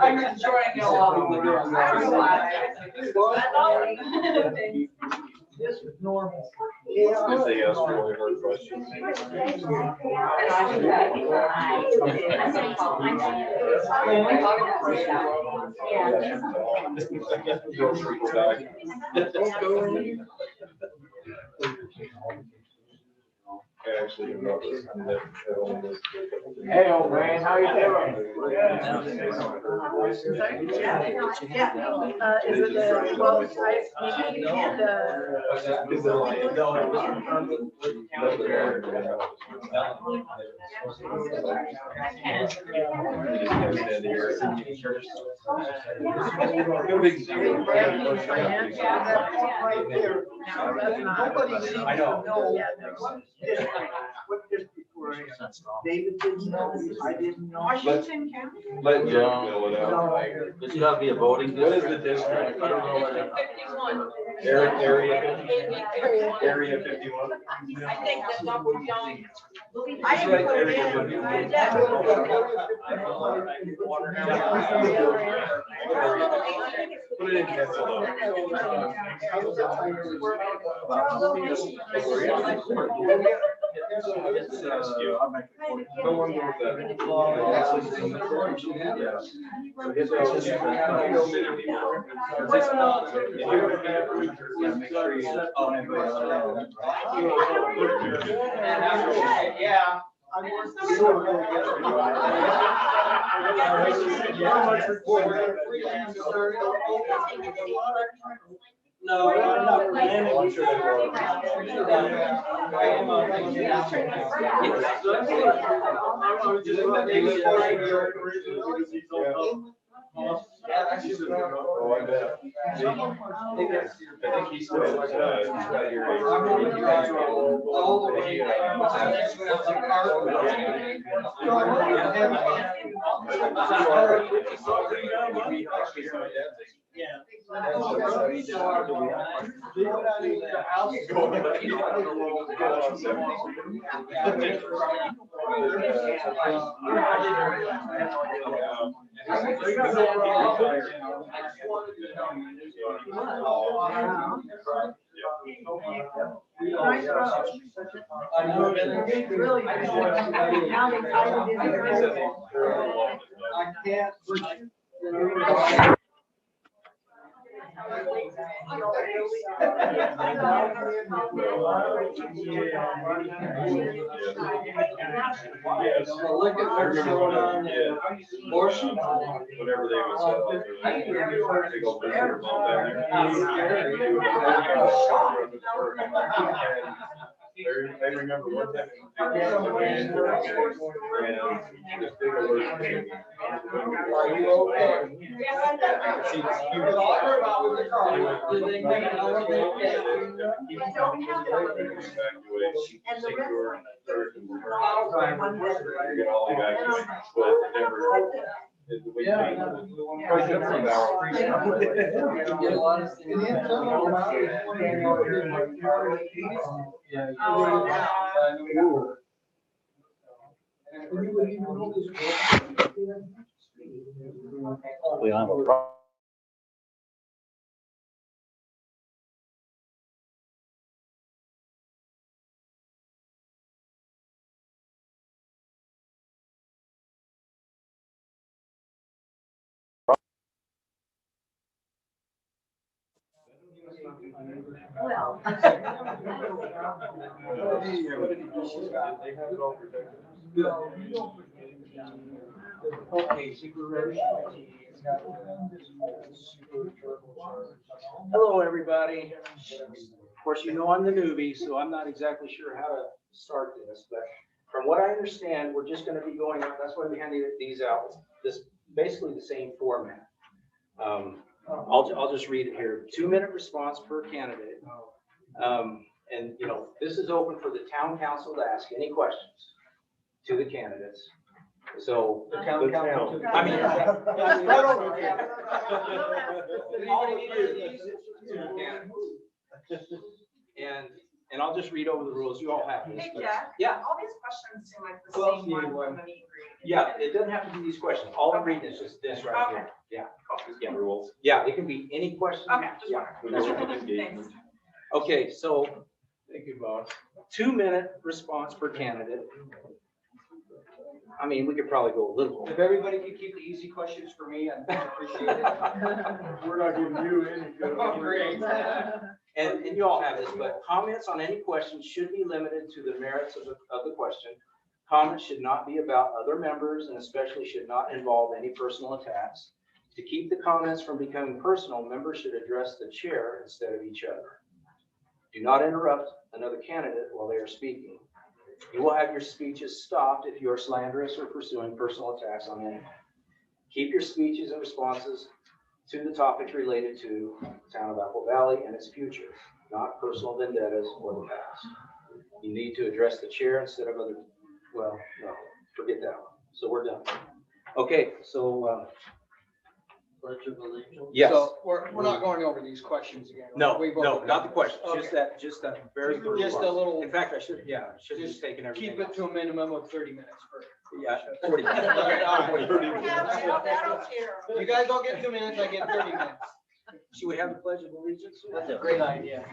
I'm enjoying it a lot. This is normal. If they ask really hard questions. Actually, Hey, old man, how you doing? Is it the, well, I know. David didn't know, I didn't know. Washington County? Let John fill it out. There's gotta be a voting What is district. the district? I don't know what it- 51. Area 51? I think that's what we're going. I didn't put it in. I Put it in pencil. No one knows Yeah. No, I'm not planning. Oh, I bet. I think he still he's got your. I can't. Look at what's going on in abortion. Whatever they would sell. Big old visitor mall down there. I remember one time. Are you okay? We have a problem. Well. Hello, everybody. Of course, you know I'm the newbie, so I'm not exactly sure how to start this, but from what I understand, we're just gonna be going on, that's why we handed these out, this, basically the same format. I'll just read it here. 2-minute response per candidate. And, you know, this is open for the town council to ask any questions to the candidates. So, The town council. I mean. All And I'll just read over the rules. You all have this. Hey, but- Jack. Yeah, All these questions seem like the Well, same one see, from the meet and greet. yeah, it doesn't have to be these questions. All I'm reading is just this right here. Yeah. Yeah. Rules. Yeah, it can be any question. Okay, just Yeah, wondering. that's right. Thanks. Okay, so Thank you, boss. 2-minute response per candidate. I mean, we could probably go a little over. If everybody could keep the easy questions for me, I'd appreciate it. We're not giving you any. Great. And you all have this, but comments on any question should be limited to the merits of the question. Comments should not be about other members and especially should not involve any personal attacks. To keep the comments from becoming personal, members should address the chair instead of each other. Do not interrupt another candidate while they are speaking. You will have your speeches stopped if you are slanderous or pursuing personal attacks on anyone. Keep your speeches and responses to the topics related to the town of Apple Valley and its future, not personal vendettas or the past. You need to address the chair instead of other, well, no, forget that one. So we're done. Okay, so, yes. So we're not going over these questions again. No, We've no, already not done the this. question, Okay. just that very first Just one. a little, In fact, I should, yeah, should have just taken everything. keep it to a minimum of 30 minutes per. Yeah, 40. Okay, all right. That'll cheer. You guys don't get 2 minutes, I get 30 minutes. Should we have the pledge of allegiance? That's a great idea.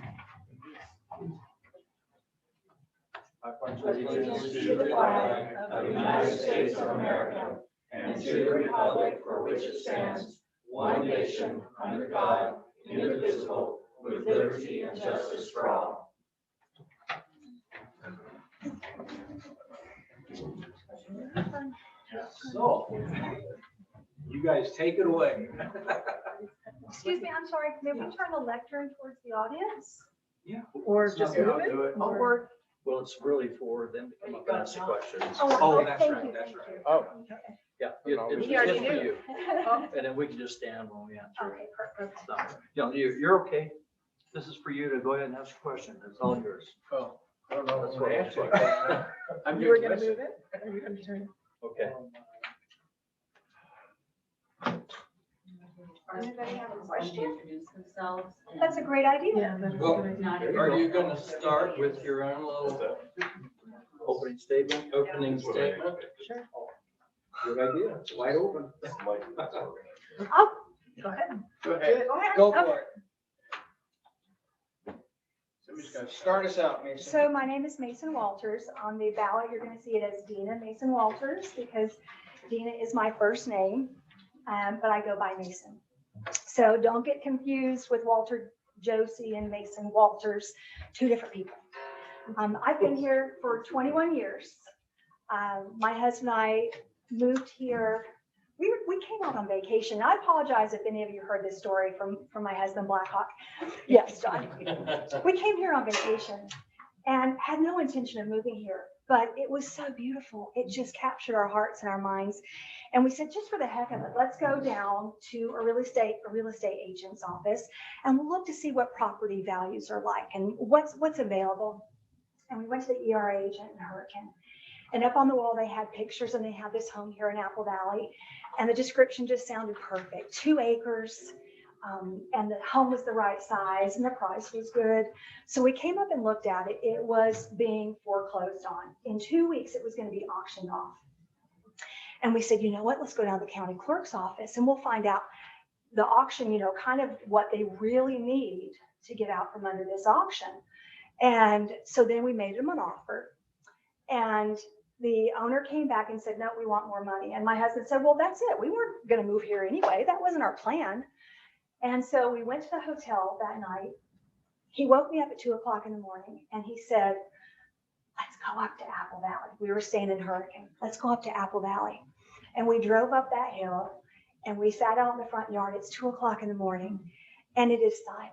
Allegiance to the flag of the United States of America and to the republic for which it stands, one nation, under God, indivisible, with liberty and justice for all. So, you guys take it away. Excuse me, I'm sorry, may we turn the lectern towards the audience? Yeah. Or just move it? Do it. Or, Well, it's really for them to come up and ask the questions. Oh, okay, that's thank right, you, that's thank right. you. Oh. Yeah, it's He already just for knew. you. And then we can just stand when we answer. Okay, perfect. So, you know, you're okay. This is for you to go ahead and ask a question. It's all yours. Oh, I don't know. That's what I'm saying. I'm You were just gonna listening. move it? Are you gonna turn? Okay. Anybody have a question? Introduce themselves. and- That's a great idea. Yeah, that's a Well, good idea. Not Are everybody- you gonna start with your own little Opening statement. opening statement? Sure. Good idea, it's wide open. Oh, go ahead. Go ahead. Go ahead. Go Okay. for it. Somebody's gotta start us out, Mason. So my name is Mason Walters. On the ballot, you're gonna see it as Dina Mason Walters because Dina is my first name, but I go by Mason. So don't get confused with Walter Josie and Mason Walters, two different people. I've been here for 21 years. My husband and I moved here. We came out on vacation. I apologize if any of you heard this story from my husband, Blackhawk. Yes, John. We came here on vacation and had no intention of moving here, but it was so beautiful. It just captured our hearts and our minds. And we said, just for the heck of it, let's go down to a real estate agent's office and we'll look to see what property values are like and what's available. And we went to the ERA agent in Hurricane. And up on the wall, they had pictures and they had this home here in Apple Valley. And the description just sounded perfect. 2 acres, and the home was the right size and the price was good. So we came up and looked at it. It was being foreclosed on. In 2 weeks, it was going to be auctioned off. And we said, you know what, let's go down to the county clerk's office and we'll find out the auction, you know, kind of what they really need to get out from under this auction. And so then we made them an offer. And the owner came back and said, no, we want more money. And my husband said, well, that's it. We weren't going to move here anyway. That wasn't our plan. And so we went to the hotel that night. He woke me up at 2:00 in the morning and he said, let's go up to Apple Valley. We were staying in Hurricane. Let's go up to Apple Valley. And we drove up that hill and we sat out in the front yard. It's 2:00 in the morning and it is silent.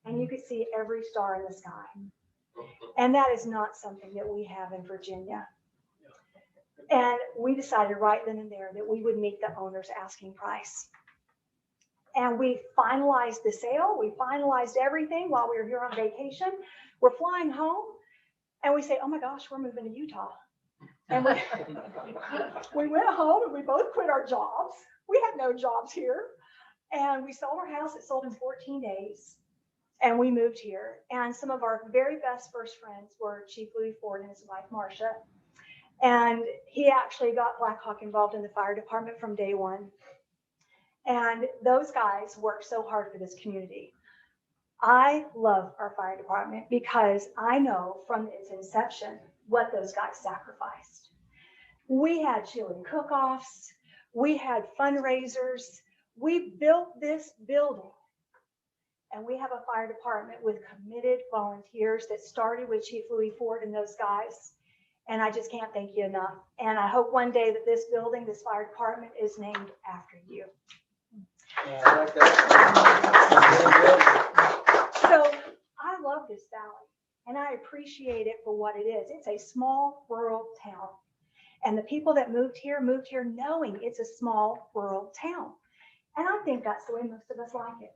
And you could see every star in the sky. And that is not something that we have in Virginia. And we decided right then and there that we would meet the owner's asking price. And we finalized the sale. We finalized everything while we were here on vacation. We're flying home and we say, oh my gosh, we're moving to Utah. And we went home and we both quit our jobs. We had no jobs here. And we sold our house. It sold in 14 days. And we moved here. And some of our very best first friends were Chief Louis Ford and his wife, Marcia. And he actually got Blackhawk involved in the fire department from day one. And those guys worked so hard for this community. I love our fire department because I know from its inception what those guys sacrificed. We had chili cook-offs. We had fundraisers. We built this building. And we have a fire department with committed volunteers that started with Chief Louis Ford and those guys. And I just can't thank you enough. And I hope one day that this building, this fire department, is named after you. Yeah, I like that. So I love this valley and I appreciate it for what it is. It's a small rural town. And the people that moved here knowing it's a small rural town. And I think that's the way most of us like it.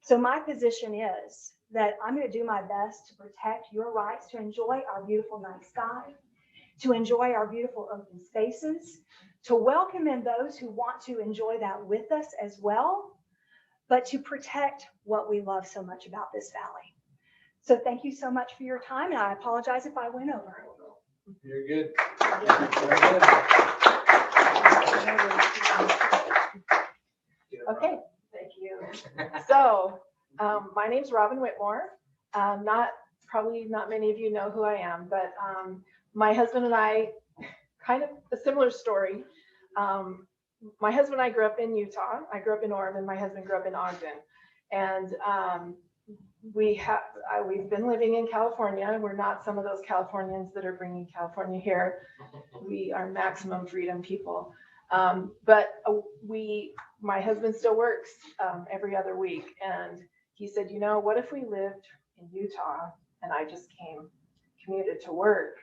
So my position is that I'm going to do my best to protect your rights to enjoy our beautiful night sky, to enjoy our beautiful open spaces, to welcome in those who want to enjoy that with us as well, but to protect what we love so much about this valley. So thank you so much for your time, and I apologize if I went over. You're good. Okay, thank you. So, my name's Robin Whitmore. Probably not many of you know who I am, but my husband and I, kind of a similar story. My husband and I grew up in Utah. I grew up in Orem, my husband grew up in Ogden. And we've been living in California. We're not some of those Californians that are bringing California here. We are maximum freedom people. But my husband still works every other week. And he said, you know, what if we lived in Utah and I just commuted to work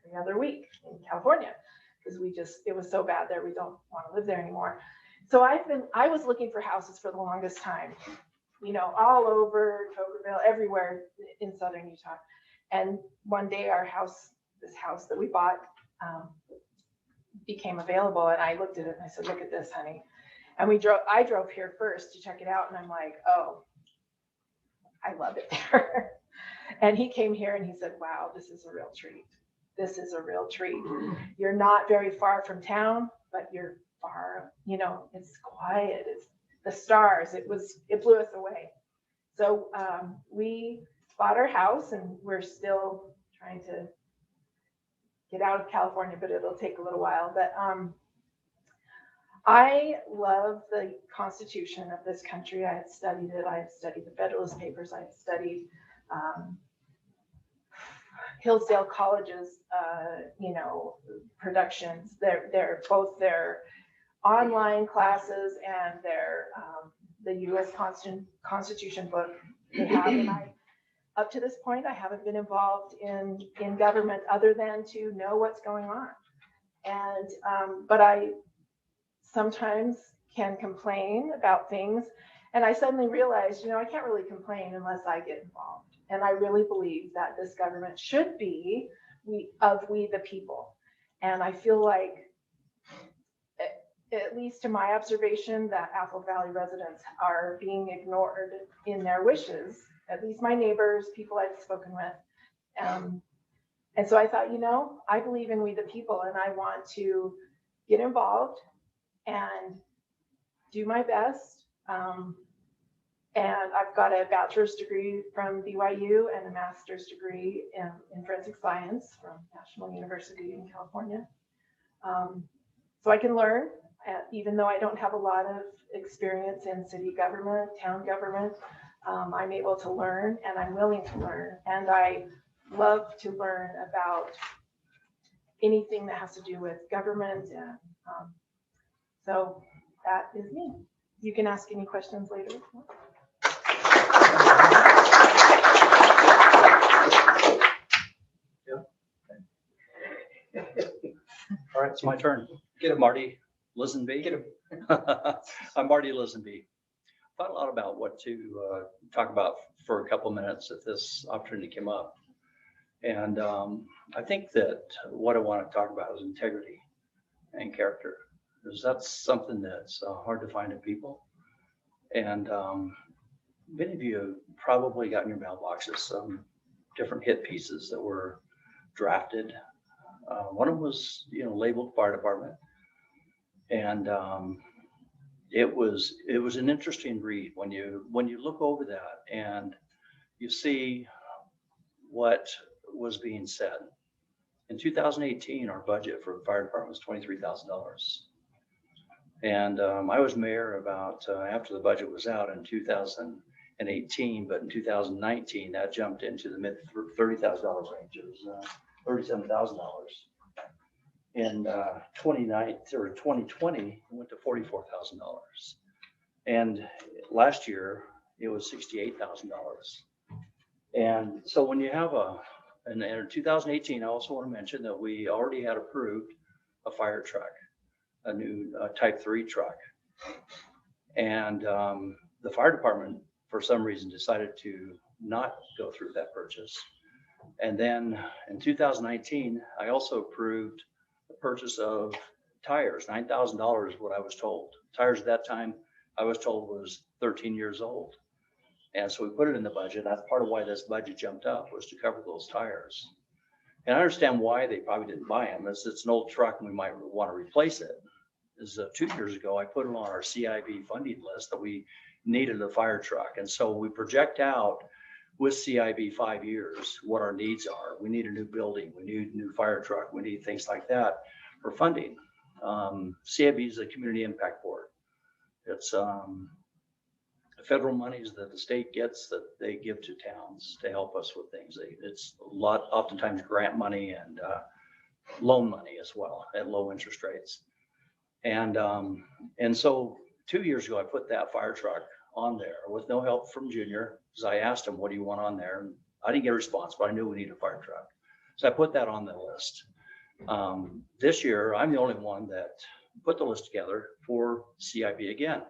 every other week in California? Because it was so bad there, we don't want to live there anymore. So I was looking for houses for the longest time, you know, all over Toberville, everywhere in southern Utah. And one day this house that we bought became available, and I looked at it and I said, look at this, honey. And I drove here first to check it out, and I'm like, oh, I love it there. And he came here and he said, wow, this is a real treat. This is a real treat. You're not very far from town, but you're far, you know, it's quiet. It's the stars. It blew us away. So we bought our house and we're still trying to get out of California, but it'll take a little while. But I love the Constitution of this country. I had studied it. I had studied the Federalist Papers. I had studied Hillsdale College's, productions. They're both their online classes and their the U.S. Constitution book they have. And up to this point, I haven't been involved in government other than to know what's going on. And but I sometimes can complain about things, and I suddenly realized, you know, I can't really complain unless I get involved. And I really believe that this government should be we the people. And I feel like, at least to my observation, that Apple Valley residents are being ignored in their wishes, at least my neighbors, people I've spoken with. And so I thought, you know, I believe in we the people, and I want to get involved and do my best. And I've got a bachelor's degree from BYU and a master's degree in forensic science from National University in California. So I can learn, even though I don't have a lot of experience in city government, town government. I'm able to learn, and I'm willing to learn. And I love to learn about anything that has to do with government. And so that is me. You can ask any questions later. All right, it's my turn. Get him. Marty Lisenby. Get him. I'm Marty Lisenby. thought a lot about what to talk about for a couple minutes if this opportunity came up. And I think that what I want to talk about is integrity and character, because that's something that's hard to find in people. And many of you probably got in your mailboxes some different hit pieces that were drafted. One of them was, labeled fire department. And it was an interesting read when you look over that and you see what was being said. In 2018, our budget for the fire department was $23,000. And I was mayor about after the budget was out in 2018, but in 2019, that jumped into the mid $30,000 range. It was $37,000. In 2020, it went to $44,000. And last year, it was $68,000. And so when you have and in 2018, I also want to mention that we already had approved a fire truck, a new Type 3 truck. And the fire department, for some reason, decided to not go through that purchase. And then in 2019, I also approved the purchase of tires, $9,000 is what I was told. Tires at that time, I was told was 13 years old. And so we put it in the budget. That's part of why this budget jumped up, was to cover those tires. And I understand why they probably didn't buy them. It's an old truck and we might want to replace it. 2 years ago, I put it on our CIB funding list that we needed a fire truck. And so we project out with CIB 5 years what our needs are. We need a new building, we need a new fire truck, we need things like that for funding. CIB is a community impact board. It's federal monies that the state gets that they give to towns to help us with things. It's oftentimes grant money and loan money as well at low interest rates. And so 2 years ago, I put that fire truck on there with no help from Junior, because I asked him, what do you want on there? And I didn't get a response, but I knew we needed a fire truck. So I put that on the list. This year, I'm the only one that put the list together for CIB again.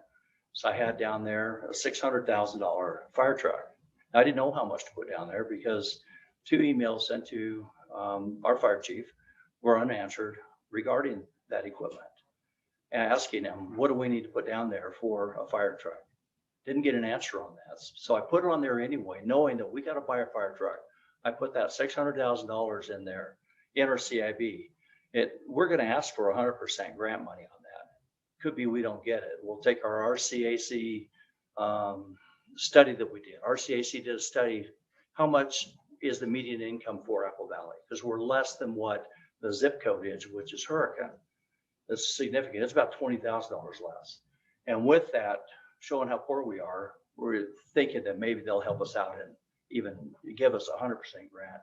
So I had down there a $600,000 fire truck. I didn't know how much to put down there because 2 emails sent to our fire chief were unanswered regarding that equipment. And asking him, what do we need to put down there for a fire truck? Didn't get an answer on that. So I put it on there anyway, knowing that we got to buy a fire truck. I put that $600,000 in there in our CIB. We're going to ask for 100% grant money on that. Could be we don't get it. We'll take our RCAC study that we did. RCAC did a study, how much is the median income for Apple Valley? Because we're less than what the zip code is, which is Hurricane. That's significant. It's about $20,000 less. And with that, showing how poor we are, we're thinking that maybe they'll help us out and even give us 100% grant.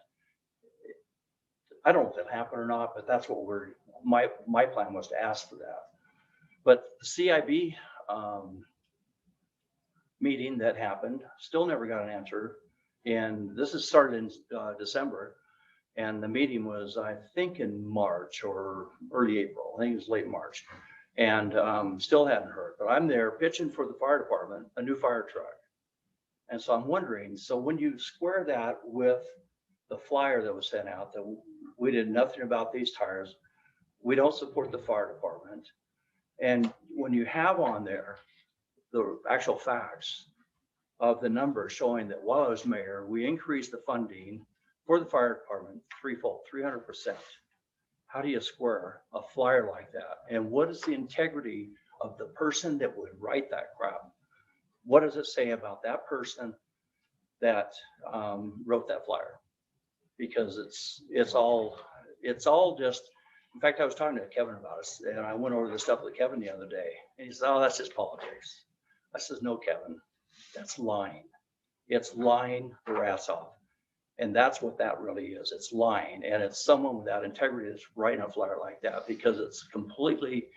I don't know if that'll happen or not, but that's what my plan was to ask for that. But the CIB meeting that happened still never got an answer. And this is started in December. And the meeting was, I think, in March or early April. I think it was late March. And still hadn't heard. But I'm there pitching for the fire department, a new fire truck. And so I'm wondering, so when you square that with the flyer that was sent out, that we did nothing about these tires, we don't support the fire department. And when you have on there the actual facts of the numbers showing that while I was mayor, we increased the funding for the fire department threefold, 300%. How do you square a flyer like that? And what is the integrity of the person that would write that crap? What does it say about that person that wrote that flyer? Because it's all just, in fact, I was talking to Kevin about it, and I went over the stuff with Kevin the other day, and he said, oh, that's just politics. I says, no, Kevin, that's lying. It's lying their ass off. And that's what that really is. It's lying. And it's someone without integrity that's writing a flyer like that, because it's completely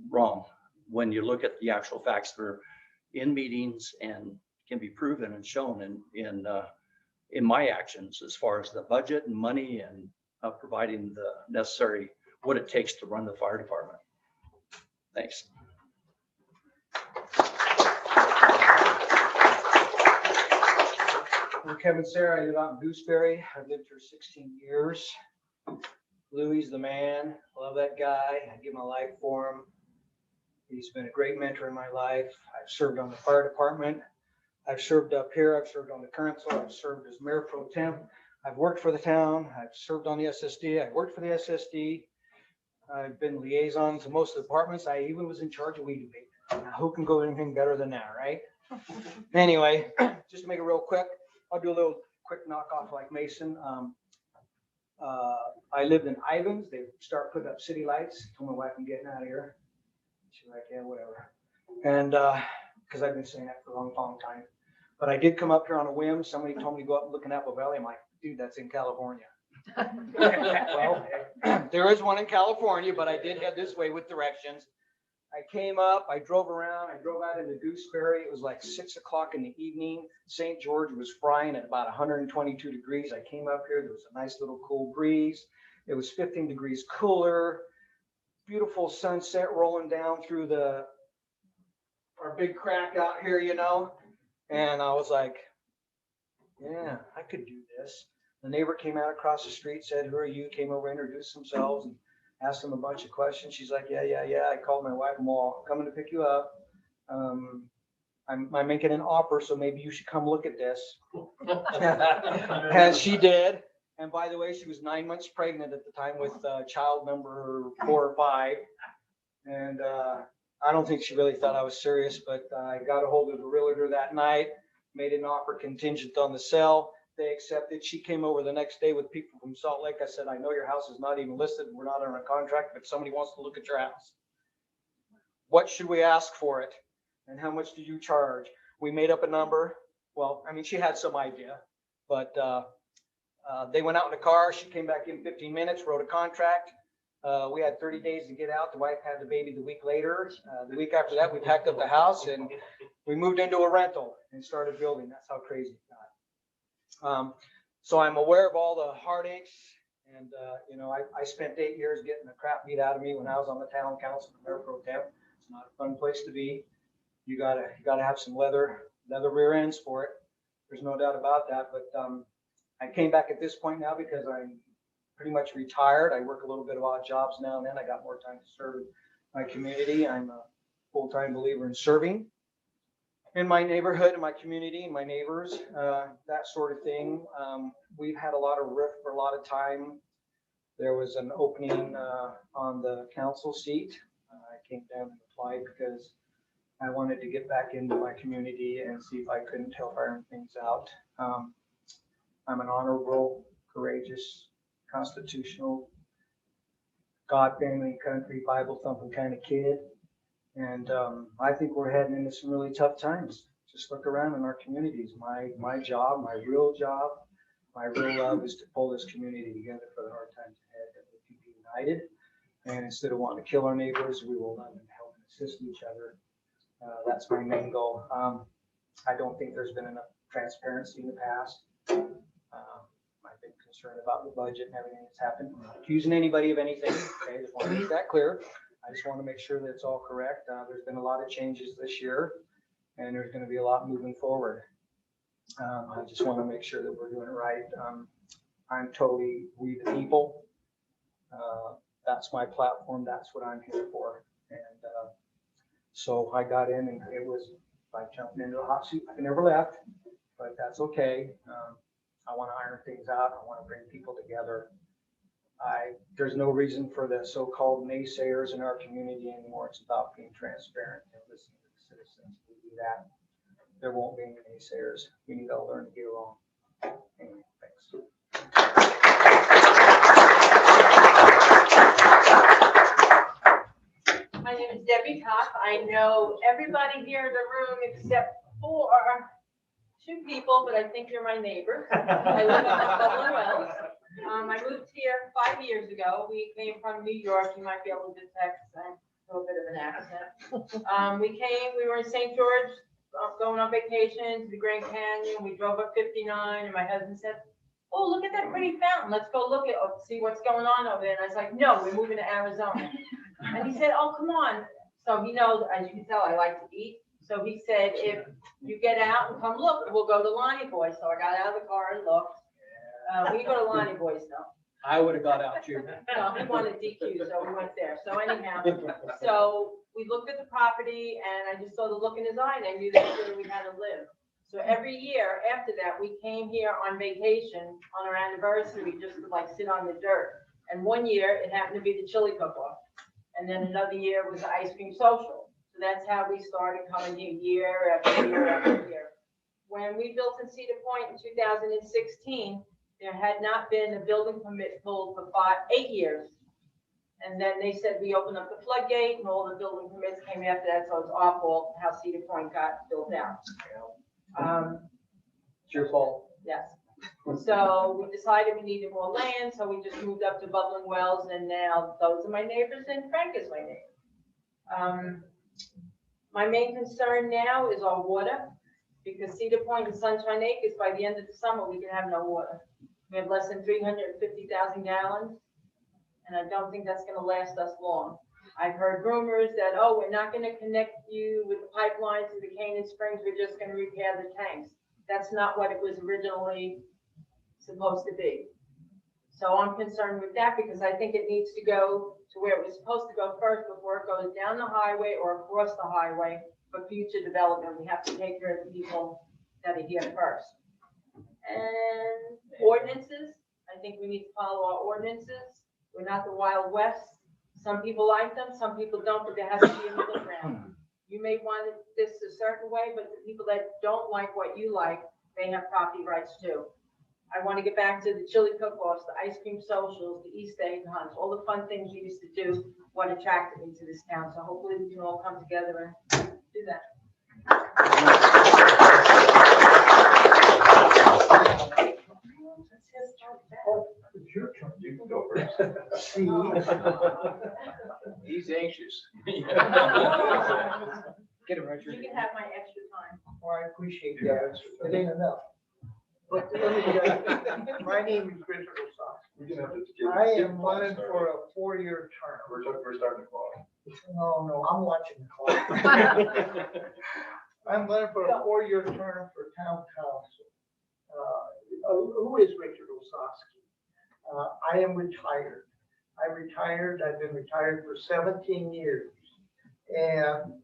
wrong when you look at the actual facts that are in meetings and can be proven and shown in my actions as far as the budget and money and providing the necessary, what it takes to run the fire department. Thanks. I'm Kevin Sarah. I live out in Gooseberry. I've lived here 16 years. Louis the man. Love that guy. I give my life for him. He's been a great mentor in my life. I've served on the fire department. I've served up here. I've served on the council. I've served as mayor pro tem. I've worked for the town. I've served on the SSD. I've worked for the SSD. I've been liaison to most of the departments. I even was in charge of weed abatement. Now, who can go anything better than that, right? Anyway, just to make it real quick, I'll do a little quick knockoff like Mason. I lived in Ivans. They start putting up city lights. Told my wife I'm getting out of here. She's like, yeah, whatever. And because I've been saying that for a long time. But I did come up here on a whim. Somebody told me to go up and look in Apple Valley. I'm like, dude, that's in California. Well, there is one in California, but I did head this way with directions. I came up, I drove around, I drove out into Gooseberry. It was like 6 o'clock in the evening. St. George was frying at about 122 degrees. I came up here, there was a nice little cool breeze. It was 15 degrees cooler. Beautiful sunset rolling down through our big crack out here, you know. And I was like, yeah, I could do this. The neighbor came out across the street, said, who are you? Came over, introduced themselves, and asked them a bunch of questions. She's like, yeah. I called my wife, I'm all coming to pick you up. I'm making an offer, so maybe you should come look at this. And she did. And by the way, she was 9 months pregnant at the time with child number 4 or 5. And I don't think she really thought I was serious, but I got a hold of the realtor that night, made an offer contingent on the sale. They accepted. She came over the next day with people from Salt Lake. I said, I know your house is not even listed. We're not on a contract, but somebody wants to look at your house. What should we ask for it? And how much do you charge? We made up a number. Well, I mean, she had some idea, but they went out in the car. She came back in 15 minutes, wrote a contract. We had 30 days to get out. The wife had the baby the week later. The week after that, we packed up the house and we moved into a rental and started building. That's how crazy it got. So I'm aware of all the heartaches, and you know, I spent 8 years getting the crap beat out of me when I was on the town council for mayor pro tem. It's not a fun place to be. You gotta have some leather rear ends for it. There's no doubt about that. But I came back at this point now because I'm pretty much retired. I work a little bit of odd jobs now and then. I got more time to serve my community. I'm a full-time believer in serving in my neighborhood, in my community, in my neighbors, that sort of thing. We've had a lot of rift for a lot of time. There was an opening on the council seat. I came down and applied because I wanted to get back into my community and see if I couldn't help iron things out. I'm an honorable, courageous, constitutional, God, family, country, Bible thumping kind of kid. And I think we're heading into some really tough times. Just look around in our communities. My job, my real love is to pull this community together for the hard times ahead, that we can be united. And instead of wanting to kill our neighbors, we will love and help and assist each other. That's my main goal. I don't think there's been enough transparency in the past. I've been concerned about the budget and everything that's happened. I'm not accusing anybody of anything. Okay, just want to make that clear. I just want to make sure that it's all correct. There's been a lot of changes this year, and there's going to be a lot moving forward. I just want to make sure that we're doing it right. I'm totally we the people. That's my platform. That's what I'm here for. And so I got in, and it was like jumping into a hot soup. I never left, but that's okay. I want to iron things out. I want to bring people together. There's no reason for the so-called naysayers in our community anymore. It's about being transparent and listening to the citizens. If we do that, there won't be any naysayers. We need to learn to get along. Anyway, thanks. My name is Debbie Kopp. I know everybody here in the room except for 2 people, but I think you're my neighbor. I live in Buffalo Wells. I moved here 5 years ago. We came from New York. You might be able to detect a little bit of an accent. We were in St. George, going on vacation to the Grand Canyon. We drove up 59, and my husband said, oh, look at that pretty fountain. Let's go look at it, see what's going on over there. And I was like, no, we're moving to Arizona. And he said, oh, come on. So he knows, as you can tell, I like to eat. So he said, if you get out and come look, we'll go to Lonnie Boy. So I got out of the car and looked. We go to Lonnie Boy's though. I would have got out too. No, he wanted DQ, so we went there. So anyhow, so we looked at the property and I just saw the look in his eye and I knew that's where we had to live. So every year after that, we came here on vacation on our anniversary just to like sit on the dirt. And one year it happened to be the chili cook-off. And then another year was the ice cream social. So that's how we started coming here year after year after year. When we built in Cedar Point in 2016, there had not been a building permit pulled for 8 years. And then they said we opened up the floodgate and all the building permits came after that. So it's our fault how Cedar Point got built out. It's your fault. Yes. So we decided we needed more land, so we just moved up to Bubbling Wells, and now those are my neighbors, and Frank is my neighbor. My main concern now is our water, because Cedar Point and Sunshine Acres, by the end of the summer, we can have no water. We have less than 350,000 gallons, and I don't think that's gonna last us long. I've heard rumors that, oh, we're not gonna connect you with the pipelines to the Canaan Springs, we're just gonna repair the tanks. That's not what it was originally supposed to be. So I'm concerned with that because I think it needs to go to where it was supposed to go first before it goes down the highway or across the highway for future development. We have to take care of the people that are here first. And ordinances, I think we need to follow our ordinances. We're not the Wild West. Some people like them, some people don't, but there has to be a middle ground. You may want this a certain way, but the people that don't like what you like, they have property rights too. I want to get back to the chili cook-offs, the ice cream socials, the East egg hunts, all the fun things we used to do, what attracted me to this town. So hopefully we can all come together and do that. It's your turn. You can go first. He's anxious. Get him, Richard. You can have my extra time. Well, I appreciate that. It ain't enough. But let me tell you, my name is Richard Osaki. We can have to. I am running for a 4-year term. We're starting the clock. No, I'm watching the clock. I'm running for a 4-year term for town council. Who is Richard Osaki? I am retired. I've been retired for 17 years. And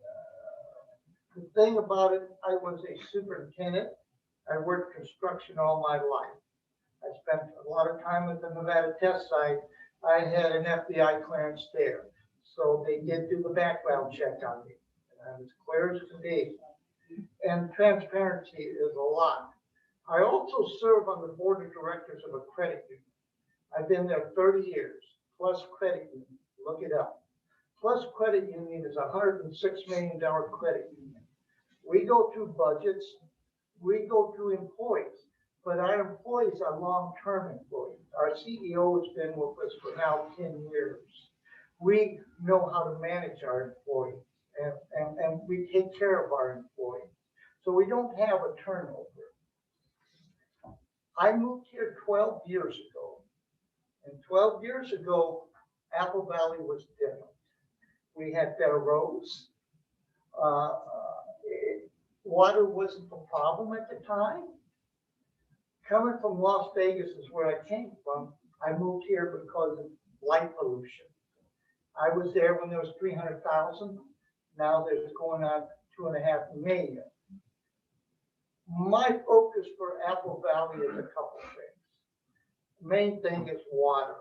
the thing about it, I was a superintendent. I worked construction all my life. I spent a lot of time at the Nevada test site. I had an FBI clearance there. So they did do the background check on me. And I was clear as can be. And transparency is a lot. I also serve on the board of directors of a credit union. I've been there 30 years, Plus Credit Union. Look it up. Plus Credit Union is a $106 million credit union. We go through budgets. We go through employees, but our employees are long-term employees. Our CEO has been with us for now 10 years. We know how to manage our employees and we take care of our employees. So we don't have a turnover. I moved here 12 years ago. And 12 years ago, Apple Valley was different. We had better roads. Water wasn't the problem at the time. Coming from Las Vegas is where I came from. I moved here because of light pollution. I was there when there was 300,000. Now there's going on 2.5 million. My focus for Apple Valley is a couple things. Main thing is water.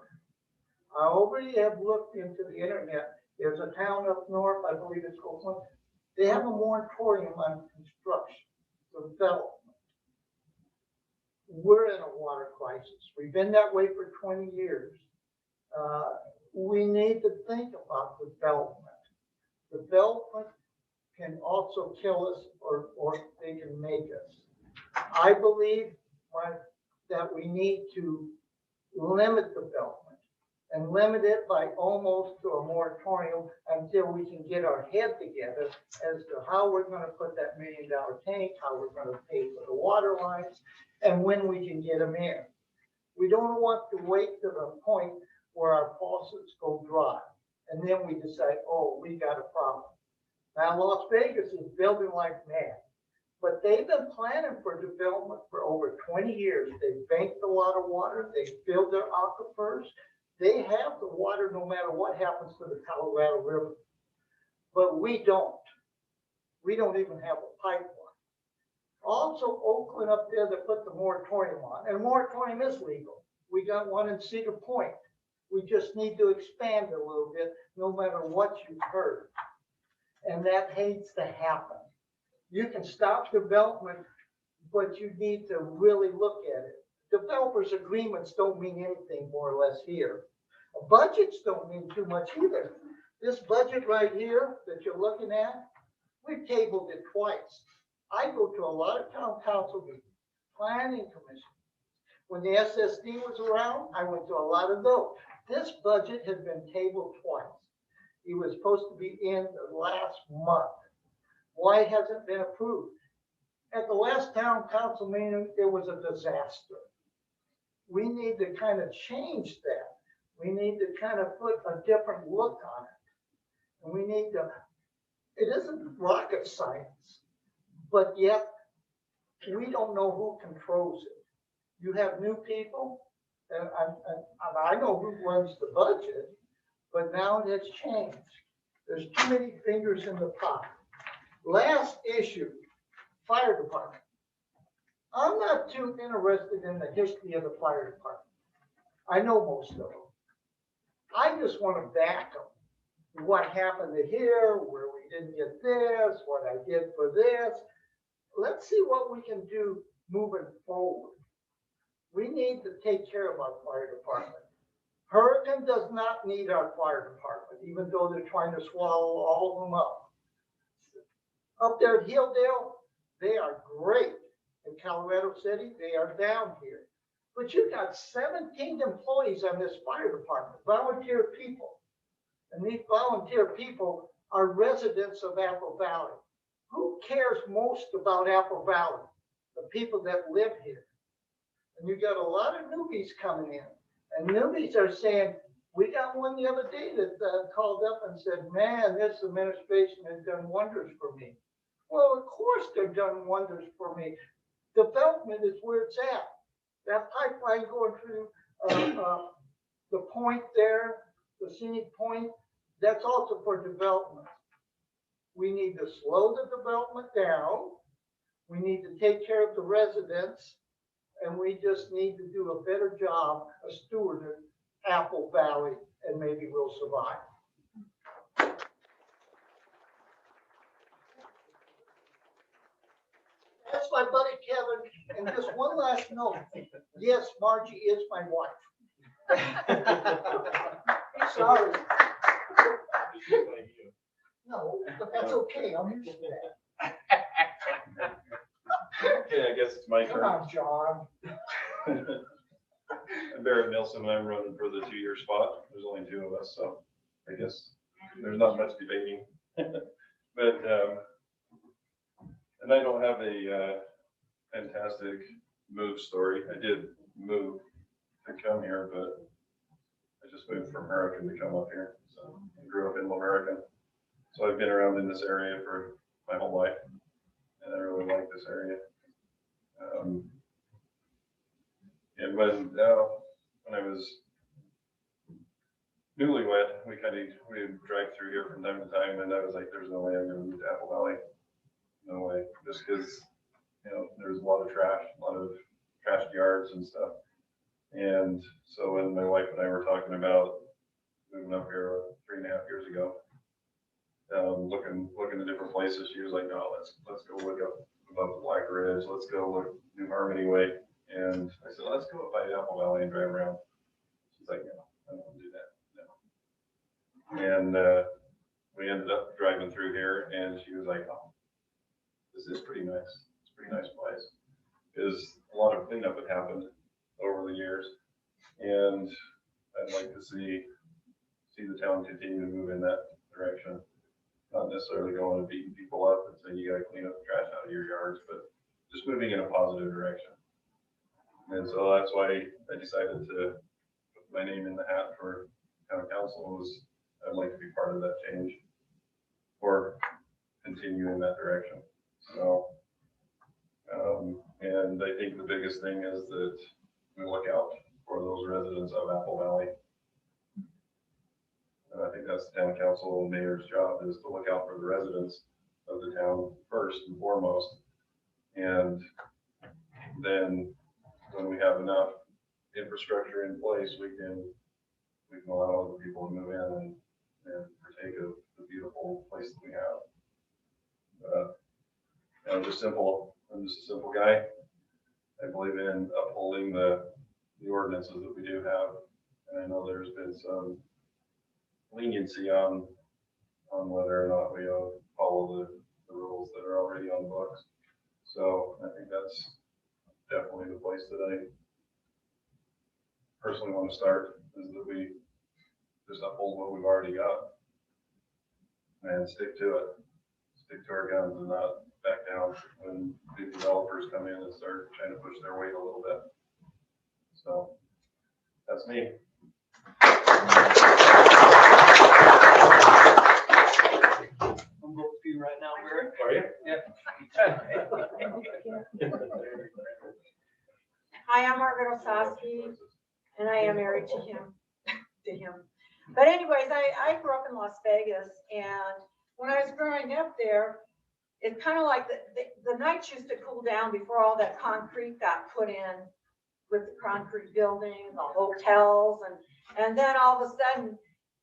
I already have looked into the internet. There's a town up north, I believe it's Oakland. They have a moratorium on construction, development. We're in a water crisis. We've been that way for 20 years. We need to think about development. Development can also kill us or they can make us. I believe that we need to limit development and limit it by almost to a moratorium until we can get our head together as to how we're going to put that $1 million tank, how we're going to pay for the water lines, and when we can get them in. We don't want to wait to the point where our faucets go dry, and then we decide, oh, we got a problem. Now, Las Vegas is building like mad, but they've been planning for development for over 20 years. They've banked a lot of water, they've filled their aquifers. They have the water no matter what happens to the Colorado River. But we don't. We don't even have a pipeline. Also, Oakland up there, they put the moratorium on, and moratorium is legal. We got one in Cedar Point. We just need to expand it a little bit, no matter what you've heard. And that hates to happen. You can stop development, but you need to really look at it. Developers agreements don't mean anything more or less here. Budgets don't mean too much either. This budget right here that you're looking at, we've tabled it twice. I go to a lot of town council meetings, planning commission. When the SSD was around, I went to a lot of those. This budget has been tabled twice. It was supposed to be in the last month. Why hasn't it been approved? At the last town council meeting, it was a disaster. We need to kind of change that. We need to kind of put a different look on it. And we need to, it isn't rocket science, but yet we don't know who controls it. You have new people, and I know who runs the budget, but now it has changed. There's too many fingers in the pot. Last issue, fire department. I'm not too interested in the history of the fire department. I know most of them. I just want to back them. What happened to here, where we didn't get this, what I did for this. Let's see what we can do moving forward. We need to take care of our fire department. Hurricane does not need our fire department, even though they're trying to swallow all of them up. Up there at Hilldale, they are great. In Colorado City, they are down here. But you got 17 employees on this fire department, volunteer people. And these volunteer people are residents of Apple Valley. Who cares most about Apple Valley? The people that live here. And you got a lot of newbies coming in. And newbies are saying, we got one the other day that called up and said, man, this administration has done wonders for me. Well, of course they've done wonders for me. Development is where it's at. That pipeline going through the point there, the scenic point, that's also for development. We need to slow the development down. We need to take care of the residents. And we just need to do a better job of stewarding Apple Valley, and maybe we'll survive. That's my buddy Kevin. And just one last note. Yes, Margie is my wife. Sorry. No, but that's okay. I'm used to that. Okay, I guess it's my Come turn. on, John. I'm Barrett Nilsson, I'm running for the 2-year spot. There's only 2 of us, so I guess there's not much debating. But, and I don't have a fantastic move story. I did move to come here, but I just moved from Hurricane to come up here. So I grew up in America. So I've been around in this area for my whole life, and I really like this area. And when I was newlywed, we would drive through here from time to time, and I was like, there's no way I'm gonna move to Apple Valley. No way, just because, there's a lot of trash, a lot of trashed yards and stuff. And so when my wife and I were talking about moving up here 3.5 years ago, looking at different places, she was like, no, let's go look up above the Black Ridge. Let's go look New Harmony Way. And I said, let's go up by Apple Valley and drive around. She's like, no, I don't want to do that. No. And we ended up driving through here, and she was like, oh, this is pretty nice. It's a pretty nice place. Because a lot of cleanup had happened over the years. And I'd like to see the town continue to move in that direction. Not necessarily going and beating people up and saying you got to clean up the trash out of your yards, but just moving in a positive direction. And so that's why I decided to put my name in the hat for town council. I'd like to be part of that change. For continue in that direction. So, and I think the biggest thing is that we look out for those residents of Apple Valley. And I think that's the town council and mayor's job, is to look out for the residents of the town first and foremost. And then when we have enough infrastructure in place, we can allow other people to move in and partake of the beautiful place that we have. I'm just a simple guy. I believe in upholding the ordinances that we do have. And I know there's been some leniency on whether or not we follow the rules that are already on the books. So I think that's definitely the place that I personally want to start, is that we just uphold what we've already got and stick to it. Stick to our guns and not back down when big developers come in and start trying to push their weight a little bit. So that's me. I'm voting for you right now, Eric. Are you? Hi, I'm Margaret Ossowski, and I am married to him. But anyways, I grew up in Las Vegas, and when I was growing up there, it's kind of like the nights used to cool down before all that concrete got put in with the concrete buildings, the hotels, and then all of a sudden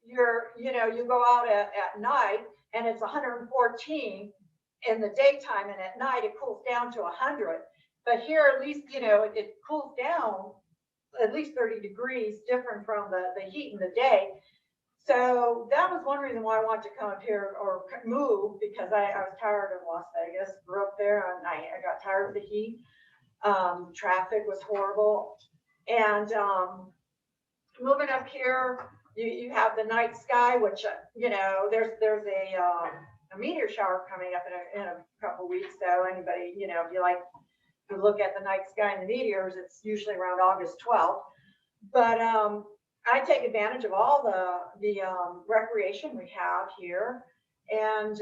you go out at night and it's 114 in the daytime, and at night it cools down to 100. But here, at least, it cools down at least 30 degrees, different from the heat in the day. So that was one reason why I wanted to come up here or move, because I was tired of Las Vegas, grew up there, and I got tired of the heat. Traffic was horrible. And moving up here, you have the night sky, which, there's a meteor shower coming up in a couple of weeks. So anybody, if you like to look at the night sky and the meteors, it's usually around August 12th. But I take advantage of all the recreation we have here. And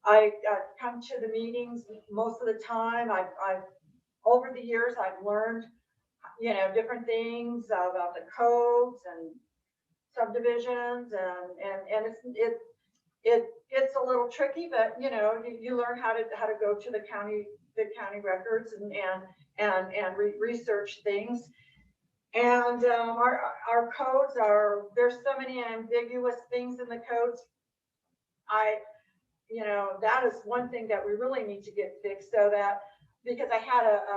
I come to the meetings most of the time. I've over the years, I've learned, different things about the codes and subdivisions, and it's a little tricky, but you learn how to go to the county records and research things. And our codes there's so many ambiguous things in the codes. That is one thing that we really need to get fixed, so that, because I had a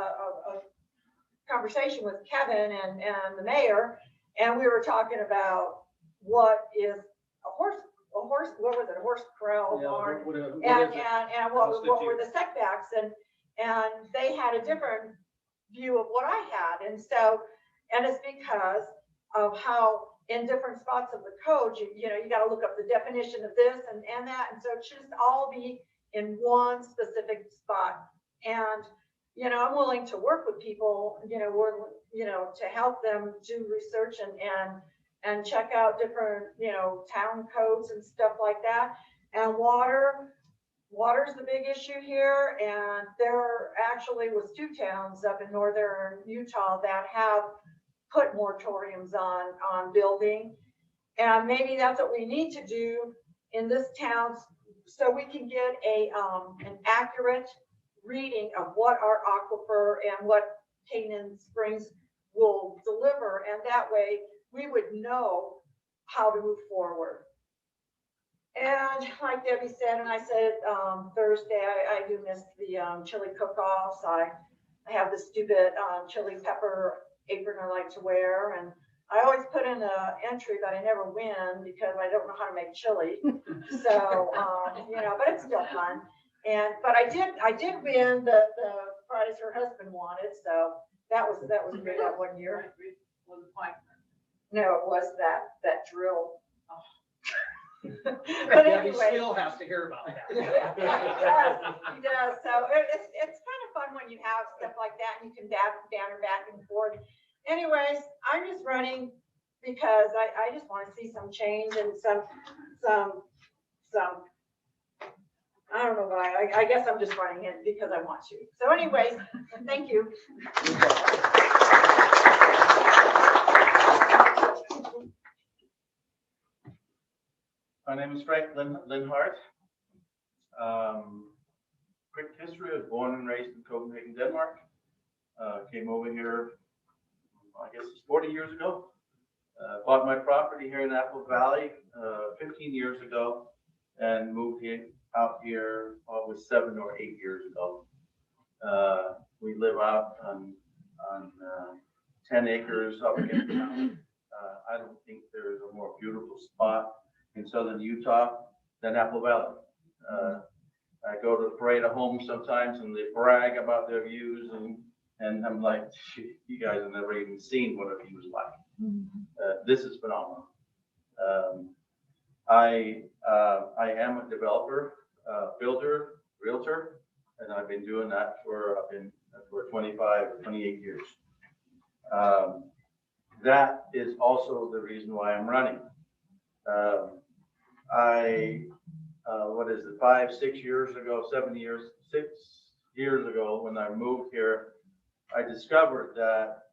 conversation with Kevin and the mayor, and we were talking about what is a horse, what was it, a horse corral barn, and what were the setbacks, and they had a different view of what I had. And so, and it's because of how in different spots of the code, you got to look up the definition of this and that. And so it should all be in one specific spot. And, I'm willing to work with people, to help them do research and check out different, town codes and stuff like that. And water's the big issue here. And there actually was 2 towns up in northern Utah that have put moratoriums on building. And maybe that's what we need to do in this town, so we can get an accurate reading of what our aquifer and what Canaan Springs will deliver. And that way we would know how to move forward. And like Debbie said, and I said Thursday, I do miss the chili cook-offs. I have the stupid chili pepper apron I like to wear, and I always put in an entry, but I never win because I don't know how to make chili. So but it's still fun. But I did win the prize her husband wanted, so that was great that one year. No, it was that drill. But Debbie anyway. still has to hear about that. He does. So it's kind of fun when you have stuff like that and you can banter back and forth. Anyways, I'm just running because I just want to see some change and some I don't know why, I guess I'm just running it because I want to. So anyways, thank you. My name is Frank Lindhart. Quick history, I was born and raised in Copenhagen, Denmark. Came over here, I guess it's 40 years ago. Bought my property here in Apple Valley 15 years ago and moved out here probably 7 or 8 years ago. We live out on 10 acres up against the mountain. I don't think there is a more beautiful spot in southern Utah than Apple Valley. I go to the Parade of Homes sometimes and they brag about their views and I'm like, you guys have never even seen what a view is like. This is phenomenal. I am a developer, builder, realtor, and I've been doing that for 28 years. That is also the reason why I'm running. What is it, 5, 6 years ago, 6 years ago, when I moved here, I discovered that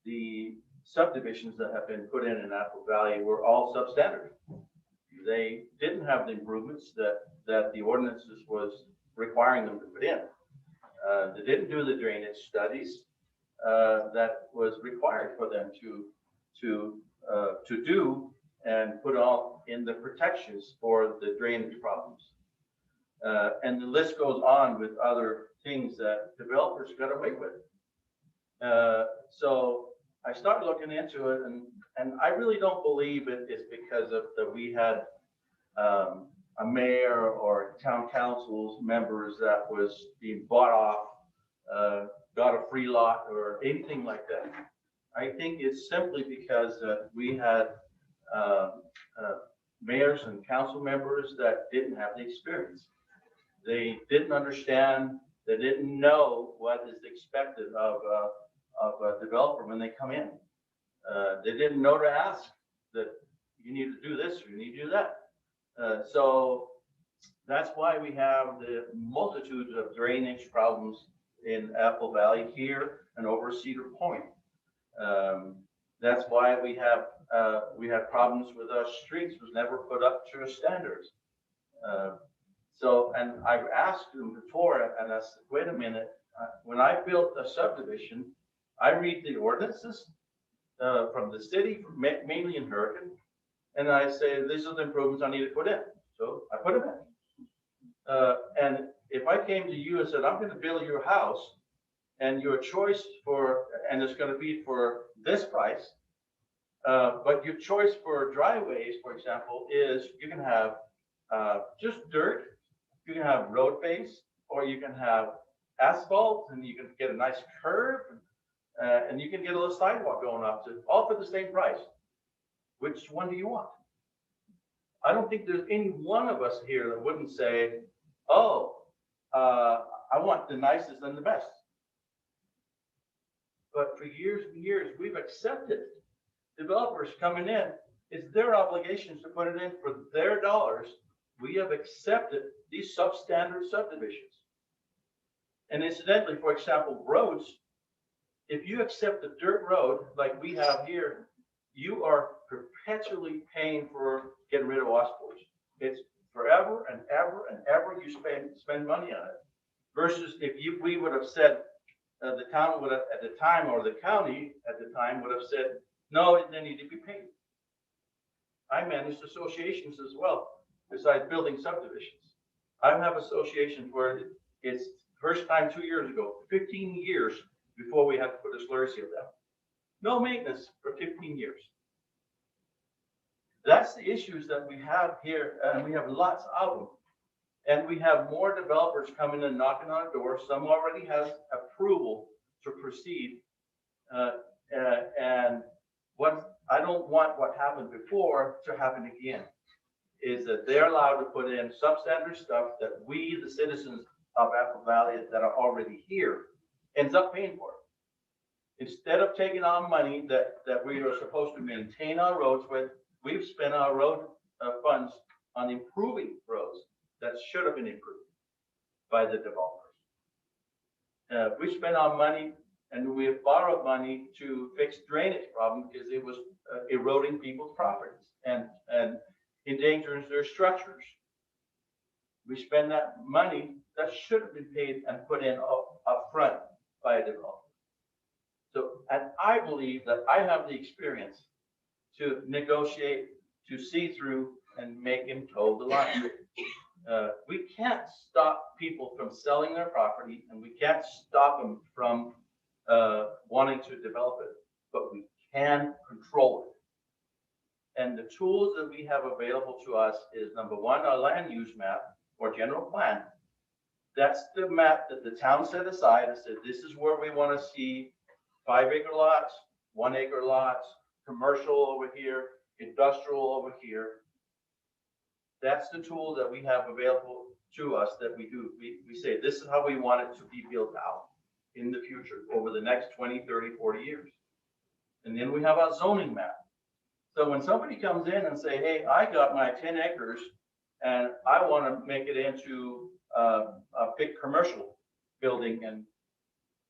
the subdivisions that have been put in Apple Valley were all substandard. They didn't have the improvements that the ordinances was requiring them to put in. They didn't do the drainage studies that was required for them to do and put all in the protections for the drainage problems. And the list goes on with other things that developers got away with. So I started looking into it, and I really don't believe it is because of that we had a mayor or town council's members that was being bought off, got a free lot or anything like that. I think it's simply because we had mayors and council members that didn't have the experience. They didn't understand, they didn't know what is expected of a developer when they come in. They didn't know to ask that you need to do this or you need to do that. So that's why we have the multitude of drainage problems in Apple Valley here and over Cedar Point. That's why we had problems with our streets was never put up to standards. So, and I've asked them before, and I said, wait a minute, when I built a subdivision, I read the ordinances from the city, mainly in Hurricane, and I say, these are the improvements I need to put in. So I put them in. And if I came to you and said, I'm going to build your house, and your choice and it's going to be for this price, but your choice for driveways, for example, is you can have just dirt, you can have road base, or you can have asphalt, and you can get a nice curve, and you can get a little sidewalk going up to, all for the same price. Which one do you want? I don't think there's any one of us here that wouldn't say, oh, I want the nicest and the best. But for years and years, we've accepted developers coming in. It's their obligations to put it in for their dollars. We have accepted these substandard subdivisions. And incidentally, for example, roads, if you accept a dirt road like we have here, you are perpetually paying for getting rid of washboards. It's forever and ever and ever you spend money on it. Versus if we would have said, the town would have at the time, or the county at the time would have said, no, they need to be paid. I managed associations as well, besides building subdivisions. I have associations where it's first time 2 years ago, 15 years before we had to put a slurry seal down. No maintenance for 15 years. That's the issues that we have here, and we have lots of them. And we have more developers coming and knocking on our door. Some already has approval to proceed. And what I don't want what happened before to happen again is that they're allowed to put in substandard stuff that we, the citizens of Apple Valley that are already here, ends up paying for it. Instead of taking on money that we are supposed to maintain our roads with, we've spent our road funds on improving roads that should have been improved by the developers. We spent our money and we have borrowed money to fix drainage problem because it was eroding people's properties and endangering their structures. We spend that money that should have been paid and put in up front by a developer. So, and I believe that I have the experience to negotiate, to see through and make him toe the line. We can't stop people from selling their property and we can't stop them from wanting to develop it, but we can control it. And the tools that we have available to us is number one, our land use map or general plan. That's the map that the town set aside and said, this is where we want to see 5-acre lots, 1-acre lots, commercial over here, industrial over here. That's the tool that we have available to us that we do. We say, this is how we want it to be built out in the future over the next 20, 30, 40 years. And then we have our zoning map. So when somebody comes in and say, hey, I got my 10 acres and I want to make it into a big commercial building, and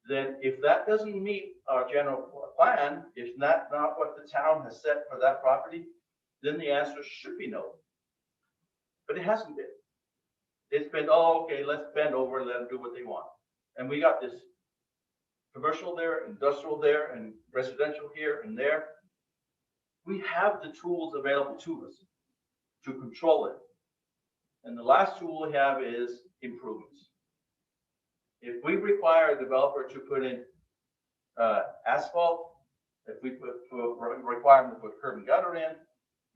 then if that doesn't meet our general plan, if not what the town has set for that property, then the answer should be no. But it hasn't been. It's been, oh, okay, let's bend over and let them do what they want. And we got this commercial there, industrial there, and residential here and there. We have the tools available to us to control it. And the last tool we have is improvements. If we require a developer to put in asphalt, if we require them to put curb and gutter in,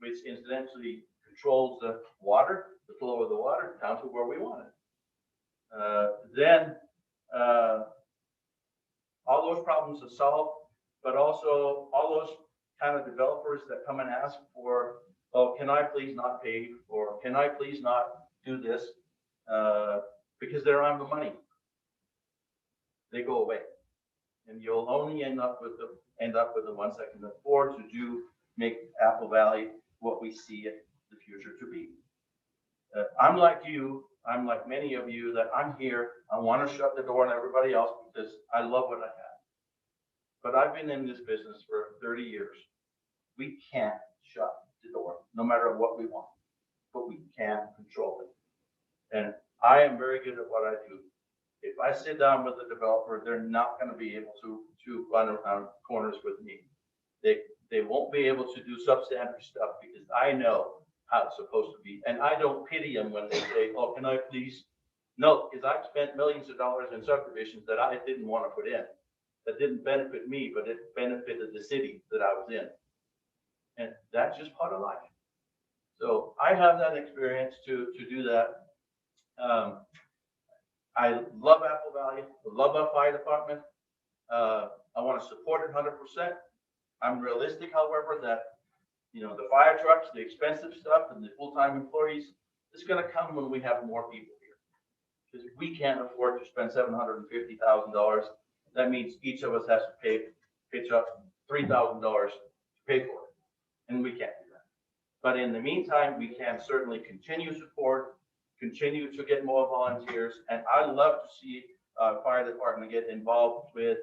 which incidentally controls the water, the flow of the water down to where we want it, then all those problems are solved, but also all those kind of developers that come and ask for, oh, can I please not pave, or can I please not do this, because they don't have the money. They go away, and you'll only end up with the ones that can afford to make Apple Valley what we see it the future to be. I'm like you. I'm like many of you that I'm here. I want to shut the door on everybody else because I love what I have. But I've been in this business for 30 years. We can't shut the door, no matter what we want, but we can control it. And I am very good at what I do. If I sit down with a developer, they're not going to be able to run around corners with me. They won't be able to do substandard stuff because I know how it's supposed to be. And I don't pity them when they say, oh, can I please? No, because I've spent millions of dollars in subdivisions that I didn't want to put in, that didn't benefit me, but it benefited the city that I was in. And that's just part of life. So I have that experience to do that. I love Apple Valley. I love our fire department. I want to support it 100%. I'm realistic, however, that the fire trucks, the expensive stuff, and the full-time employees, it's going to come when we have more people here. Because we can't afford to spend $750,000. That means each of us has to pitch up $3,000 to pay for it. And we can't do that. But in the meantime, we can certainly continue support, continue to get more volunteers. And I'd love to see fire department get involved with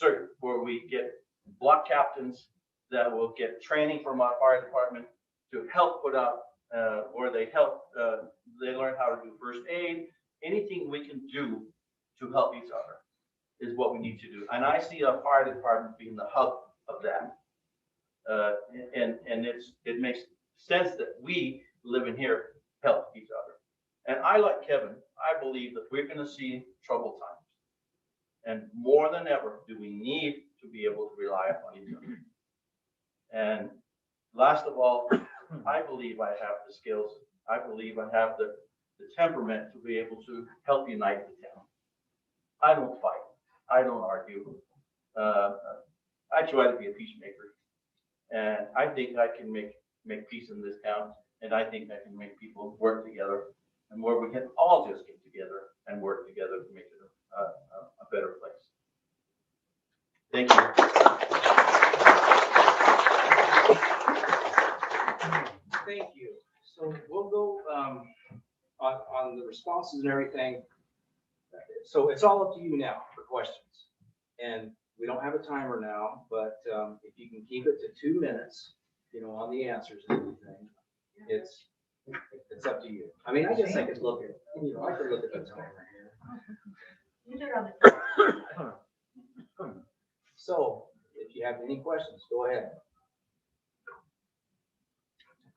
CERT, where we get block captains that will get training from our fire department to help put up, where they learn how to do first aid. Anything we can do to help each other is what we need to do. And I see our fire department being the hub of that. And it makes sense that we living here help each other. And I, like Kevin, I believe that we're going to see troubled times. And more than ever, do we need to be able to rely upon each other. And last of all, I believe I have the skills. I believe I have the temperament to be able to help unite the town. I don't fight. I don't argue. I try to be a peacemaker. And I think I can make peace in this town. And I think I can make people work together, and where we can all just get together and work together to make it a better place. Thank you. Thank you. So responses and everything. So it's all up to you now for questions. And we don't have a timer now, but if you can keep it to 2 minutes, on the answers and everything, it's up to you. I mean, I guess I could look at, I could look at the timer here. You do it on the. So if you have any questions, go ahead.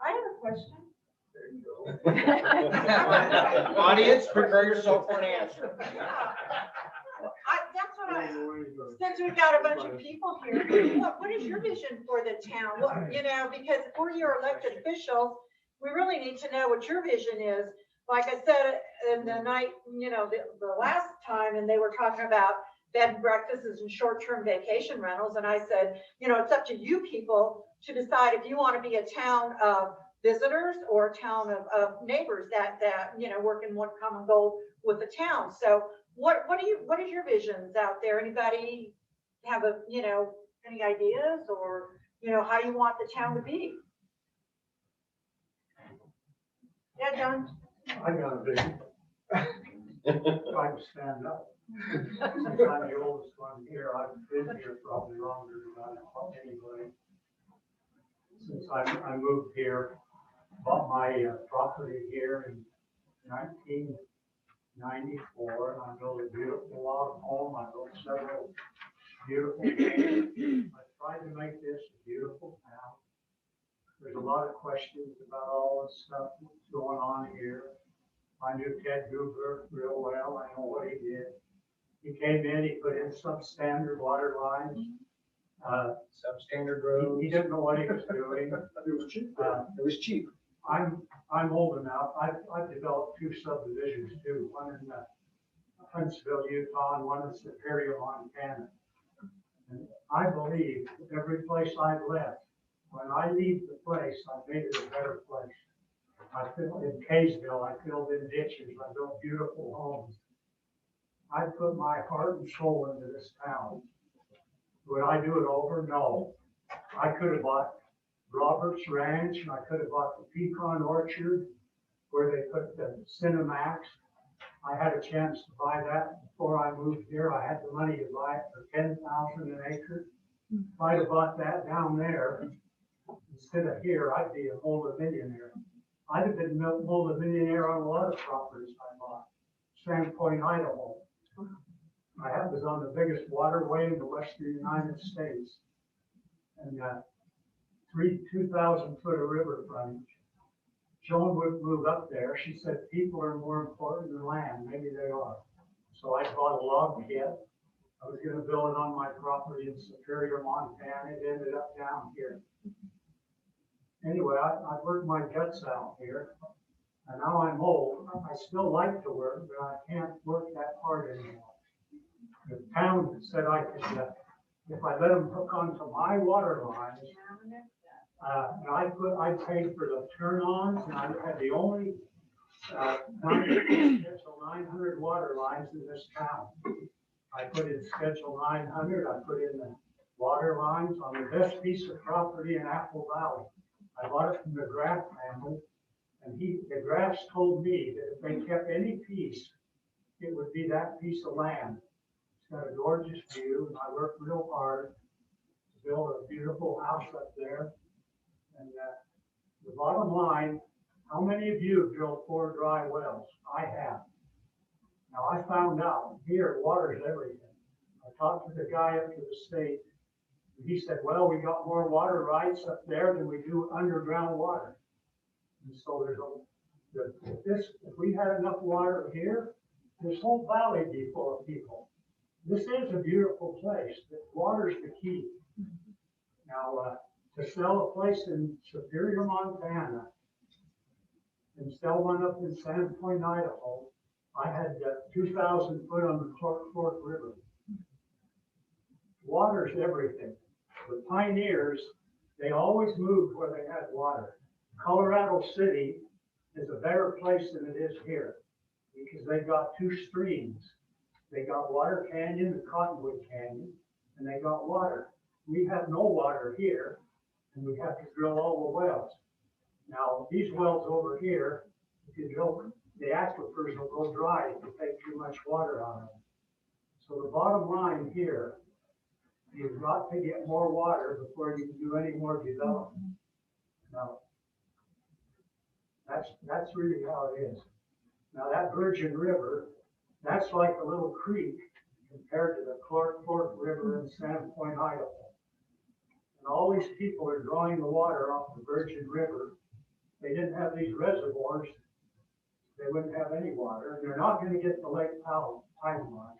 I have a question. There you go. Audience, prepare yourself for an answer. That's what since we've got a bunch of people here, what is your vision for the town? Because we're your elected officials, we really need to know what your vision is. Like I said, in the night, the last time, and they were talking about bed and breakfasts and short-term vacation rentals. And I said, it's up to you people to decide if you want to be a town of visitors or a town of neighbors that work in one common goal with the town. So what is your visions out there? Anybody have any ideas or, how you want the town to be? Yeah, John? I got a vision. Trying to stand up. I'm the oldest one here. I've been here probably longer than anybody. Since I moved here, bought my property here in 1994, and I built a beautiful log home. I built several beautiful homes. I tried to make this a beautiful town. There's a lot of questions about all this stuff that's going on here. I knew Ted Goober real well. I know what he did. He came in, he put in substandard water lines. Substandard roads. He didn't know what he was doing. It was cheap. It was cheap. I'm old enough. I've developed 2 subdivisions too. One in Huntsville, Utah, and one in Superior, Montana. And I believe every place I've left, when I leave the place, I made it a better place. I filled in Kaysville, I filled in ditches, I built beautiful homes. I put my heart and soul into this town. Would I do it over? No. I could have bought Roberts Ranch, and I could have bought the Pecan Orchard where they put the Cinemax. I had a chance to buy that before I moved here. I had the money to buy it for $10,000 an acre. If I'd have bought that down there instead of here, I'd be a multi-millionaire. I'd have been a multi-millionaire on a lot of properties I bought. Sandpoint, Idaho. I was on the biggest waterway in the western United States. And 2,000 foot of river frontage. Joan wouldn't move up there. She said people are more important than land. Maybe they are. So I bought a log kit. I was going to build it on my property in Superior, Montana. It ended up down here. Anyway, I worked my guts out here. And now I'm old. I still like to work, but I can't work that hard anymore. The town said I could, if I let them hook onto my water lines, and I paid for the turn-ons, and I had the only 900 water lines in this town. I put in Schedule 900. I put in the water lines on the best piece of property in Apple Valley. I bought it from the Graff family, and the Graffs told me that if they kept any piece, it would be that piece of land. It's got a gorgeous view, and I worked real hard to build a beautiful house up there. And the bottom line, how many of you have drilled 4 dry wells? I have. Now I found out here water is everything. I talked to the guy up to the state. And he said, well, we got more water rights up there than we do underground water. And so if we had enough water here, this whole valley would be full of people. This is a beautiful place. Water's the key. Now, to sell a place in Superior, Montana, and sell one up in Sandpoint, Idaho, I had 2,000 foot on the Clark Fork River. Water's everything. The pioneers, they always moved where they had water. Colorado City is a better place than it is here because they've got 2 streams. They got Water Canyon and Cottonwood Canyon, and they got water. We have no water here, and we have to drill all the wells. Now, these wells over here, if you drill the aquifers will go dry if you take too much water on them. So the bottom line here, you've got to get more water before you can do any more development. Now, that's really how it is. Now that Virgin River, that's like a little creek compared to the Clark Fork River in Sandpoint, Idaho. And all these people are drawing the water off the Virgin River. They didn't have these reservoirs, they wouldn't have any water. And they're not going to get the Lake Powell timeline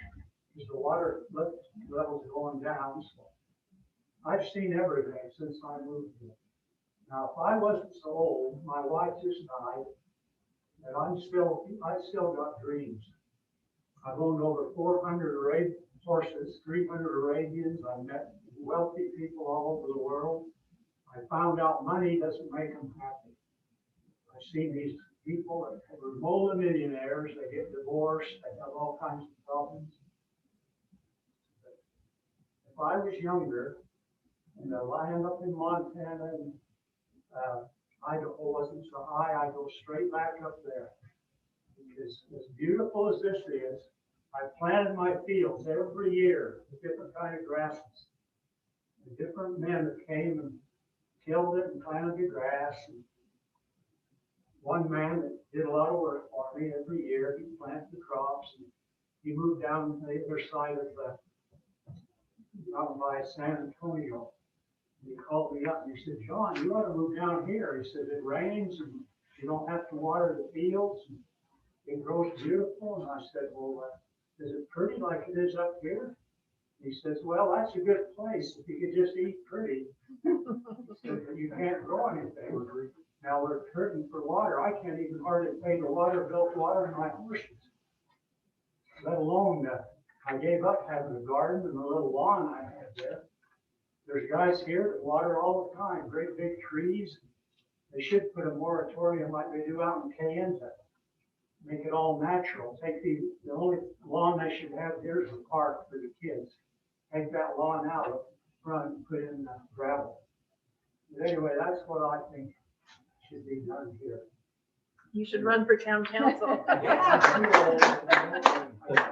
because the water levels are going down. So I've seen everything since I moved here. Now, if I wasn't so old, my wife just died, and I still got dreams. I've owned over 400 arrayed horses, 300 Arabians. I met wealthy people all over the world. I found out money doesn't make them happy. I've seen these people that were multimillionaires, they get divorced, they have all kinds of problems. If I was younger, and the land up in Montana and Idaho wasn't so high, I'd go straight back up there. Because as beautiful as this is, I planted my fields every year with different kind of grasses. And different men that came and tilled it and planted the grass. And one man that did a lot of work for me every year, he planted the crops. And he moved down to the other side of out by San Antonio. And he called me up and he said, John, you ought to move down here. He said, it rains and you don't have to water the fields. And it grows beautiful. And I said, well, is it pretty like it is up here? He says, well, that's a good place if you could just eat pretty. So you can't grow anything. Now we're hurting for water. I can't even hardly pay the water bill to water my horses. Let alone I gave up having a garden and a little lawn I had there. There's guys here that water all the time, great big trees. They should put a moratorium like they do out in Kayenta. Make it all natural. Take the only lawn they should have here is a park for the kids. Take that lawn out of front and put in gravel. But anyway, that's what I think should be done here. You should run for town council. I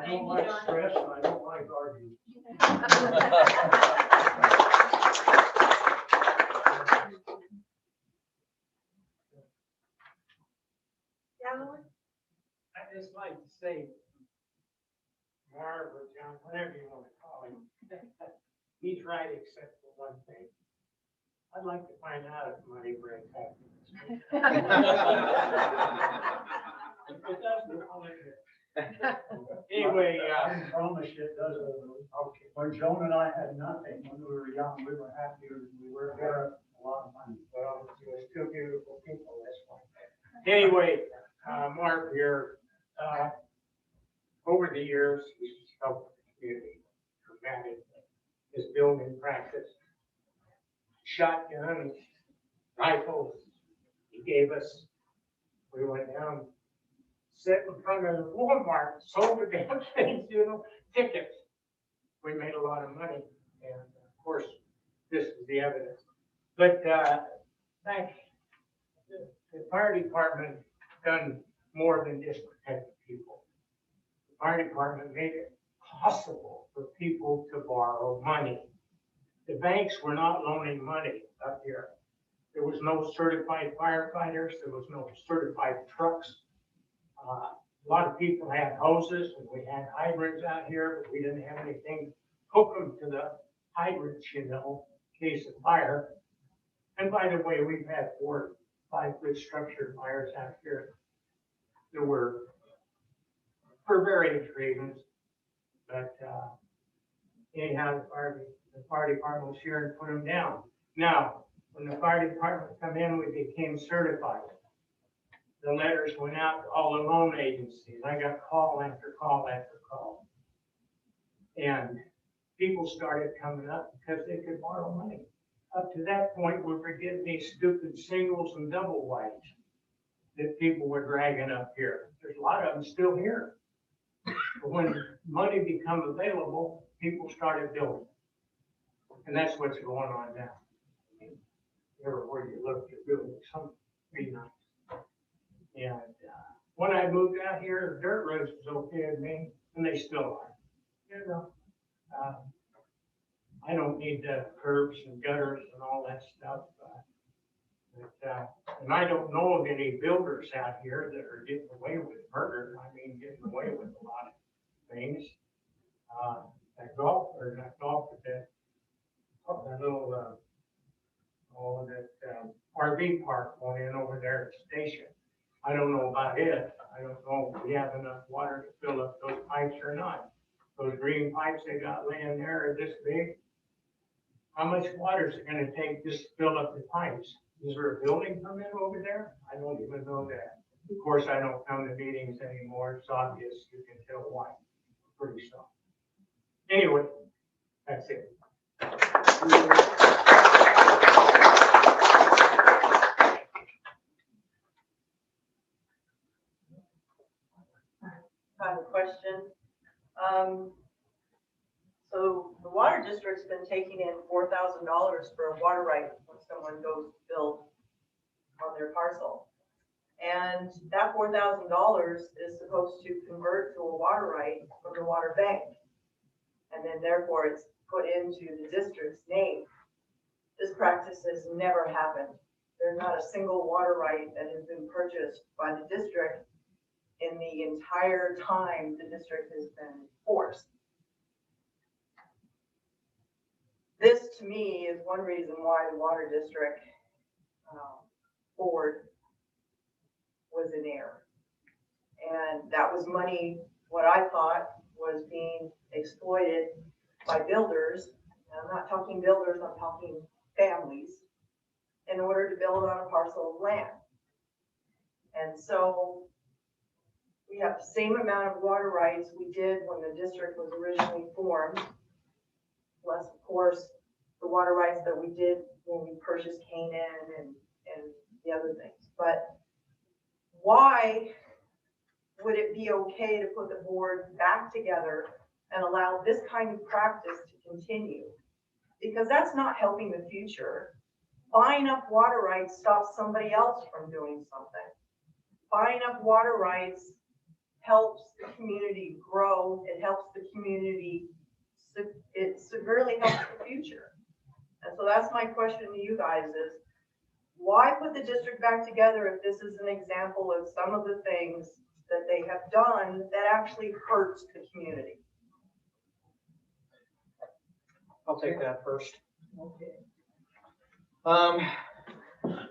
don't like stress and I don't like arguing. I just like to say, Marv or John, whatever you want to call him, he's right except for one thing. I'd like to find out if money brings happiness. It doesn't only. Anyway, I promise you it doesn't. Okay. When Joan and I had nothing, when we were young, we were happier than we were here. A lot of money. well, you're still beautiful people, that's fine. Anyway, Mark here, over the years, he's helped the community dramatically. His building practice, shotguns, rifles, he gave us. We went down, sat in front of the Walmart, sold the damn things, tickets. We made a lot of money, and of course, this is the evidence. But thank the fire department done more than just protect the people. The fire department made it possible for people to borrow money. The banks were not loaning money up here. There was no certified firefighters. There was no certified trucks. A lot of people had hoses and we had hydrants out here, but we didn't have anything. Hook them to the hydrants, in case of fire. And by the way, we've had 4 or 5 good structured fires out here. There were, for various reasons, but anyhow, the fire department was here and put them down. Now, when the fire department come in, we became certified. The letters went out to all the loan agencies. I got call after call after call. And people started coming up because they could borrow money. Up to that point, we were getting these stupid singles and double wides that people were dragging up here. There's a lot of them still here. But when money became available, people started building. And that's what's going on now. Everywhere you look, you're building something pretty nice. And when I moved out here, dirt roads was okay with me, and they still are. You know, I don't need the curbs and gutters and all that stuff. And I don't know of any builders out here that are getting away with murder. I mean, getting away with a lot of things. That golf, or not golf, but that little, RV park going in over there at the station. I don't know about it. I don't know if we have enough water to fill up those pipes or not. Those green pipes they got laying there are this big. How much water is it gonna take just to fill up the pipes? Is there a building permit over there? I don't even know that. Of course, I don't come to meetings anymore. It's obvious. You can tell why. Pretty soft. Anyway, that's it. I have a question. So the water district's been taking in $4,000 for a water right when someone goes to build on their parcel. And that $4,000 is supposed to convert to a water right from the water bank. And then therefore it's put into the district's name. This practice has never happened. There's not a single water right that has been purchased by the district in the entire time the district has been forced. This, to me, is one reason why the water district board was in error. And that was money, what I thought was being exploited by builders. And I'm not talking builders, I'm talking families, in order to build on a parcel of land. And so we have the same amount of water rights we did when the district was originally formed, plus, of course, the water rights that we did when we purchased Canaan and the other things. But why would it be okay to put the board back together and allow this kind of practice to continue? Because that's not helping the future. Buying up water rights stops somebody else from doing something. Buying up water rights helps the community grow. It helps the community. It severely helps the future. And so that's my question to you guys is, why put the district back together if this is an example of some of the things that they have done that actually hurts the community? I'll take that first. Okay.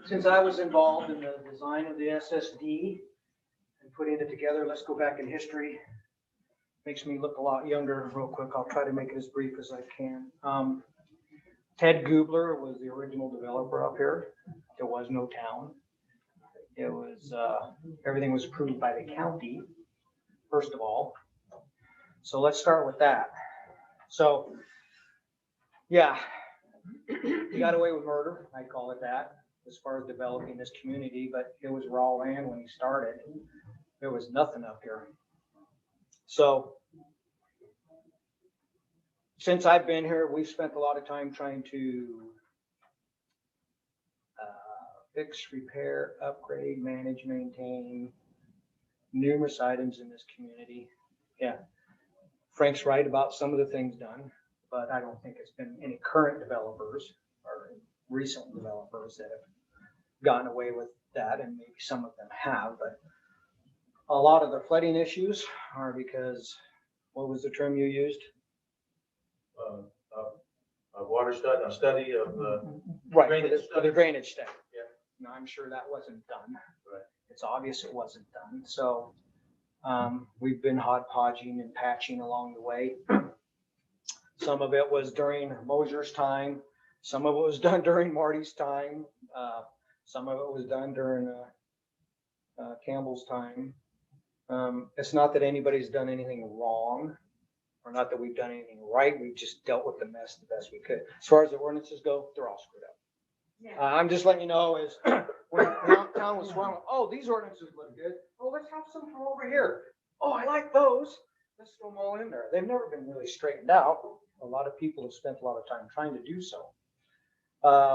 Since I was involved in the design of the SSD and putting it together, let's go back in history. Makes me look a lot younger real quick. I'll try to make it as brief as I can. Ted Gubler was the original developer up here. There was no town. It was, everything was approved by the county, first of all. So let's start with that. So, yeah, he got away with murder, I call it that, as far as developing this community, but it was raw land when he started. There was nothing up here. So since I've been here, we've spent a lot of time trying to fix, repair, upgrade, manage, maintain numerous items in this community. Yeah, Frank's right about some of the things done, but I don't think it's been any current developers or recent developers that have gotten away with that, and maybe some of them have, but a lot of the flooding issues are because, what was the term you used? Water study, a study of Right, drainage for the drainage study. Yeah. Now, I'm sure that wasn't done. Right. It's obvious it wasn't done. So we've been hodgepodging and patching along the way. Some of it was during Mosier's time. Some of it was done during Marty's time. Some of it was done during Campbell's time. It's not that anybody's done anything wrong, or not that we've done anything right. We've just dealt with the mess the best we could. As far as the ordinances go, they're all screwed up. Yeah. I'm just letting you know is when town was swelling, oh, these ordinances look good. Oh, let's have some from over here. Oh, I like those. Let's throw them all in there. They've never been really straightened out. A lot of people have spent a lot of time trying to do so.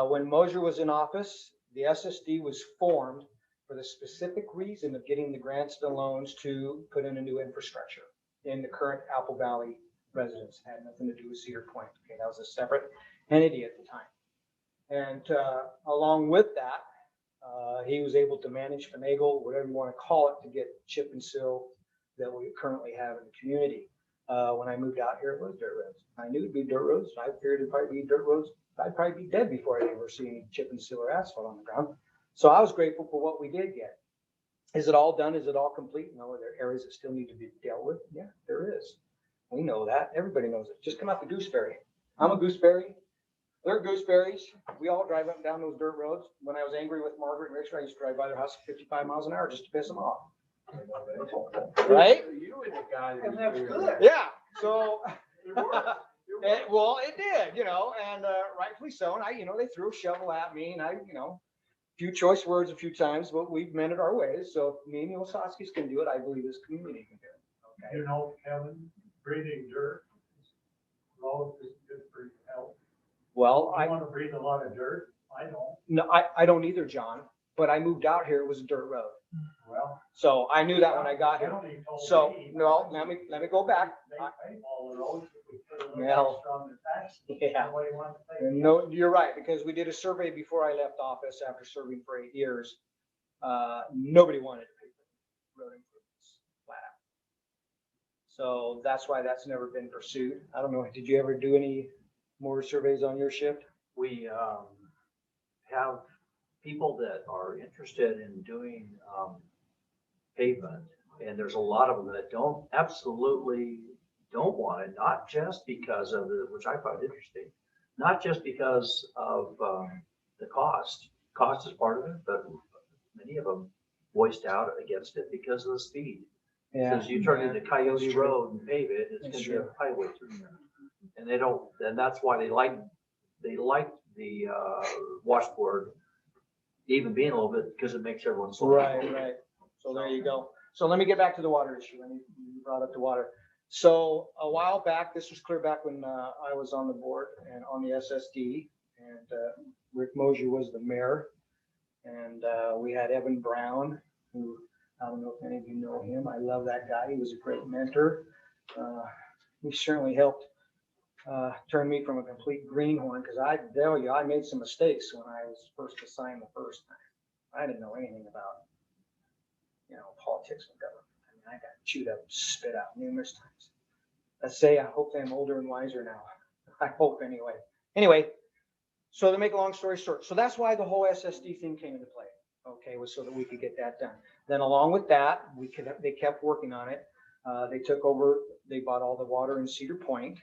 When Mosier was in office, the SSD was formed for the specific reason of getting the grants and loans to put in a new infrastructure in the current Apple Valley residents. It had nothing to do with Cedar Point. Okay, that was a separate entity at the time. And along with that, he was able to manage, finagle, whatever you want to call it, to get chip and seal that we currently have in the community. When I moved out here, it was dirt roads. I knew it'd be dirt roads. I figured it'd probably be dirt roads. I'd probably be dead before I'd ever see any chip and seal or asphalt on the ground. So I was grateful for what we did get. Is it all done? Is it all complete? No, are there areas that still need to be dealt with? Yeah, there is. We know that. Everybody knows it. Just come out the gooseberry. I'm a gooseberry. They're gooseberries. We all drive up and down those dirt roads. When I was angry with Margaret and Richard, I used to drive by their house at 55 miles an hour just to piss them off. Right? You were the guy. And that's good. Yeah. So, well, it did, and rightfully so. And they threw a shovel at me, and I, few choice words a few times, but we've mended our ways. So if me and the Osaskis can do it, I believe this community can do it. Okay. You know, Kevin, breathing dirt, roads is good for your health. Well, I want to breathe a lot of dirt. I don't. No, I don't either, John. But I moved out here, it was a dirt road. Well. So I knew that when I got here. So, no, let me go back. All the roads. Well, yeah. Nobody wants to pay. No, you're right, because we did a survey before I left office after serving for 8 years. Nobody wanted to pay for road improvements, flat out. So that's why that's never been pursued. I don't know, did you ever do any more surveys on your shift? We have people that are interested in doing pavement, and there's a lot of them that absolutely don't want it, not just because of which I find interesting, not just because of the cost. Cost is part of it, but many of them voiced out against it because of the speed. Yeah. Because you turn into Coyote That's true. Road and pave it, it's That's gonna be a true. highway through there. And they don't, and that's why they like the washboard even being a little bit, because it makes everyone slow. Right. So there you go. So let me get back to the water issue. You brought up the water. So a while back, this was clear back when I was on the board and on the SSD, and Rick Mosier was the mayor. And we had Evan Brown, who, I don't know if any of you know him. I love that guy. He was a great mentor. He certainly helped turn me from a complete greenhorn, because I tell you, I made some mistakes when I was first assigned the first time. I didn't know anything about, politics and government. I mean, I got chewed up, spit out numerous times. Let's say I hope I'm older and wiser now. I hope anyway. Anyway, so to make a long story short, so that's why the whole SSD thing came into play. Okay, was so that we could get that done. Then along with that, they kept working on it. They took over, they bought all the water in Cedar Point,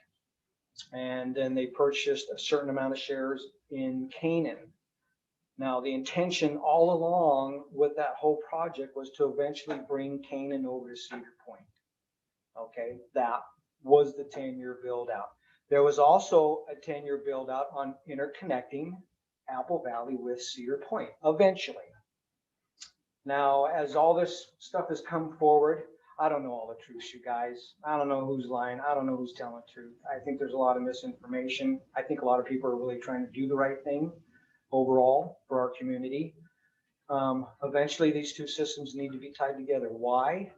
and then they purchased a certain amount of shares in Canaan. Now, the intention all along with that whole project was to eventually bring Canaan over to Cedar Point. Okay, that was the 10-year build out. There was also a 10-year build out on interconnecting Apple Valley with Cedar Point eventually. Now, as all this stuff has come forward, I don't know all the truths, you guys. I don't know who's lying. I don't know who's telling the truth. I think there's a lot of misinformation. I think a lot of people are really trying to do the right thing overall for our community. Eventually, these two systems need to be tied together. Why?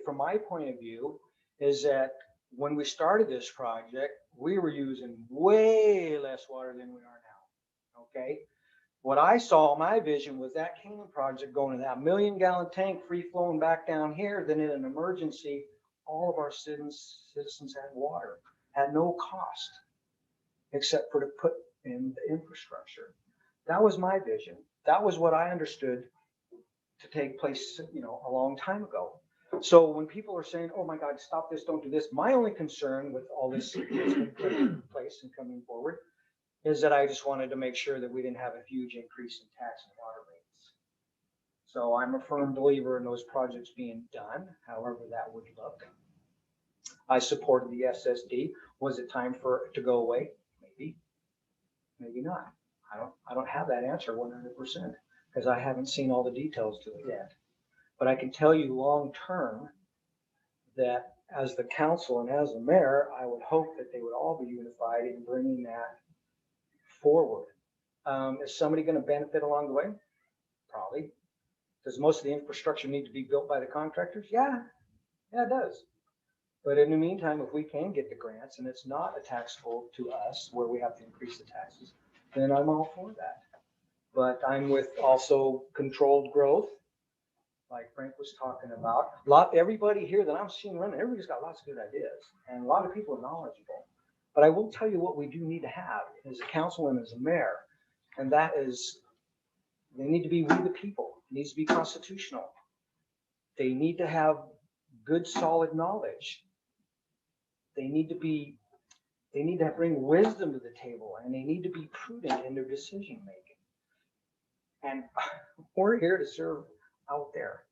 From my point of view, is that when we started this project, we were using way less water than we are now. Okay. What I saw, my vision was that Canaan project going to that 1 million gallon tank free flowing back down here. Then in an emergency, all of our citizens had water at no cost, except for to put in the infrastructure. That was my vision. That was what I understood to take place, a long time ago. So when people are saying, oh my God, stop this, don't do this. My only concern with all this that's been put in place and coming forward is that I just wanted to make sure that we didn't have a huge increase in tax and water rates. So I'm a firm believer in those projects being done, however that would look. I supported the SSD. Was it time for it to go away? Maybe, maybe not. I don't have that answer 100% because I haven't seen all the details to it yet. But I can tell you long term that as the council and as the mayor, I would hope that they would all be unified in bringing that forward. Is somebody going to benefit along the way? Probably. Does most of the infrastructure need to be built by the contractors? Yeah, it does. But in the meantime, if we can get the grants and it's not a taxable to us where we have to increase the taxes, then I'm all for that. But I'm with also controlled growth, like Frank was talking about. Everybody here that I'm seeing running, everybody's got lots of good ideas and a lot of people are knowledgeable. But I will tell you what we do need to have as a council and as a mayor, and that is they need to be we the people. It needs to be constitutional. They need to have good, solid knowledge. They need to bring wisdom to the table, and they need to be prudent in their decision making. And we're here to serve out there.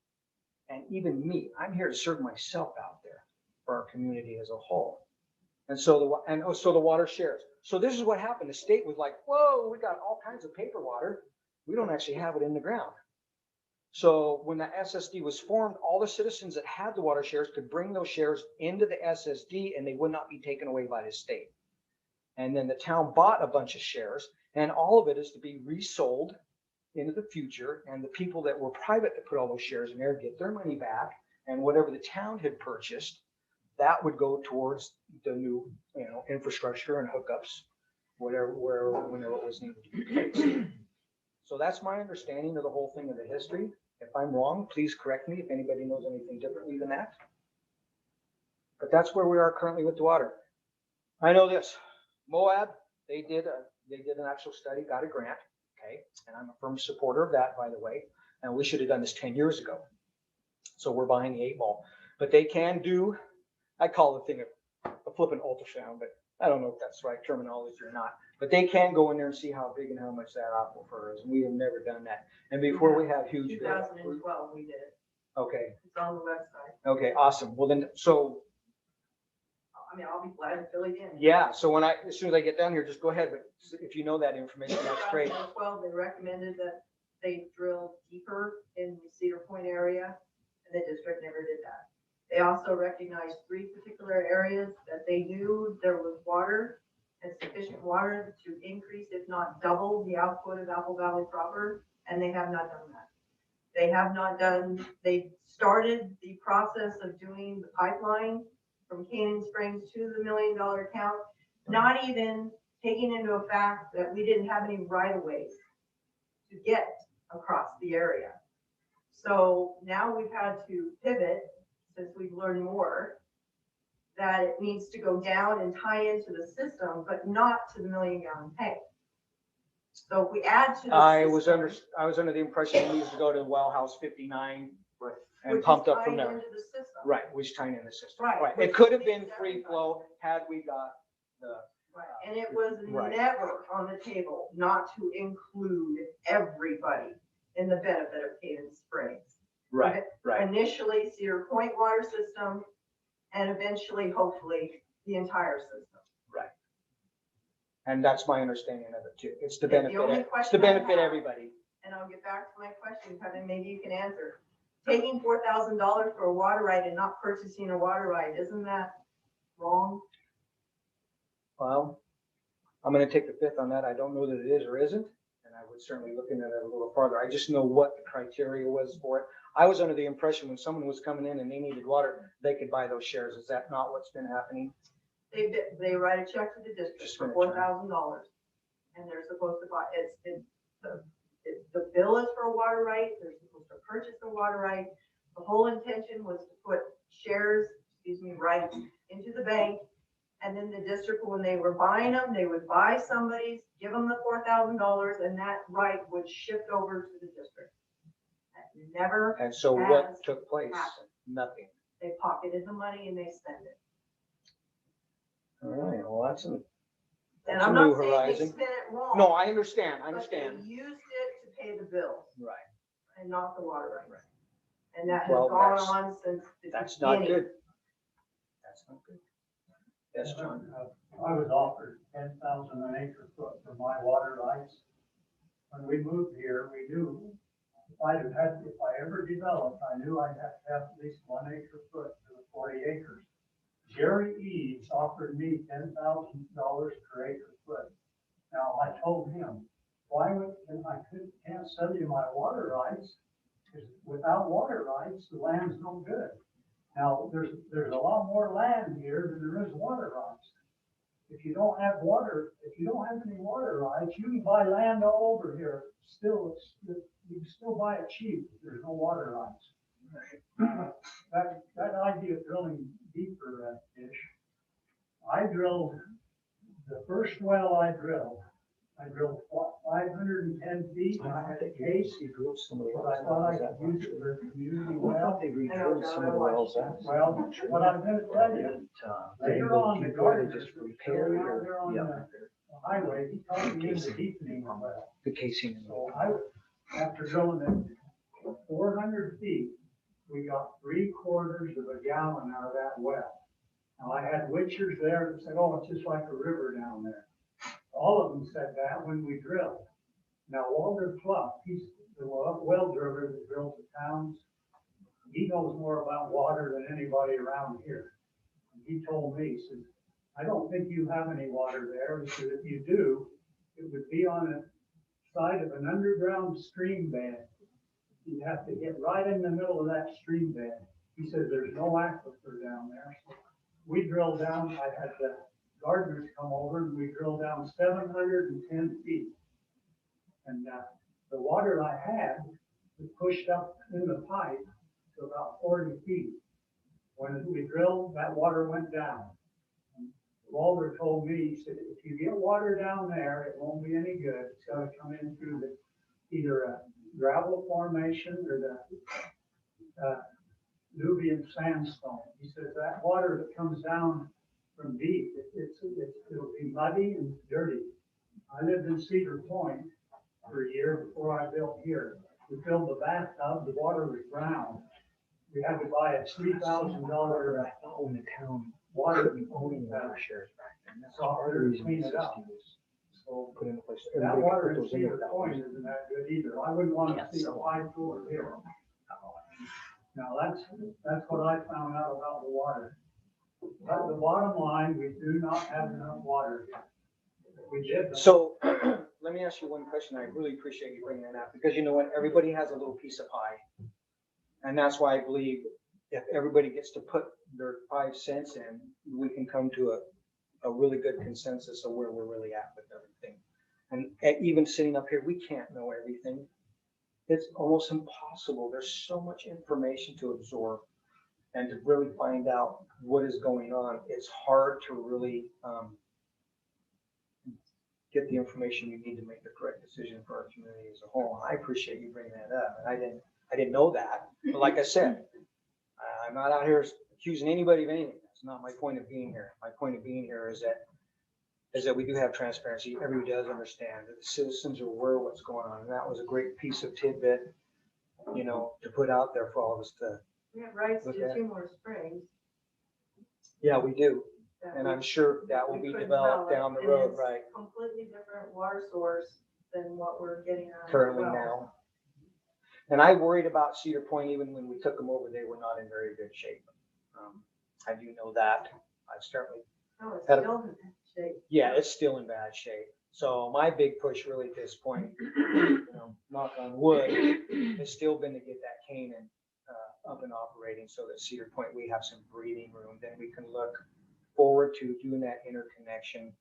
And even me, I'm here to serve myself out there for our community as a whole. And so the water shares. So this is what happened. The state was like, whoa, we got all kinds of paper water. We don't actually have it in the ground. So when the SSD was formed, all the citizens that had the water shares could bring those shares into the SSD and they would not be taken away by the state. And then the town bought a bunch of shares, and all of it is to be resold into the future. And the people that were private that put all those shares in there get their money back, and whatever the town had purchased, that would go towards the new, infrastructure and hookups, whenever it was needed to be placed. So that's my understanding of the whole thing of the history. If I'm wrong, please correct me if anybody knows anything differently than that. But that's where we are currently with the water. I know this, Moab, they did an actual study, got a grant, okay? And I'm a firm supporter of that, by the way. And we should have done this 10 years ago. So we're behind the 8 ball. But they can do, I call the thing a flippant ultrasound, but I don't know if that's the right terminology or not. But they can go in there and see how big and how much that aquifer is. We have never done that. And before we have huge. 2012, we did it. Okay. It's on the website. Okay, awesome. Well then, so. I mean, I'll be glad to fill it in. Yeah, so as soon as I get down here, just go ahead. But if you know that information, that's great. 2012, they recommended that they drill deeper in the Cedar Point area, and the district never did that. They also recognized 3 particular areas that they knew there was water and sufficient water to increase, if not double, the output of Apple Valley proper, and they have not done that. They started the process of doing the pipeline from Canyon Springs to the $1 million account, not even taking into effect that we didn't have any right-of-ways to get across the area. So now we've had to pivot, since we've learned more, that it needs to go down and tie into the system, but not to the $1 million tank. So if we add to the I was under the impression it needs to go to well house 59 and pumped up from there. Into the system. Right, which tying in the system. Right. It could have been free flow had we got the. Right, and it was Right. never on the table not to include everybody in the benefit of Canyon Springs. Right. Initially Cedar Point water system, and eventually, hopefully, the entire system. Right. And that's my understanding of it too. It's to The benefit, only it's to question I benefit have- everybody. And I'll get back to my question, Kevin, maybe you can answer. Taking $4,000 for a water right and not purchasing a water right, isn't that wrong? Well, I'm going to take the fifth on that. I don't know that it is or isn't, and I would certainly look into that a little farther. I just know what the criteria was for it. I was under the impression when someone was coming in and they needed water, they could buy those shares. Is that not what's been happening? They write a check to the district Just for a minute, $4,000, and they're supposed to buy, the bill is for a water right, they're supposed to purchase a water right. The whole intention was to put shares, rights into the bank. And then the district, when they were buying them, they would buy somebody's, give them the $4,000, and that right would shift over to the district. That never And so has what took place? happened. Nothing. They pocketed the money and they spent it. All right, well, that's And a I'm new not saying they horizon. spent it wrong. No, I understand, But they used it to pay the bills Right. and not the water rights. And that has Well, gone that's- on since the That's not beginning. good. That's not good. Yes, John. I was offered 10,000 an acre foot for my water rights. When we moved here, we knew if I ever developed, I knew I'd have to have at least 1 acre foot to the 40 acres. Jerry Eads offered me $10,000 per acre foot. Now, I told him, why would, I can't sell you my water rights because without water rights, the land's no good. Now, there's a lot more land here than there is water rights. If you don't have any water rights, you can buy land all over here. Still, you can still buy it cheap if there's no water rights. That idea of drilling deeper fish, I drilled, the first well I drilled 510 feet, and I had a case, but I thought I could use it for a community well. They redrilled some of the wells out. Well, what I'm gonna tell you, later on, the gardener, just going repaired out there on the highway, he told me into deepening the well. the casing. So after drilling it 400 feet, we got 3/4 of a gallon out of that well. Now, I had witchers there that said, oh, it's just like a river down there. All of them said that when we drilled. Now, Walter Fluff, he's the well driller that drills the towns. He knows more about water than anybody around here. And he told me, he said, I don't think you have any water there. He said, if you do, it would be on the side of an underground stream bed. You'd have to get right in the middle of that stream bed. He said, there's no aquifer down there. So we drilled down, I had the gardeners come over and we drilled down 710 feet. And the water I had was pushed up in the pipe to about 40 feet. When we drilled, that water went down. And Walter told me, he said, if you get water down there, it won't be any good. It's got to come in through either a gravel formation or the Nubian sandstone. He says that water that comes down from deep, it'll be muddy and dirty. I lived in Cedar Point for a year before I built here. We filled the bathtub, the water was brown. We had to buy a $3,000 water softener to clean it up. So that water in Cedar Point isn't that good either. I wouldn't want to see a pipe floor here. Now, that's what I found out about the water. But the bottom line, we do not have enough water here. We did. So let me ask you one question. I really appreciate you bringing that up because you know what? Everybody has a little piece of pie. And that's why I believe if everybody gets to put their 5 cents in, we can come to a really good consensus of where we're really at with everything. And even sitting up here, we can't know everything. It's almost impossible. There's so much information to absorb and to really find out what is going on. It's hard to really get the information you need to make the correct decision for our community as a whole. And I appreciate you bringing that up. And I didn't know that. But like I said, I'm not out here accusing anybody of anything. That's not my point of being here. My point of being here is that we do have transparency. Everybody does understand that the citizens are aware of what's going on. And that was a great piece of tidbit, you know, to put out there for all of us to. We have rights Look to at. 2 more springs. Yeah, we do. that And we- I'm sure that will we be could developed develop, down the and road, it's right? Completely different water source than what we're getting out of the Currently wells. now. And I worried about Cedar Point, even when we took them over, they were not in very good shape. I do know that. I've certainly, No, it's Had a- still in that shape. yeah, it's still in bad shape. So my big push really at this point, you know, knock on wood, has still been to get that Canaan up and operating so that Cedar Point, we have some breathing room. Then we can look forward to doing that interconnection.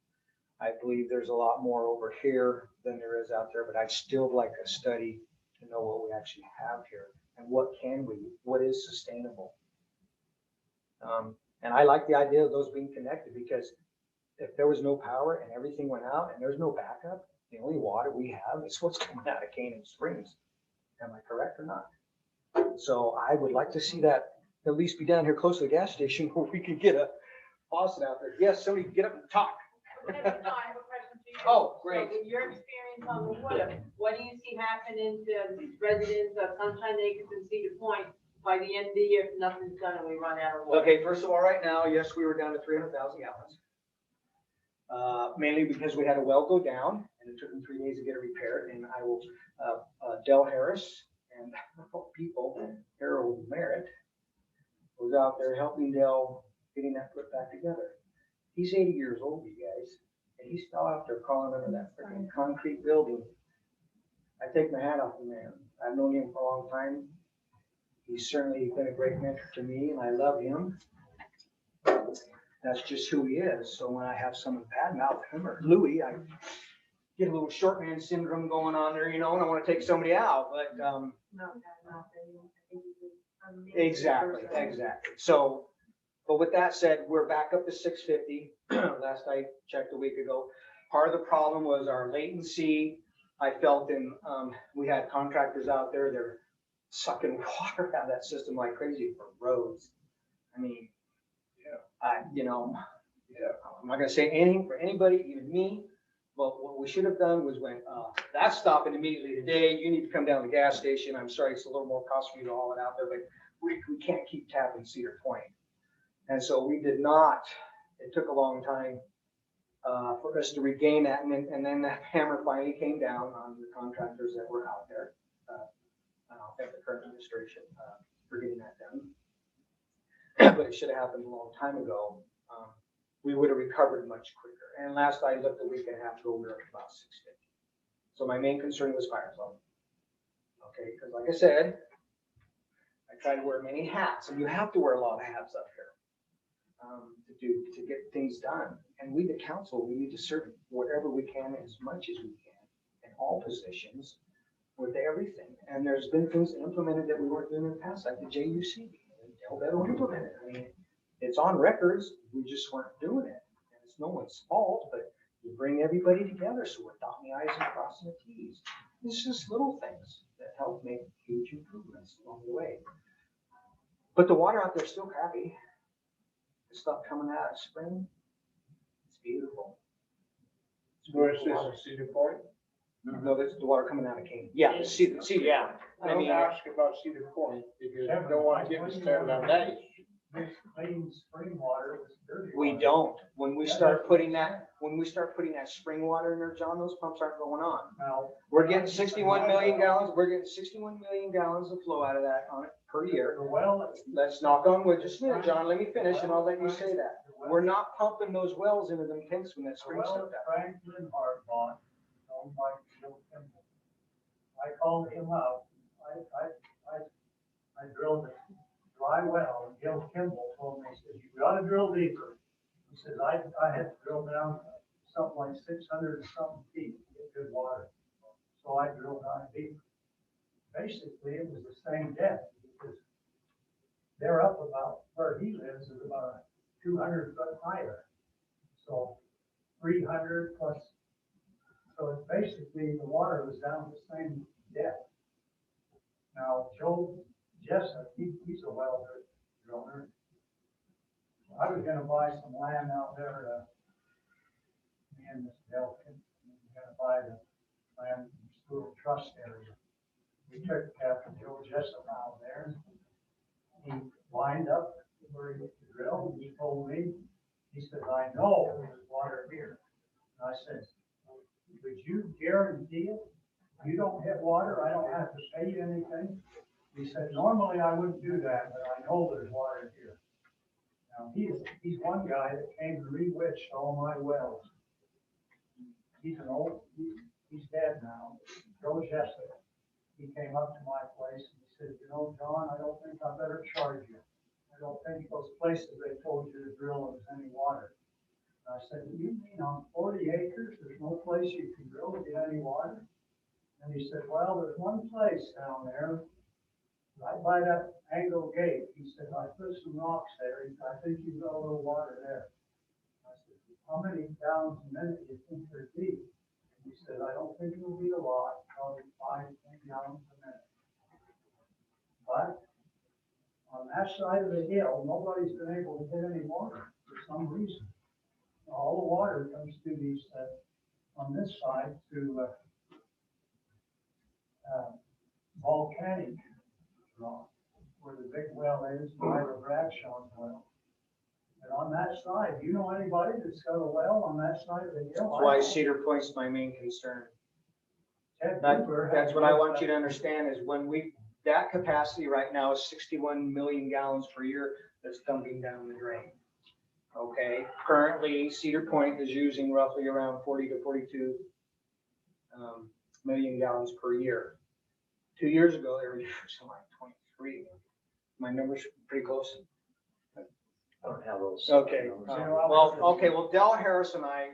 I believe there's a lot more over here than there is out there, but I'd still like a study to know what we actually have here and what is sustainable. And I like the idea of those being connected because if there was no power and everything went out and there's no backup, the only water we have is what's coming out of Canaan Springs. Am I correct or not? So I would like to see that at least be down here close to the gas station where we could get a faucet out there. Yes, somebody get up and talk. No, I have a question for you. Oh, great. So with your experience on the water, what do you see happening to the residents of Sunshine Acres and Cedar Point by the end of the year if nothing's done and we run out of water? Okay, first of all, right now, yes, we were down to 300,000 gallons. Mainly because we had a well go down and it took them 3 days to get it repaired. And I will, Del Harris and people, Harold Merritt, was out there helping Del getting that put back together. He's 80 years old, you guys, and he's still out there crawling under that freaking concrete building. I take my hat off the man. I've known him for a long time. He's certainly been a great mentor to me and I love him. That's just who he is. So when I have someone badmouth him or Louis, I get a little short man syndrome going on there, and I want to take somebody out, but, exactly. So, but with that said, we're back up to 650. Last I checked a week ago. Part of the problem was our latency. I felt we had contractors out there, they're sucking water out of that system like crazy for roads. I mean, I'm not gonna say anything for anybody, even me, but what we should have done was that's stopping immediately today. You need to come down to the gas station. I'm sorry, it's a little more cost for you to haul it out there, but we can't keep tapping Cedar Point. And so we did not, it took a long time for us to regain that. And then that hammer finally came down on the contractors that were out there. And I'll thank the current administration for getting that done. But it should have happened a long time ago. We would have recovered much quicker. And last I looked a week and a half ago, we were at about 650. So my main concern was fire flow. Okay, because like I said, I try to wear many hats, and you have to wear a lot of hats up here to get things done. And we, the council, we need to serve wherever we can, as much as we can, in all positions, with everything. And there's been things implemented that we weren't doing in the past, like the JUC. They'll better implement it. I mean, it's on records. We just weren't doing it. And it's no one's fault, but you bring everybody together so we're dotting the I's and crossing the T's. It's just little things that help make huge improvements along the way. But the water out there is still crappy. The stuff coming out of spring, it's beautiful. Where is this, Cedar Point? No, that's the water coming out of Canaan. Yeah, see, yeah. I mean, ask about Cedar Point, because I don't want to get me started on that. This clean spring water was dirty. We don't. When we start putting that spring water in there, John, those pumps aren't going on. Now, We're getting 61 million gallons. We're getting 61 million gallons of flow out of that on it per year. the well, Let's knock on wood just a minute, John. Let me finish and I'll let you say that. We're not pumping those wells into them tanks when that the spring well stuff that out. Franklin Hardbon, owned by Bill Kimball. I called him up. I drilled a dry well, and Bill Kimball told me, he said, you gotta drill deeper. He said, I had to drill down something like 600 and something feet to get good water. So I drilled down deeper. Basically, it was the same depth, because they're up about, where he lives is about 200 foot higher. So 300 plus, so it's basically the water was down the same depth. Now, Joe Jessup, he's a well driller. I was gonna buy some land out there, me and Miss Delkin, we were gonna buy the land in the school trust area. We took Captain Joe Jessup out there. He lined up where he could drill, and he told me, he said, I know there's water here. And I said, would you guarantee it? You don't hit water, I don't have to pay you anything? He said, normally I wouldn't do that, but I know there's water here. Now, he's one guy that came and re-witched all my wells. He's he's dead now, Joe Jessup. He came up to my place and he said, you know, John, I don't think I better charge you. I don't think those places they told you to drill there's any water. And I said, you mean on 40 acres, there's no place you can drill to get any water? And he said, well, there's one place down there, right by that angle gate. He said, I put some rocks there. I think you've got a little water there. I said, how many gallons a minute do you think there'd be? He said, I don't think it'll be a lot, probably 5, 10 gallons a minute. But on that side of the hill, nobody's been able to get any water for some reason. All the water comes to these, on this side, to volcanic rock, where the big well is, by the Bradshaw's well. And on that side, do you know anybody that's got a well on that side of the hill? That's why Cedar Point's my main concern. Ted Cooper That's had- what I want you to understand is that capacity right now is 61 million gallons per year that's dumping down the drain. Okay, currently Cedar Point is using roughly around 40 to 42 million gallons per year. 2 years ago, they were using like 23. My numbers pretty close. I don't have those. Okay, numbers. well, Del Harris and I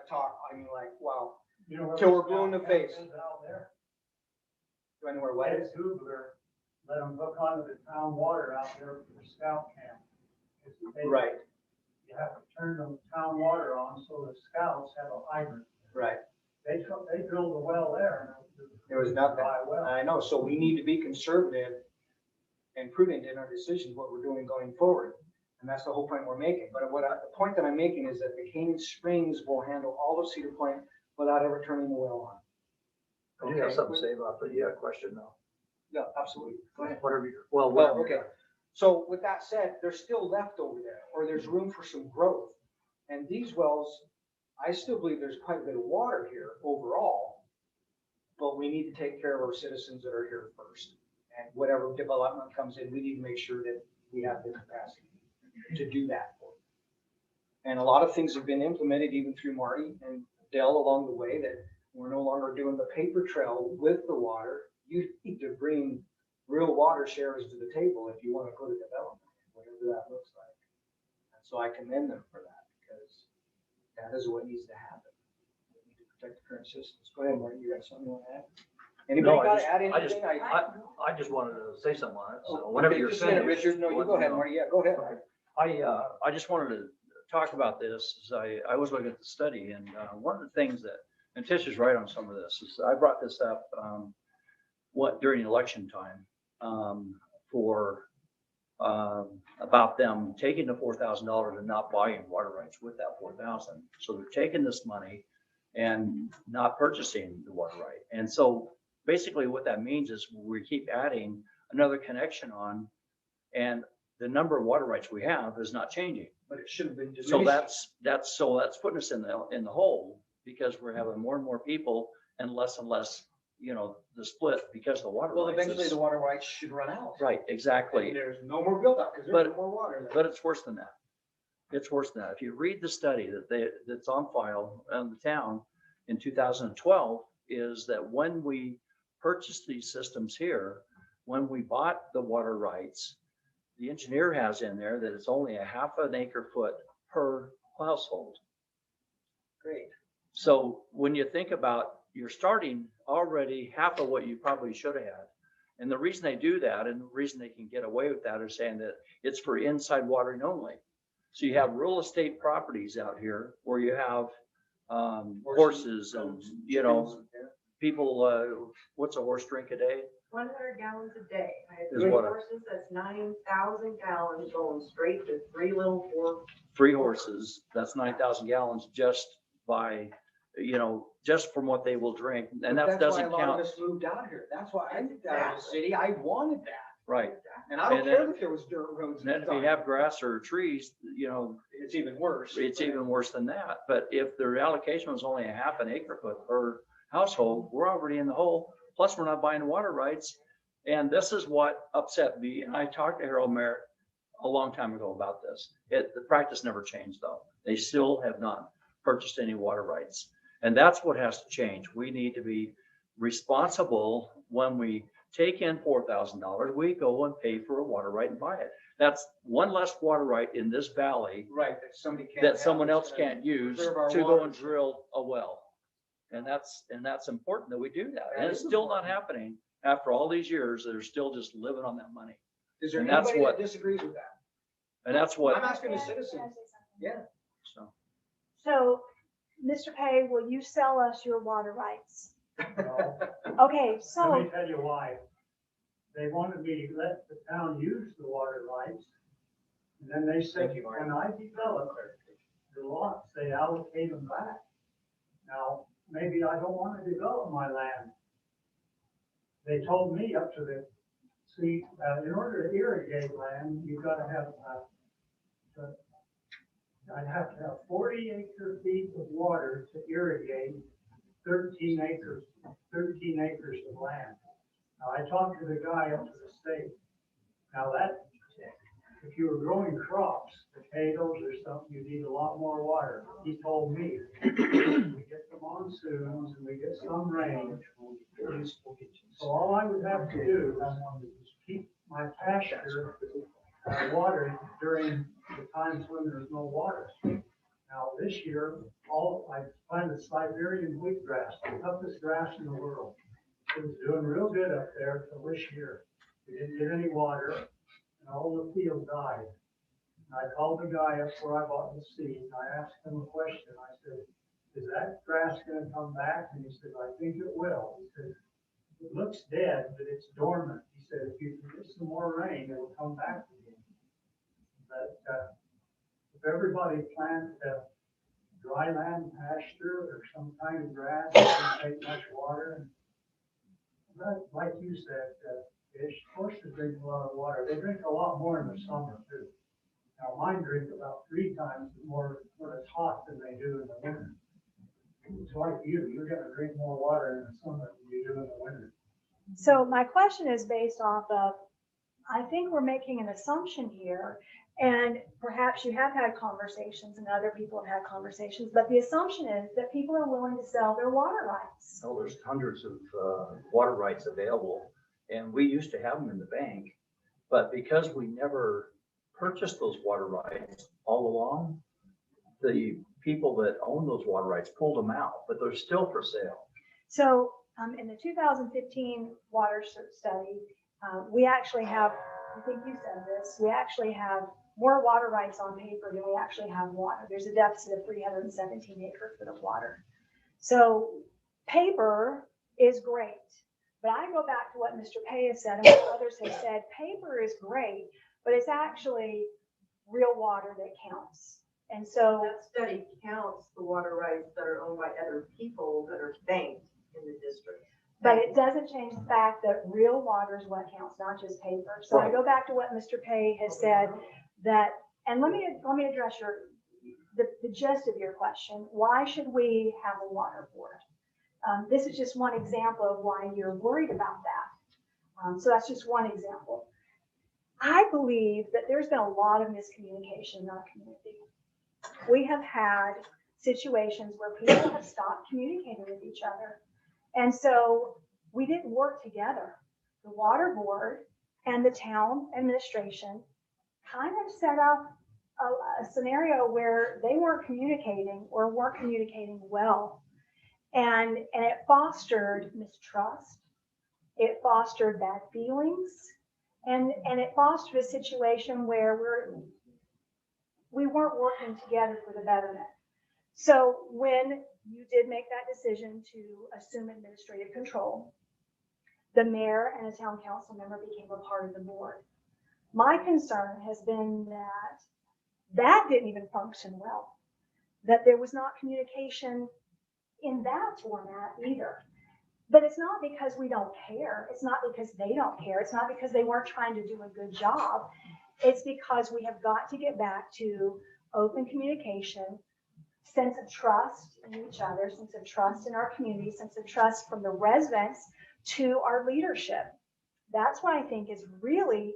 talked, I mean, like, wow. You know where Till the we're blue in the scout face. camp is out there? Do I know where what is? Ed Hubler let them hook onto the town water out there for the scout camp. Right, You have to turn the town water on so the scouts have a hydrant. right. They drilled a well there. And There was nothing. Dry well. I know, so we need to be conservative and prudent in our decisions, what we're doing going forward. And that's the whole point we're making. But the point that I'm making is that the Canaan Springs will handle all of Cedar Point without ever turning the well on. I do have something to say about the question though. Yeah, absolutely. Go ahead. Whatever you, Well, whatever. okay. So with that said, there's still left over there, or there's room for some growth. And these wells, I still believe there's quite a bit of water here overall, but we need to take care of our citizens that are here first. And whatever development comes in, we need to make sure that we have the capacity to do that. And a lot of things have been implemented even through Marty and Dell along the way, that we're no longer doing the paper trail with the water. You need to bring real water shares to the table if you want to put a development, whatever that looks like. And so I commend them for that, because that is what needs to happen. We need to protect the current systems. Go ahead, Marty, you got something you want to add? Anybody No, got to add I just- anything? I just wanted to say something on it. So whenever Okay, you're just a minute, finished. Richard, no, you go ahead, Marty. Yeah, go ahead. I just wanted to talk about this, as I was looking at the study, and one of the things that, and Tish is right on some of this, is I brought this up during election time about them taking the $4,000 and not buying water rights with that 4,000. So they're taking this money and not purchasing the water right. And so basically what that means is we keep adding another connection on, and the number of water rights we have is not changing. But it should have been So diminished. that's putting us in the hole, because we're having more and more people and less, the split because of the water Well, rights. eventually the water rights should run out. Right, exactly. And there's no more buildup because there's no more water there. But it's worse than that. It's worse than that. If you read the study that's on file in the town in 2012, is that when we purchased these systems here, when we bought the water rights, the engineer has in there that it's only a half an acre foot per household. Great. So when you think about, you're starting already half of what you probably should have had. And the reason they do that, and the reason they can get away with that, is saying that it's for inside watering only. So you have real estate properties out here where you have horses and, people, what's a horse drink a day? 100 gallons a day. I have Is three what? horses, that's 9,000 gallons going straight to 3 horses, that's 9,000 gallons just by, just from what they will drink. And that That's why doesn't a lot of count. us moved out here. That's why I moved out of the city. I wanted that. Right. And I don't And care then- that there was dirt roads. And then if you have grass or trees, It's even worse. it's even worse than that. But if the allocation was only a half an acre foot per household, we're already in the hole. Plus, we're not buying water rights. And this is what upset me. And I talked to Harold Merritt a long time ago about this. The practice never changed though. They still have not purchased any water rights. And that's what has to change. We need to be responsible. When we take in $4,000, we go and pay for a water right and buy it. That's one less water right in this valley Right, that somebody can't. that someone else can't use preserve our to go water. and drill a well. And that's important that we do that. That And it's is still not happening after all these years. They're still just living on that money. Is there and that's anybody what- that disagrees with that? And that's what, I'm asking the citizens. Yeah. so. So, Mr. Pay, will you sell us your water rights? No. Okay, Let so, me tell you why. They wanted me to let the town use the water rights. And then they said, Thank you, Marty. when I develop the lots, they allocate them back. Now, maybe I don't want to develop my land. They told me up to in order to irrigate land, you've got to have, I'd have to have 40 acre feet of water to irrigate 13 acres of land. Now, I talked to the guy up to the state. Now that, if you were growing crops, potatoes or something, you need a lot more water. He told me, we get the monsoons and we get some rain. So all I would have to do is my pasture watered during the times when there's no water. Now, this year, I planted Siberian wheatgrass, the toughest grass in the world. It was doing real good up there till this year. We didn't get any water, and all the field died. And I called the guy up where I bought the seed, and I asked him a question. I said, is that grass gonna come back? And he said, I think it will. He said, it looks dead, but it's dormant. He said, if you can get some more rain, it'll come back again. But if everybody planted a dry land pasture or some kind of grass, it doesn't take much water. And like you said, fish, horses drink a lot of water. They drink a lot more in the summer too. Now mine drink about 3 times more when it's hot than they do in the winter. It's like you're gonna drink more water in the summer than you do in the winter. So my question is based off of, I think we're making an assumption here, and perhaps you have had conversations and other people have had conversations, but the assumption is that people are willing to sell their water rights. So there's hundreds of water rights available, and we used to have them in the bank, but because we never purchased those water rights all along, the people that own those water rights pulled them out, but they're still for sale. So in the 2015 water study, we actually have, I think you said this, we actually have more water rights on paper than we actually have water. There's a deficit of 317 acre foot of water. So paper is great, but I go back to what Mr. Pay has said and what others have said. Paper is great, but it's actually real water that counts. And so That study counts the water rights that are owned by other people that are banked in the district. but it doesn't change the fact that real water is what counts, not just paper. So I go back to what Mr. Pay has said that, and let me address the gist of your question. Why should we have a water board? This is just one example of why you're worried about that. So that's just one example. I believe that there's been a lot of miscommunication in our community. We have had situations where people have stopped communicating with each other. And so we didn't work together. The water board and the town administration kind of set up a scenario where they weren't communicating or weren't communicating well. And it fostered mistrust. It fostered bad feelings. And it fostered a situation where we weren't working together for the betterment. So when you did make that decision to assume administrative control, the mayor and a town council member became a part of the board. My concern has been that didn't even function well, that there was not communication in that format either. But it's not because we don't care. It's not because they don't care. It's not because they weren't trying to do a good job. It's because we have got to get back to open communication, sense of trust in each other, sense of trust in our community, sense of trust from the residents to our leadership. That's what I think is really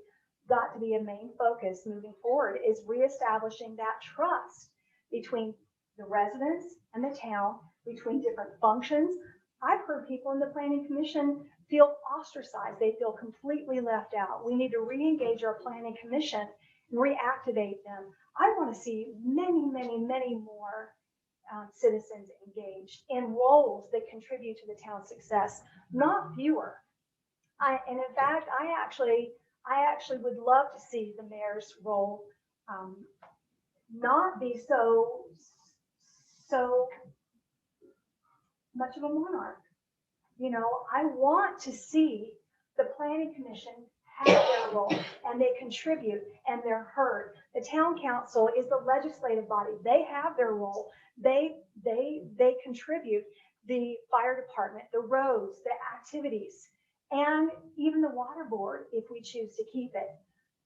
got to be a main focus moving forward, is reestablishing that trust between the residents and the town, between different functions. I've heard people in the planning commission feel ostracized. They feel completely left out. We need to re-engage our planning commission and reactivate them. I want to see many, many, many more citizens engaged in roles that contribute to the town's success, not fewer. And in fact, I actually would love to see the mayor's role not be so much of a monarch. You know, I want to see the planning commission have their role and they contribute and they're heard. The town council is the legislative body. They have their role. They contribute. The fire department, the roads, the activities, and even the water board if we choose to keep it.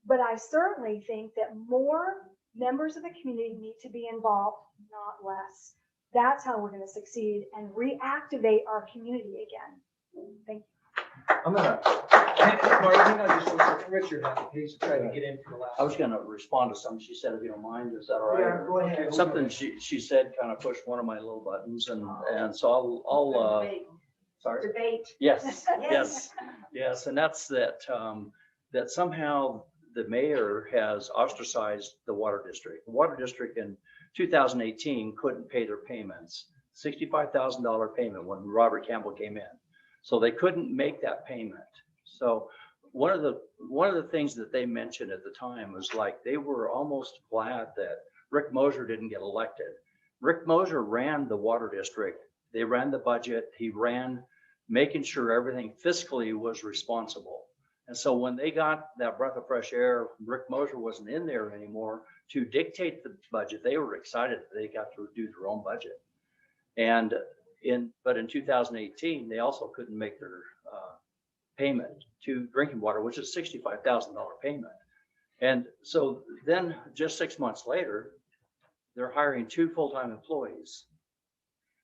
But I certainly think that more members of the community need to be involved, not less. That's how we're going to succeed and reactivate our community again. Thank you. I'm gonna, Marlene, I just want to, Richard, he's trying to get in for the last. I was gonna respond to something she said, if you don't mind, is that all right? Yeah, go ahead. Something she said kind of pushed one of my little buttons, and so I'll sorry. Debate. Yes, yes, yes, and that's that that somehow the mayor has ostracized the water district. The water district in 2018 couldn't pay their payments, $65,000 payment when Robert Campbell came in. So they couldn't make that payment. So one of the things that they mentioned at the time was like, they were almost glad that Rick Mosier didn't get elected. Rick Mosier ran the water district. They ran the budget. He ran making sure everything fiscally was responsible. And so when they got that breath of fresh air, Rick Mosier wasn't in there anymore to dictate the budget. They were excited that they got to do their own budget. But in 2018, they also couldn't make their payment to drinking water, which is $65,000 payment. And so then just 6 months later, they're hiring 2 full-time employees.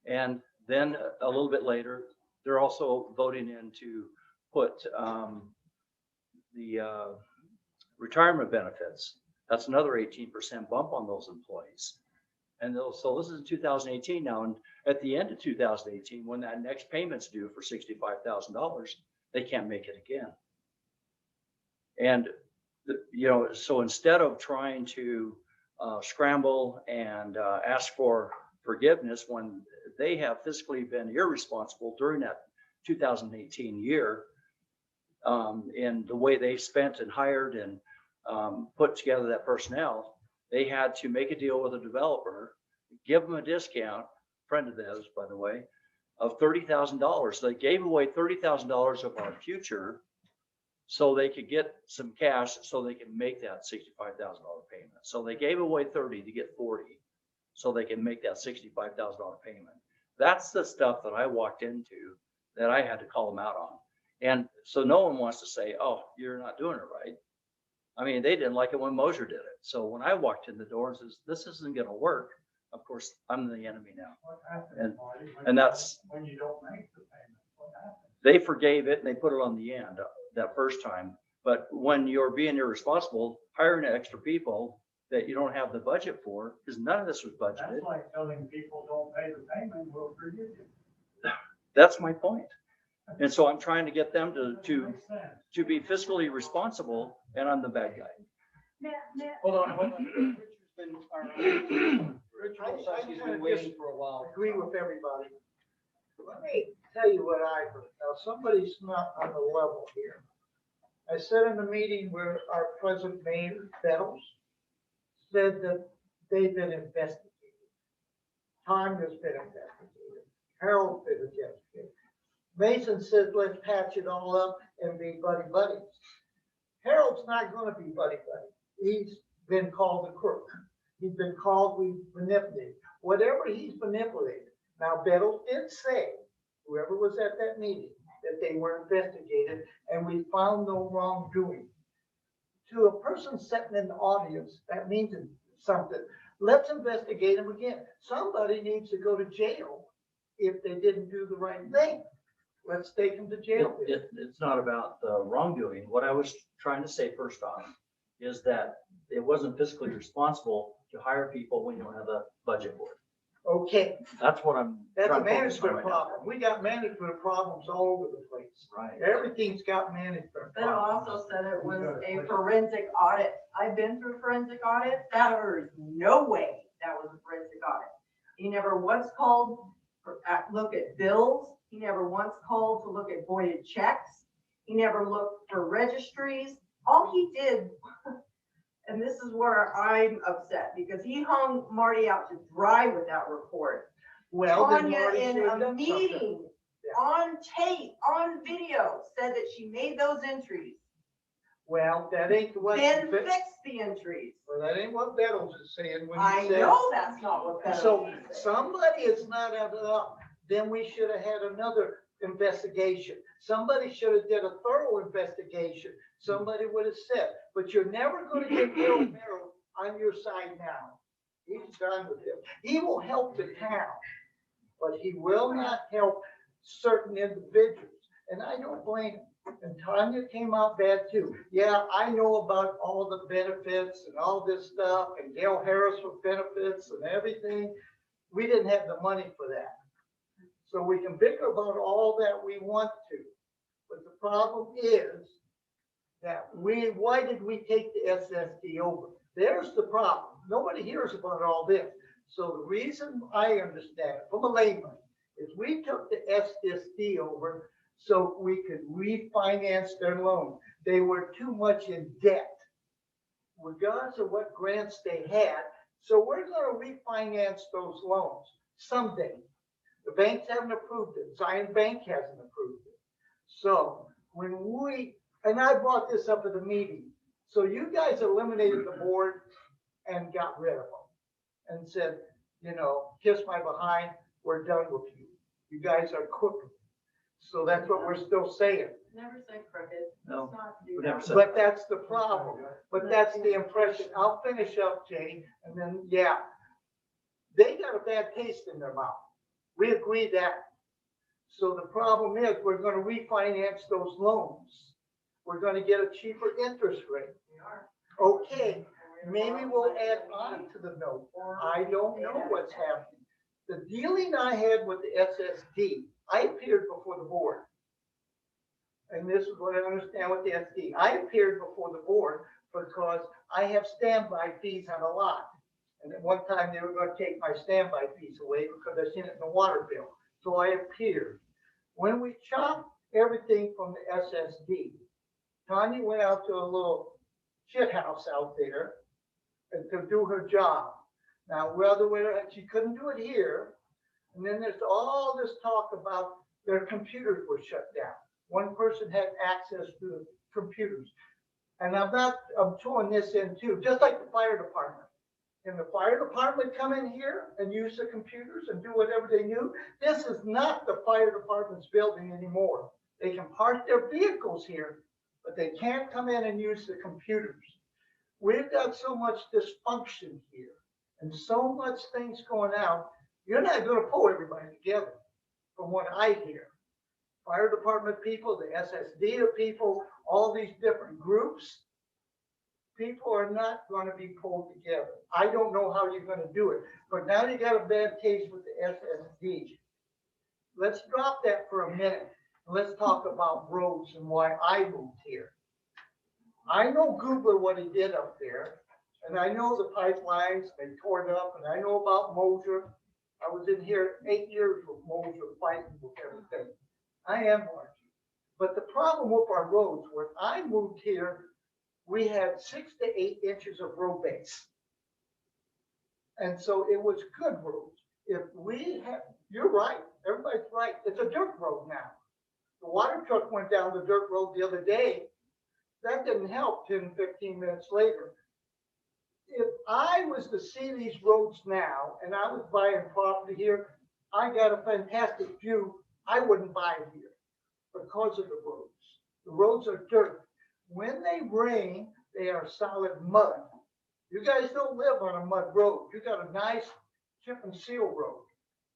And then a little bit later, they're also voting in to put the retirement benefits. That's another 18% bump on those employees. And so this is in 2018 now. And at the end of 2018, when that next payment's due for $65,000, they can't make it again. And, so instead of trying to scramble and ask for forgiveness when they have fiscally been irresponsible during that 2018 year, in the way they spent and hired and put together that personnel, they had to make a deal with a developer, give them a discount, friend of theirs, by the way, of $30,000. They gave away $30,000 of our future so they could get some cash so they can make that $65,000 payment. So they gave away 30 to get 40 so they can make that $65,000 payment. That's the stuff that I walked into that I had to call them out on. And so no one wants to say, oh, you're not doing it right. I mean, they didn't like it when Mosier did it. So when I walked in the door and says, this isn't going to work, of course, I'm the enemy now. What happens, Marty, And that's, when you don't make the payment? What happens? they forgave it and they put it on the end that first time. But when you're being irresponsible, hiring extra people that you don't have the budget for, because none of this was budgeted. That's like telling people don't pay the payment, we'll forgive you. That's my point. And so I'm trying to get them to Makes sense. be fiscally responsible, and I'm the bad guy. Hold on. Richard Osowski's been waiting for a while. Agree with everybody. Let me tell you what I heard. Now, somebody's not on the level here. I said in the meeting where our present mayor, Bettles, said that they've been investigated. Time has been investigated. Harold's been investigated. Mason said, let's patch it all up and be buddy-buddies. Harold's not gonna be buddy-buddy. He's been called a crook. He's been called, we manipulated. Whatever he's manipulated. Now, Bettles did say, whoever was at that meeting, that they were investigated and we found no wrongdoing. To a person sitting in the audience, that means something. Let's investigate them again. Somebody needs to go to jail if they didn't do the right thing. Let's take them to jail. It's not about the wrongdoing. What I was trying to say first off is that it wasn't fiscally responsible to hire people when you don't have a budget for it. Okay, That's what I'm that's a trying to focus on management right now. problem. We got management problems all over the place. Right. Everything's got management Bill problems. also said it was a forensic audit. I've been through forensic audits. There is no way that was a forensic audit. He never once called look at bills. He never once called to look at voided checks. He never looked for registries. All he did, and this is where I'm upset, because he hung Marty out to dry with that report. Well, then Tanya Marty in should have a done something. meeting, Yeah. on tape, on video, said that she made those entries. Well, that ain't what. Then fix the entries. Well, that ain't what Bettles is saying when I he said. know that's not what that is. So somebody is not up, then we should have had another investigation. Somebody should have did a thorough investigation. Somebody would have said, but you're never gonna get Bill Merrill on your side now. He's done with him. He will help the town, but he will not help certain individuals. And I don't blame him. And Tanya came out bad too. Yeah, I know about all the benefits and all this stuff and Gail Harris with benefits and everything. We didn't have the money for that. So we can bicker about all that we want to. But the problem is, that why did we take the SSD over? There's the problem. Nobody hears about all this. So the reason I understand from a layman is we took the SSD over so we could refinance their loan. They were too much in debt, regardless of what grants they had. So we're going to refinance those loans someday. The banks haven't approved it. Zion Bank hasn't approved it. So and I brought this up at the meeting. So you guys eliminated the board and got rid of them and said, kiss my behind, we're done with you. You guys are crooked. So that's what we're still saying. Never said crooked. No, Let's not do we that. never said. But that's the problem. But that's the impression. I'll finish up, Jay, and then, they got a bad taste in their mouth. We agree that. So the problem is we're going to refinance those loans. We're going to get a cheaper interest rate. Okay, maybe we'll add on to the note. I don't know what's happening. The dealing I had with the SSD, I appeared before the board. And this is what I understand with the SD. I appeared before the board because I have standby fees on a lot. And at one time they were going to take my standby fees away because I seen it in the water bill. So I appeared. When we chopped everything from the SSD, Tanya went out to a little shit house out there and to do her job. Now, she couldn't do it here. And then there's all this talk about their computers were shut down. One person had access to the computers. And I'm throwing this in too, just like the fire department. Can the fire department come in here and use the computers and do whatever they do? This is not the fire department's building anymore. They can park their vehicles here, but they can't come in and use the computers. We've got so much dysfunction here and so much things going out. You're not going to pull everybody together from what I hear. Fire department people, the SSD people, all these different groups, people are not going to be pulled together. I don't know how you're going to do it, but now you got a bad taste with the SSD. Let's drop that for a minute. Let's talk about roads and why I moved here. I know Goobler, what he did up there, and I know the pipelines, they tore it up, and I know about Moser. I was in here 8 years with Moser fighting with everything. I am Margie. But the problem with our roads, when I moved here, we had 6 to 8 inches of road base. And so it was good roads. If we had, you're right, everybody's right, it's a dirt road now. The water truck went down the dirt road the other day. That didn't help 10, 15 minutes later. If I was to see these roads now and I was buying property here, I got a fantastic view. I wouldn't buy it here because of the roads. The roads are dirt. When they rain, they are solid mud. You guys don't live on a mud road. You got a nice chip and seal road.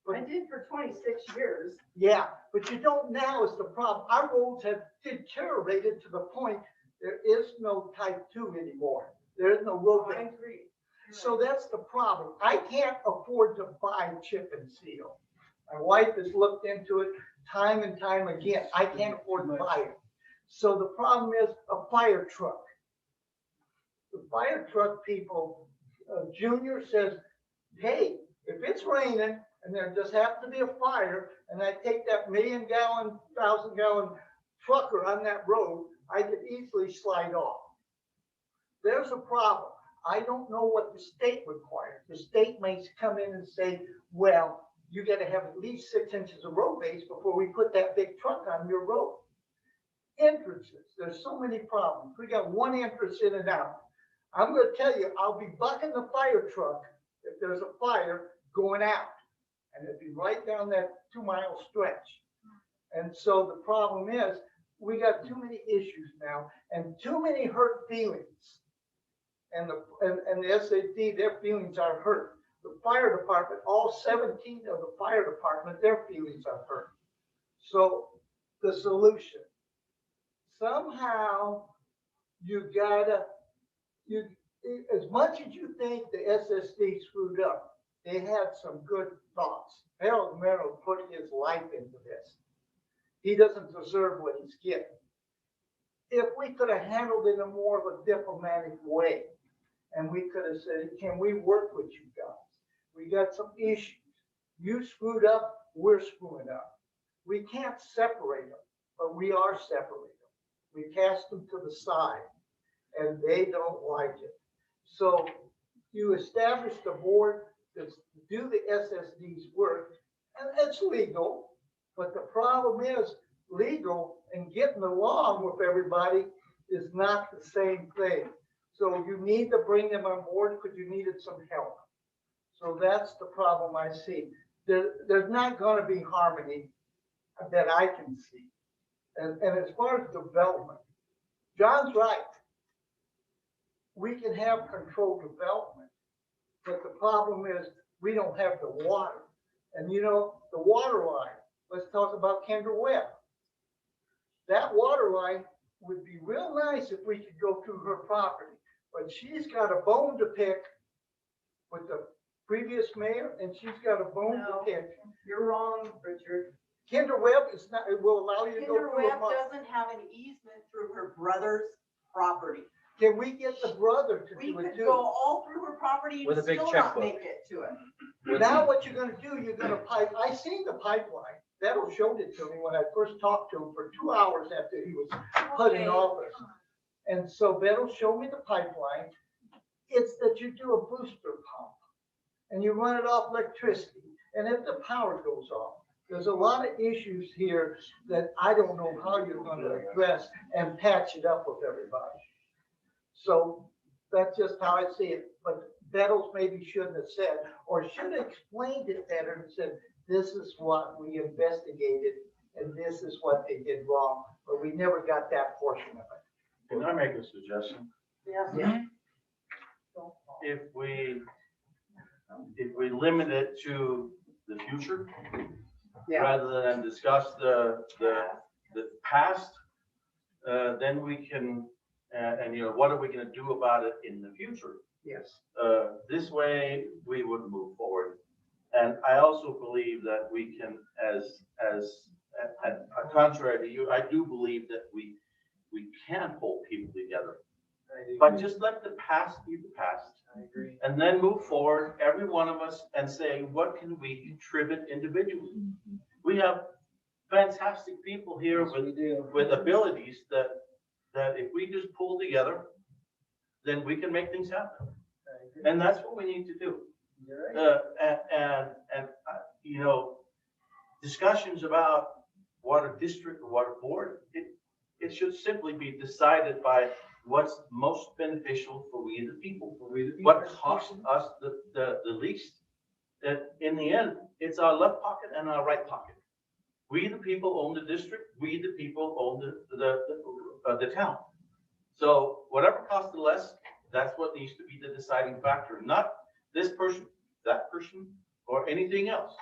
But I did for 26 years. yeah, but you don't now is the problem. Our roads have deteriorated to the point there is no type 2 anymore. There is no road. I agree. So that's the problem. I can't afford to buy chip and seal. My wife has looked into it time and time again. I can't afford to buy it. So the problem is a fire truck. The fire truck people, Junior says, hey, if it's raining and there just happens to be a fire and I take that 1,000,000-gallon, 1,000-gallon trucker on that road, I could easily slide off. There's a problem. I don't know what the state requires. The state may come in and say, well, you got to have at least 6 inches of road base before we put that big truck on your road. Entrances, there's so many problems. We got one entrance in and out. I'm going to tell you, I'll be bucking the fire truck if there's a fire going out. And it'd be right down that 2-mile stretch. And so the problem is, we got too many issues now and too many hurt feelings. And the SAD, their feelings are hurt. The fire department, all 17 of the fire department, their feelings are hurt. So the solution, somehow you gotta, as much as you think the SSD screwed up, they had some good thoughts. Harold Merrill put his life into this. He doesn't deserve what he's getting. if we could have handled it in a more of a diplomatic way, and we could have said, can we work with you guys? We got some issues. You screwed up, we're screwing up. We can't separate them, but we are separating them. We cast them to the side, and they don't like it. So you establish the board to do the SSD's work, and it's legal, but the problem is legal and getting along with everybody is not the same thing. So you need to bring them on board because you needed some help. So that's the problem I see. There's not going to be harmony that I can see. And as far as development, John's right. We can have controlled development, but the problem is we don't have the water. And you know, the water line, let's talk about Kendra Webb. That water line would be real nice if we could go through her property, but she's got a bone to pick with the previous mayor, and she's got a bone to pick. You're wrong, Richard. Kendra Webb is not, it will allow you to go Kinder through. Webb doesn't have an easement through her brother's property. Can we get the brother to We do it could too? go all through her property With and a big still not checkbook. make it to it. Now what you're gonna do, you're gonna pipe, I seen the pipeline. Beto showed it to me when I first talked to him for 2 hours after he was put in Okay. office. And so Beto showed me the pipeline. It's that you do a booster pump and you run it off electricity. And if the power goes off, there's a lot of issues here that I don't know how you're gonna address and patch it up with everybody. So that's just how I see it. But Bettles maybe shouldn't have said, or should have explained it better and said, this is what we investigated and this is what they did wrong, but we never got that portion of it. Can I make a suggestion? Yes. If we limit it to the future, rather than discuss the past, then we can, and you know, what are we gonna do about it in the future? Yes. This way, we would move forward. And I also believe that we can, as contrary to you, I do believe that we can hold people together. But just let the past be the past. I agree. And then move forward, every one of us, and say, what can we contribute individually? We have fantastic people here with abilities that if we just pull together, then we can make things happen. And that's what we need to do. You know, discussions about water district or water board, it should simply be decided by what's most beneficial for we the people. What costs us the least. That in the end, it's our left pocket and our right pocket. We the people own the district. We the people own the town. So whatever costs the less, that's what needs to be the deciding factor, not this person, that person, or anything else.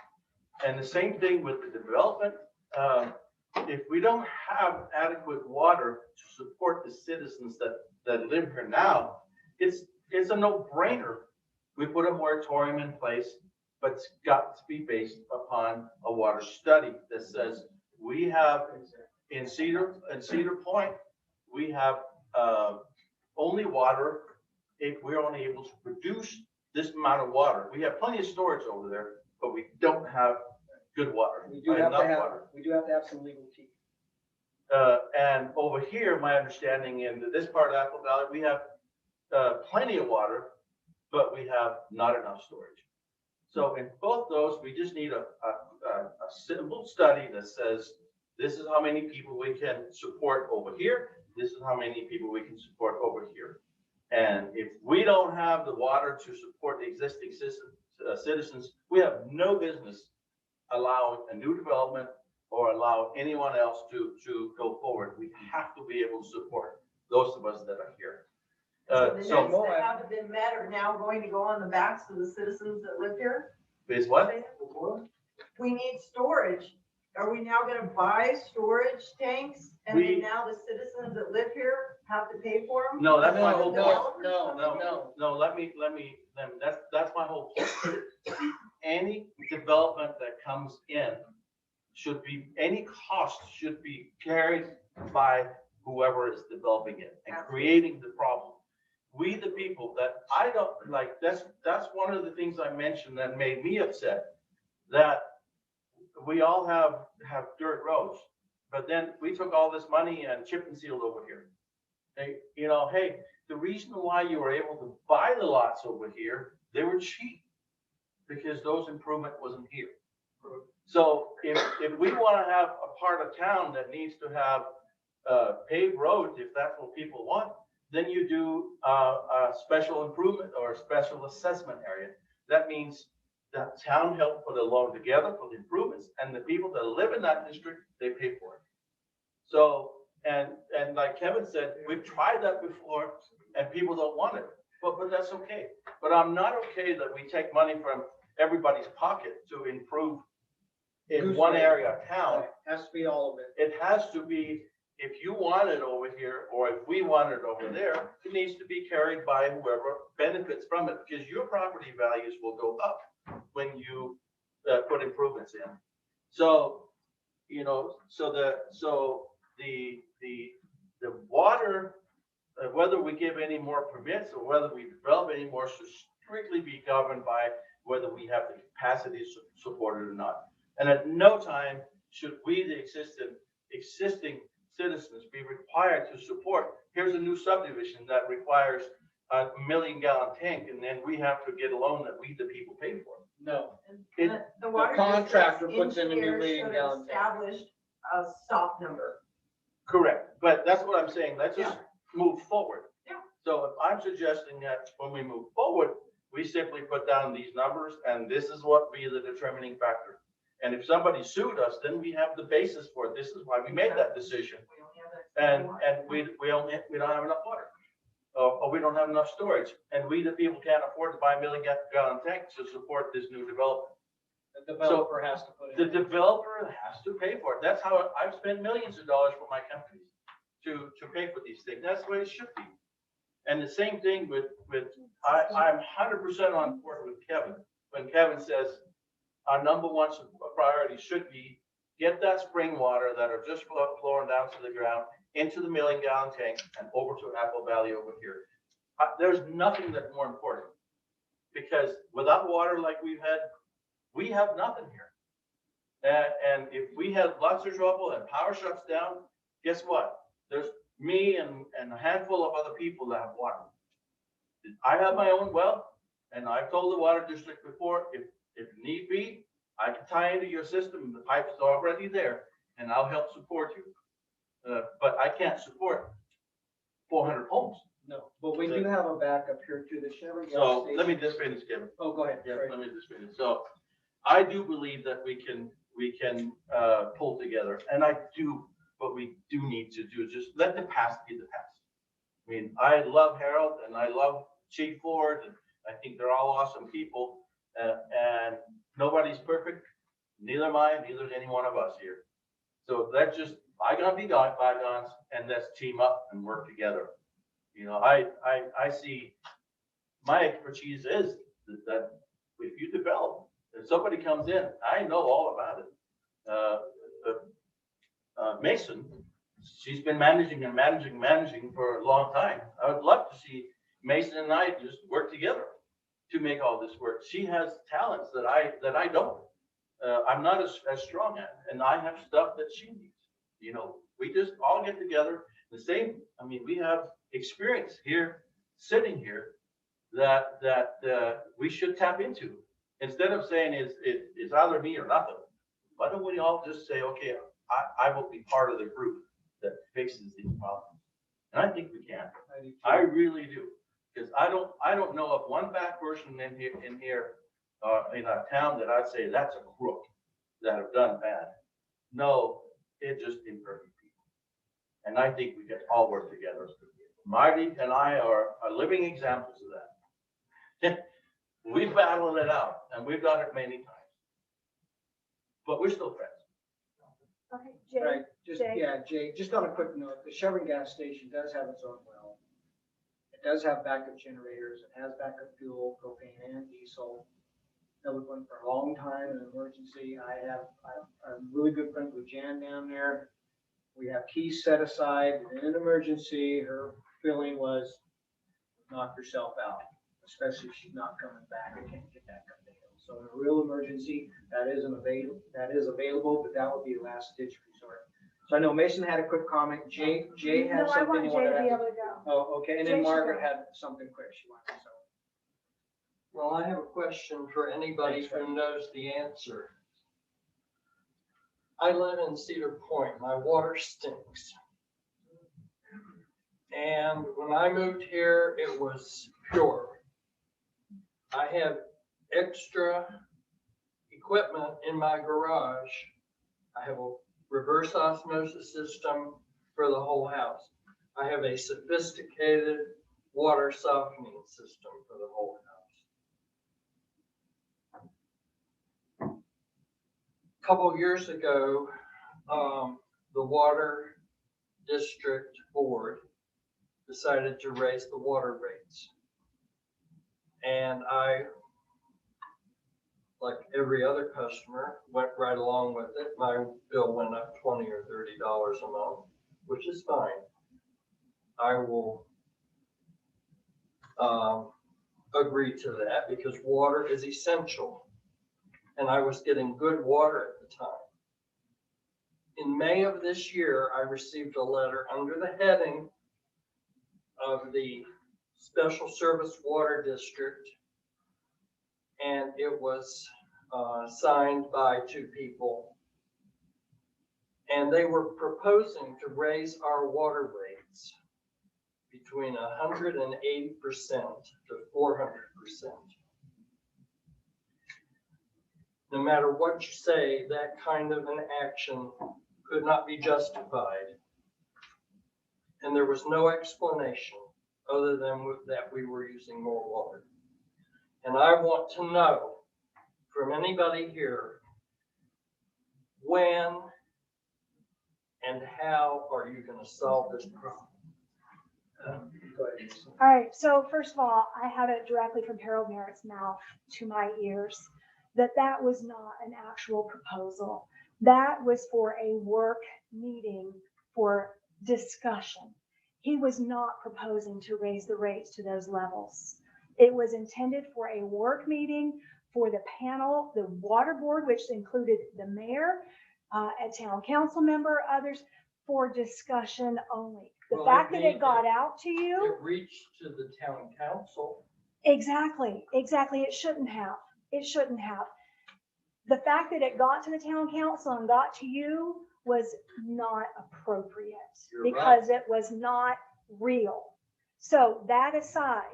And the same thing with the development. If we don't have adequate water to support the citizens that live here now, it's a no-brainer. We put a moratorium in place, but it's got to be based upon a water study that says we have in Cedar Point, we have only water if we're only able to produce this amount of water. We have plenty of storage over there, but we don't have good water. We do have enough to have, water. we do have to have some legal teeth. And over here, my understanding in this part of Apple Valley, we have plenty of water, but we have not enough storage. So in both those, we just need a simple study that says, this is how many people we can support over here. This is how many people we can support over here. And if we don't have the water to support the existing citizens, we have no business allowing a new development or allow anyone else to go forward. We have to be able to support those of us that are here. So the needs that haven't been met are now going to go on the backs of the citizens that live here? Is what? We need storage. Are we now gonna buy storage tanks? And then now the citizens that live here have to pay for them? No, that's my whole point. No. Let me, that's my whole point. Any development that comes in should be, any cost should be carried by whoever is developing it and creating the problem. We, the people that I don't like, that's one of the things I mentioned that made me upset, that we all have dirt roads, but then we took all this money and chip and sealed over here. Hey, you know, hey, the reason why you were able to buy the lots over here, they were cheap because those improvement wasn't here. So if we want to have a part of town that needs to have paved roads, if that's what people want, then you do a special improvement or a special assessment area. That means that town helped put a loan together for the improvements, and the people that live in that district, they pay for it. So, and like Kevin said, we've tried that before and people don't want it, but that's okay. But I'm not okay that we take money from everybody's pocket to improve in one area of town. Has to be all of it. It has to be, if you want it over here, or if we want it over there, it needs to be carried by whoever benefits from it, because your property values will go up when you put improvements in. So, you know, so the water, whether we give any more permits or whether we develop any more, should strictly be governed by whether we have the capacity to support it or not. And at no time should we, the existing citizens, be required to support. Here's a new subdivision that requires a 1 million gallon tank, and then we have to get a loan that we, the people, pay for. No. The water contractor district's puts in a new engineer million should gallon tank. establish a stop number. Correct, but that's what I'm saying, let's just move forward. Yeah. So I'm suggesting that when we move forward, we simply put down these numbers, and this is what be the determining factor. And if somebody sued us, then we have the basis for it. This is why we made that decision. And we don't have enough water, or we don't have enough storage, and we, the people, can't afford to buy 1 million gallon tanks to support this new development. The developer has to put The it in. developer has to pay for it. That's how I've spent millions of dollars for my companies to pay for these things. That's the way it should be. And the same thing with I'm 100% on board with Kevin. When Kevin says our number one priority should be get that spring water that are just flowing down to the ground into the 1 million gallon tank and over to Apple Valley over here. There's nothing that's more important, because without water like we've had, we have nothing here. And if we have lots of trouble and power shuts down, guess what? There's me and a handful of other people that have water. I have my own well, and I've told the water district before, if need be, I can tie into your system. The pipe's already there, and I'll help support you. But I can't support 400 homes. No, but we do have a backup here to the Chevron gas So station. let me just finish, Kevin. Oh, go ahead. Yeah, Sorry. let me just finish. So I do believe that we can pull together, and I do, what we do need to do is just let the past be the past. I mean, I love Harold and I love Chief Ford, and I think they're all awesome people, and nobody's perfect. Neither am I, neither is any one of us here. So let's just, bygones be bygones, and let's team up and work together. You know, I see my expertise is that if you develop, if somebody comes in, I know all about it. Mason, she's been managing for a long time. I would love to see Mason and I just work together to make all this work. She has talents that I don't. I'm not as strong at, and I have stuff that she needs. You know, we just all get together. The same, I mean, we have experience here, sitting here, that we should tap into. Instead of saying it's either me or nothing, why don't we all just say, okay, I will be part of the group that fixes these problems. And I think we can. I really do. Because I don't know of one bad person in here, in our town that I'd say that's a crook that have done bad. No, it's just imperfect people. And I think we can all work together. Marty and I are living examples of that. We've battled it out, and we've done it many times. But we're still friends. Okay, Jay, Right, just, Jay. yeah, Jay, just on a quick note, the Chevron gas station does have its own well. It does have backup generators, it has backup fuel, propane and diesel. That was one for a long time, in an emergency. I'm really good friends with Jan down there. We have keys set aside in an emergency. Her feeling was knock yourself out, especially if she's not coming back and can't get back up the hill. So in a real emergency, that is available, but that would be a last ditch resort. So I know Mason had a quick comment. Jay had No, I something. want he Jay wanted to to be add. able to go. Oh, okay. And Jay then should Margaret go. had something quick she wanted to say. Well, I have a question for anybody Thanks, Fred. who knows the answer. I live in Cedar Point. My water stinks. And when I moved here, it was pure. I have extra equipment in my garage. I have a reverse osmosis system for the whole house. I have a sophisticated water softening system for the whole house. A couple years ago, the water district board decided to raise the water rates. And I, like every other customer, went right along with it. My bill went up $20 or $30 a month, which is fine. I will agree to that because water is essential. And I was getting good water at the time. In May of this year, I received a letter under the heading of the Special Service Water District, and it was signed by 2 people. And they were proposing to raise our water rates between 180% to 400%. No matter what you say, that kind of an action could not be justified. And there was no explanation other than that we were using more water. And I want to know from anybody here, when and how are you going to solve this problem? Go ahead, Mason. All right, so first of all, I have it directly from Harold Merritt's mouth to my ears that was not an actual proposal. That was for a work meeting for discussion. He was not proposing to raise the rates to those levels. It was intended for a work meeting for the panel, the water board, which included the mayor, a town council member, others, for discussion only. The Well, fact it that it made got it- out to you. It reached to the town council. Exactly. It shouldn't have. It shouldn't have. The fact that it got to the town council and got to you was not appropriate You're because it was not real. So that aside,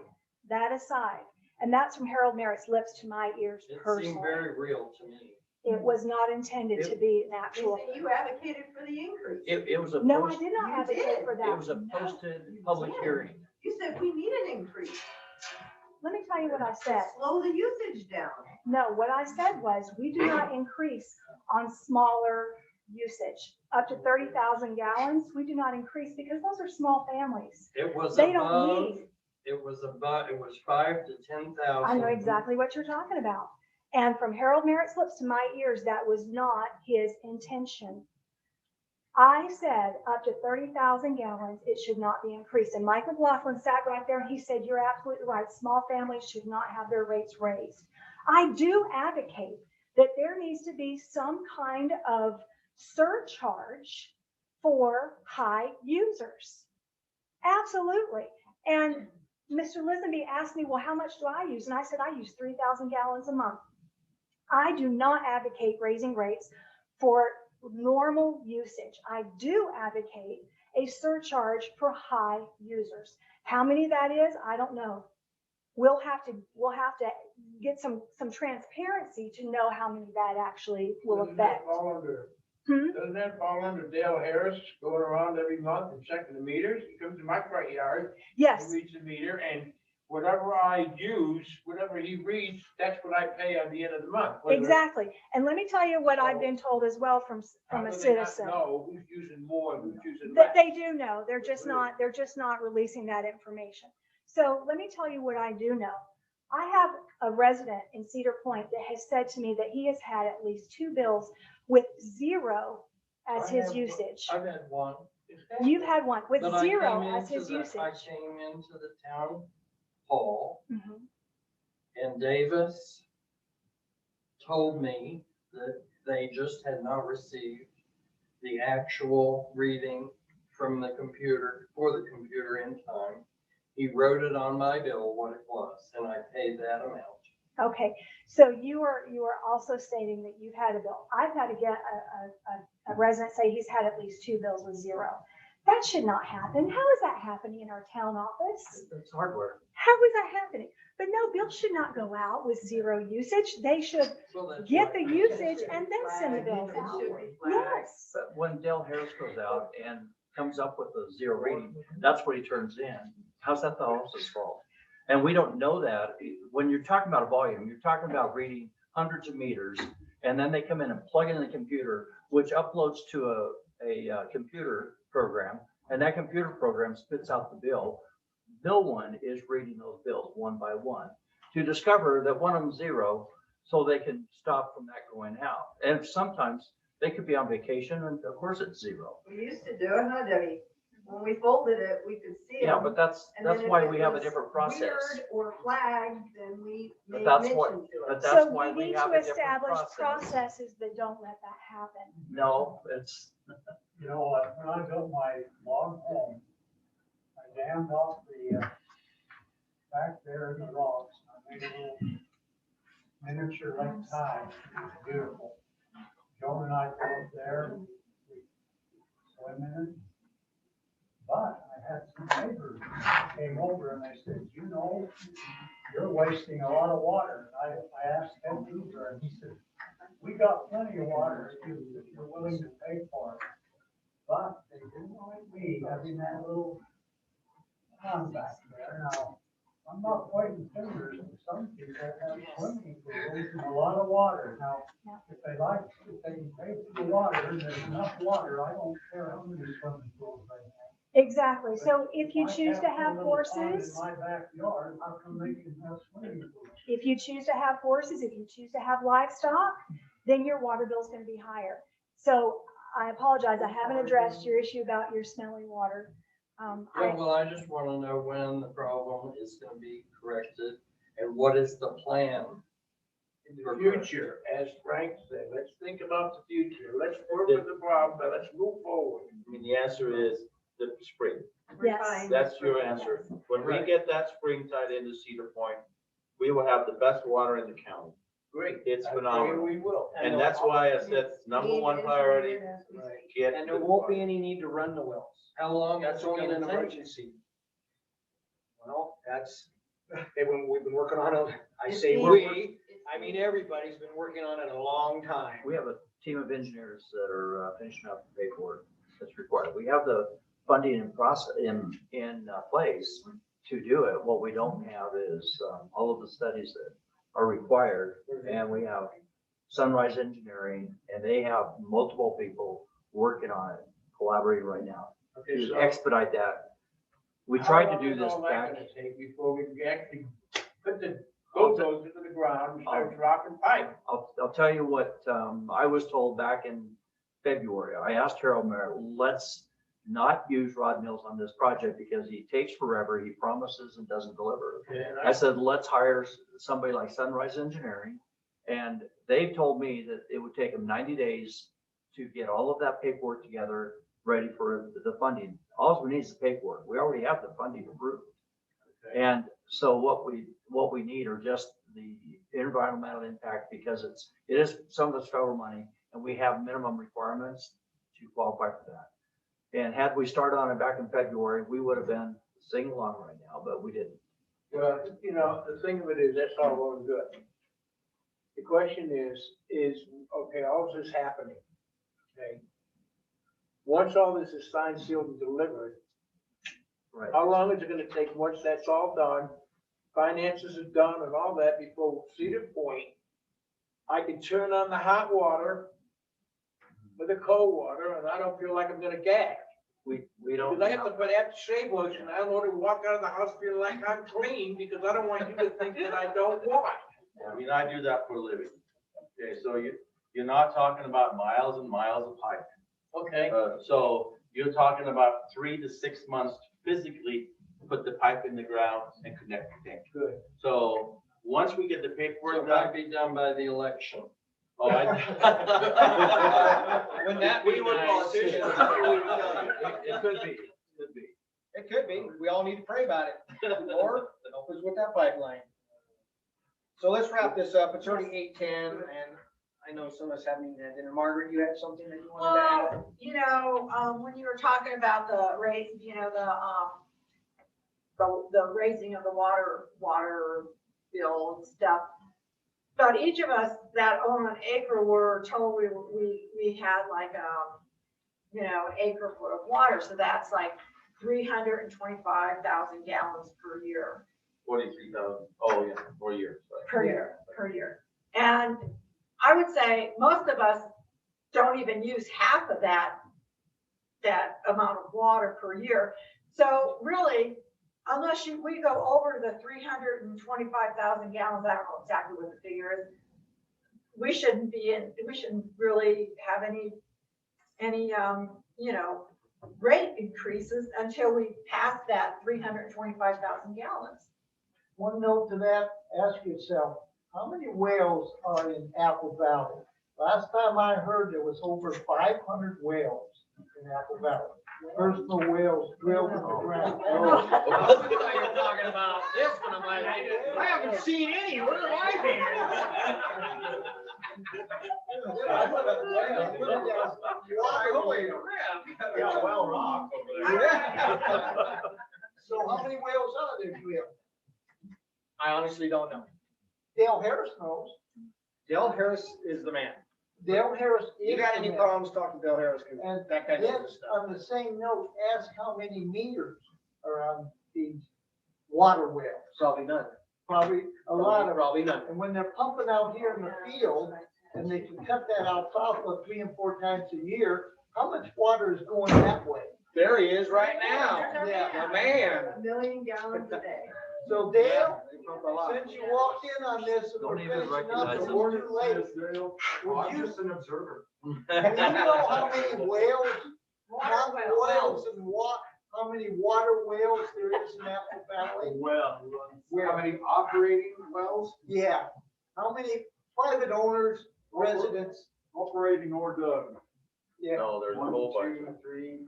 and that's from Harold Merritt's lips to my ears It seemed personally. very real to me. It was not intended to be an actual. You advocated for the increase. It was a No, I post, did not You advocate did. for it that. was a posted public did. hearing. You said we need an increase. Let me tell you what I said. Slow the usage down. No, what I said was, we do not increase on smaller usage. Up to 30,000 gallons, we do not increase because those are small families. It was They don't above, need. it was 5 to 10,000. I know exactly what you're talking about. And from Harold Merritt's lips to my ears, that was not his intention. I said up to 30,000 gallons, it should not be increased. And Mike McLaughlin sat right there and he said, you're absolutely right. Small families should not have their rates raised. I do advocate that there needs to be some kind of surcharge for high users. Absolutely. And Mr. Lisenby asked me, well, how much do I use? And I said, I use 3,000 gallons a month. I do not advocate raising rates for normal usage. I do advocate a surcharge for high users. How many that is, I don't know. We'll have to get some transparency to know how many that actually will affect. Doesn't that fall under Dale Harris going around every month and checking the meters? He comes to my front yard. Yes. He reads the meter and whatever I use, whatever he reads, that's what I pay on the end of the month. Whether- Exactly. And let me tell you what I've been told as well from How a do they not citizen. know who's using more and who's using That less? they do know. They're just not releasing that information. So let me tell you what I do know. I have a resident in Cedar Point that has said to me that he has had at least 2 bills with 0 as his usage. I've had one. You've had one with But I 0 came as his into the- usage. I came into the town hall Mhm. and Davis told me that they just had not received the actual reading from the computer, for the computer in time. He wrote it on my bill what it was, and I paid that amount. Okay, so you are also stating that you've had a bill. I've had to get a resident say he's had at least 2 bills with 0. That should not happen. How is that happening in our town office? It's hardware. How is that happening? But no, bills should not go out with 0 usage. They should Well, that's get what- the usage and then send the bills out. Yes. But when Dale Harris goes out and comes up with a 0 reading, that's what he turns in. How's that the house's fault? And we don't know that. When you're talking about a volume, you're talking about reading hundreds of meters, and then they come in and plug it in the computer, which uploads to a computer program, and that computer program spits out the bill. Bill 1 is reading those bills one by one to discover that one of them's 0, so they can stop from that going out. And sometimes they could be on vacation, and of course it's 0. We used to do it, huh, Debbie? When we folded it, we could see it. Yeah, but that's why we have a different process. Weird or flagged, then we But made that's mention what, to it. but So that's why we we need have to a different establish process. processes that don't let that happen. No, it's, You know, when I built my log home, I dammed off the, back there in the logs. I made a little miniature lake tide. It's beautiful. Joan and I go up there, we swim in it. But I had some neighbors came over and they said, you know, you're wasting a lot of water. And I asked Ted Hoover and he said, we got plenty of water if you're willing to pay for it. But they didn't like me having that little pond back there. Now, I'm not pointing fingers, but some people have swimming pools and a lot of water. Now, if they can pay for the water, and there's enough water, I don't care how many swimming pools they have. Exactly. So if you choose to have In horses, my backyard, how come they can have swimming pools? if you choose to have horses, if you choose to have livestock, then your water bill is going to be higher. So I apologize. I haven't addressed your issue about your smelly water. Yeah, well, I just want to know when the problem is going to be corrected and what is the plan? In the future, as Frank said, let's think about the future. Let's work with the problem, but let's move forward. I mean, the answer is the spring. Yes. That's your answer. When we get that spring tied into Cedar Point, we will have the best water in the county. Great. It's I figure phenomenal. We will. And that's why I said number one priority, get. And there won't be any need to run the wells. How long is That's it only in going an to take? emergency. Well, we've been working on it. I say It's we, I mean, everybody's been working on it a long time. we have a team of engineers that are finishing up the paperwork that's required. We have the funding in process, in place to do it. What we don't have is all of the studies that are required. And we have Sunrise Engineering, and they have multiple people working on it, collaborating right now Okay, to so expedite that. We how tried to long do is this all that back. gonna take before we can actually put the bulldozers into the ground and start dropping pipe? I'll tell you what, I was told back in February. I asked Harold Merritt, let's not use Rod Mills on this project because he takes forever. He promises and doesn't deliver. And I said, let's hire somebody like Sunrise Engineering. And they told me that it would take them 90 days to get all of that paperwork together, ready for the funding. All we need is the paperwork. We already have the funding approved. And so what we need are just the environmental impact, because it is some of it's federal money and we have minimum requirements to qualify for that. And had we started on it back in February, we would have been singing along right now, but we didn't. Well, you know, the thing of it is, that's all well and good. The question is, okay, all this is happening, okay? Once all this is signed, sealed, and delivered, Right. how long is it gonna take, once that's all done, finances are done and all that, before Cedar Point, I can turn on the hot water with the cold water, and I don't feel like I'm gonna gag. We don't. Because I have to put aftershave lotion, I don't want to walk out of the house feeling like I'm clean, because I don't want you to think that I don't wash. I mean, I do that for a living. Okay, so you're not talking about miles and miles of pipe. Okay, so you're talking about 3 to 6 months to physically put the pipe in the ground and connect the tank. Good. So once we get the So paperwork that'd done. be done by the election. Oh, I. Wouldn't that We be were nice? politicians. It could be, could be. It could be. We all need to pray about it. Lord, help us with that pipeline. So let's wrap this up. It's already 8:10 and I know some of us haven't even had dinner. Margaret, you had something that you wanted to add? Well, you know, when you were talking about the rate, you know, the raising of the water bill and stuff. But each of us that own an acre were told we had like you know, acre full of water. So that's like 325,000 gallons per year. 43,000. Oh, yeah, 4 years. right. Per year. And I would say most of us don't even use half of that amount of water per year. So really, unless we go over the 325,000 gallons, I don't know exactly what the figure is. We shouldn't really have any, you know, rate increases until we pass that 325,000 gallons. One note to that, ask yourself, how many whales are in Apple Valley? Last time I heard there was over 500 whales in Apple Valley. Personal whales drilled in the ground. You're talking about this one. I'm like, I haven't seen any. Where have I been? Yeah, well, rock over there. So how many whales are there drilled? I honestly don't know. Dale Harris knows. Dale Harris is the man. Dale Harris is. You got any the man. problems, talk to Dale Harris. 'Cause And that guy then, knows his stuff. on the same note, ask how many meters are on these water wells. Probably none. Probably a lot of. Probably none. And when they're pumping out here in the field, and they can cut that alfalfa 3 and 4 times a year, how much water is going that way? There he is right now. Yeah. The man. 1 million gallons a day. So Dale, They pump a lot. since you walked in on this and we're Don't even finishing up, recognize and him. we're too late, would you, an observer. do you know how many whales, not Water whales and how many water whales there is in Apple Valley? Well, how many operating wells? Yeah, how many private owners, residents? Operating or dug? Yeah, No, there's a whole bunch. 1, 2, 3.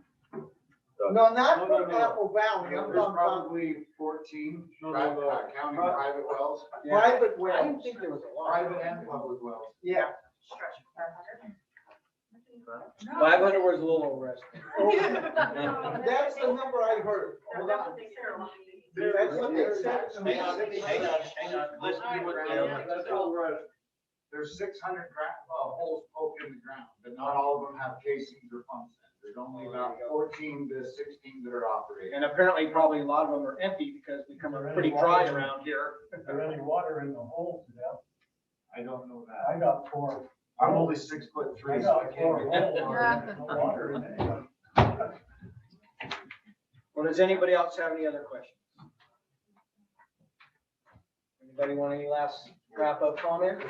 no, not No, from no. Apple Valley, I'm There's talking about probably 14. Counting private wells. private I didn't wells. think there was a lot. Private and public wells. Yeah. 500 was a little overestimated. That's the number I heard. That's what they said to me. Hang on. Listen to what Dale. There's 600 holes poked in the ground, but not all of them have casings or pumps in. There's only about 14 to 16 that are operating. And apparently probably a lot of them are empty because we come pretty dry around here. Is there any water in the holes, Jeff? I don't know that. I got 4. I'm only 6'3", so I can't. Water in it. Well, does anybody else have any other questions? Anybody want any last wrap up comments?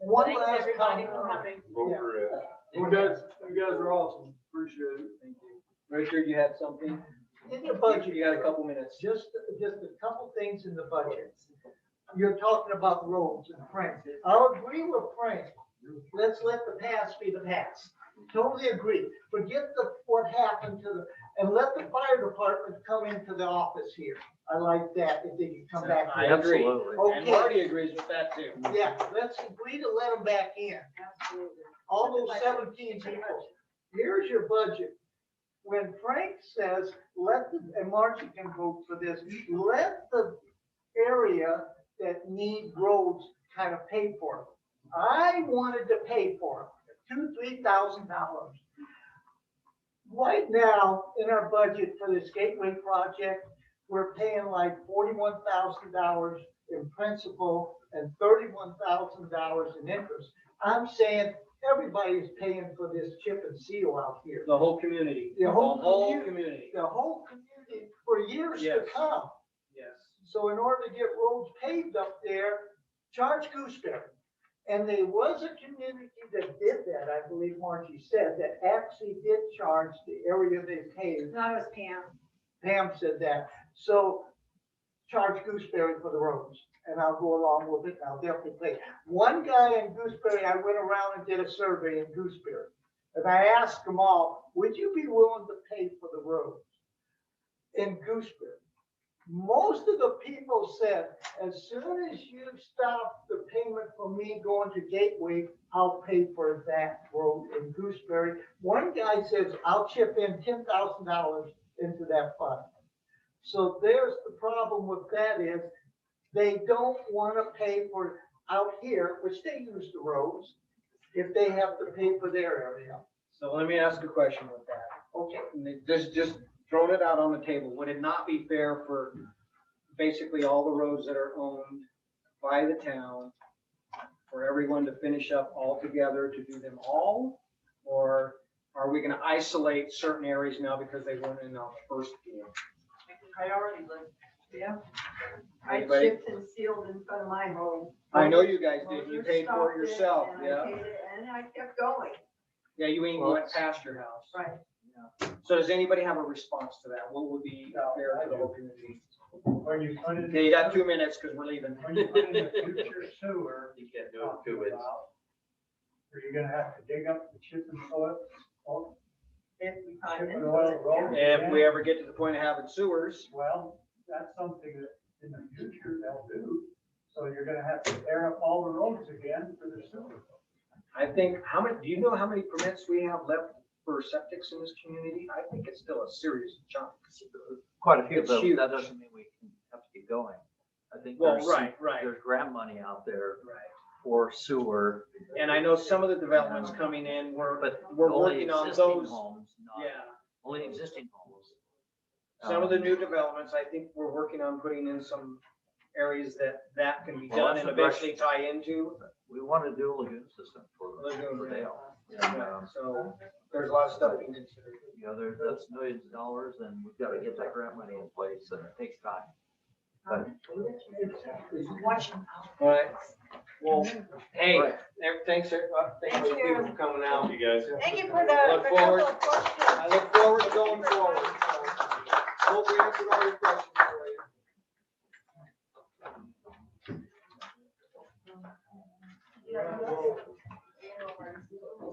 One Thanks, last everybody, comment. for coming. Vote for it. You guys are awesome. Appreciate it. Thank you. Richard, you had something? In the budget, You got a couple minutes. just a couple things in the budget. You're talking about roads and Frank. I'll agree with Frank. Let's let the past be the past. Totally agree. Forget what happened and let the fire department come into the office here. I like that, if they can come back. I here. agree. Absolutely. And Marty agrees with that too. Yeah, let's agree to let them back in. All those 17 people. Here's your budget. When Frank says, and Margie can vote for this, let the area that need roads kind of pay for them. I wanted to pay for them, $2,000-3,000. Right now, in our budget for this Gateway project, we're paying like $41,000 in principal and $31,000 in interest. I'm saying everybody's paying for this chip and seal out here. The whole community. The whole community. The whole community for years to Yes. come. Yes. So in order to get roads paved up there, charge Gooseberry. And there was a community that did that, I believe Margie said, that actually did charge the area they paved. That was Pam. Pam said that. So charge Gooseberry for the roads, and I'll go along with it, and I'll definitely pay. One guy in Gooseberry, I went around and did a survey in Gooseberry. And I asked them all, would you be willing to pay for the roads in Gooseberry? Most of the people said, as soon as you stop the payment for me going to Gateway, I'll pay for that road in Gooseberry. One guy says, I'll chip in $10,000 into that fund. So there's the problem with that is they don't want to pay for out here, which they use the roads, if they have to pay for their area. So let me ask a question with that. Okay. Just throwing it out on the table, would it not be fair for basically all the roads that are owned by the town for everyone to finish up all together to do them all? Or are we gonna isolate certain areas now because they weren't in the first deal? Priority list, yeah. I Anybody? chipped and sealed in front of my home. I know you guys did, you Moses paid for it stopped yourself, and I yeah? paid it, and I kept going. Yeah, you ain't Well, went past your house. Right. So does anybody have a response to that? What would be fair to the whole community? When you put it. Okay, you got 2 minutes because we're leaving. When you put in the future sewer. You can't do it in 2 minutes. Are you gonna have to dig up the chip and soil? Oh, If we find chip it. and oil road If we again? ever get to the point of having sewers, Well, that's something that in the future they'll do. So you're gonna have to tear up all the roads again for the sewer. I think, do you know how many permits we have left for septics in this community? I think it's still a serious chunk. Quite a few, It's but huge. that doesn't mean we can have to keep going. I think Well, there's, right. there's grant money out there Right. for sewer. And I know some of the developments coming in, But we're only working on existing those. homes, not, Yeah, only existing homes. some of the new developments, I think we're working on putting in some areas that can be Well, done that's and the eventually tie into. We want to do a lagoon system for Lagoon, for yeah. Dale. And, Yeah, so there's a lot of stuff we can consider. you know, that's millions of dollars and we've got to get that grant money in place and it takes time. But All right. Well, hey, Right. thanks, thanks for people for coming out. You guys. Thank you for the Look couple forward- of questions. I look forward to going forward. Hope we answered all your questions for you. Yeah.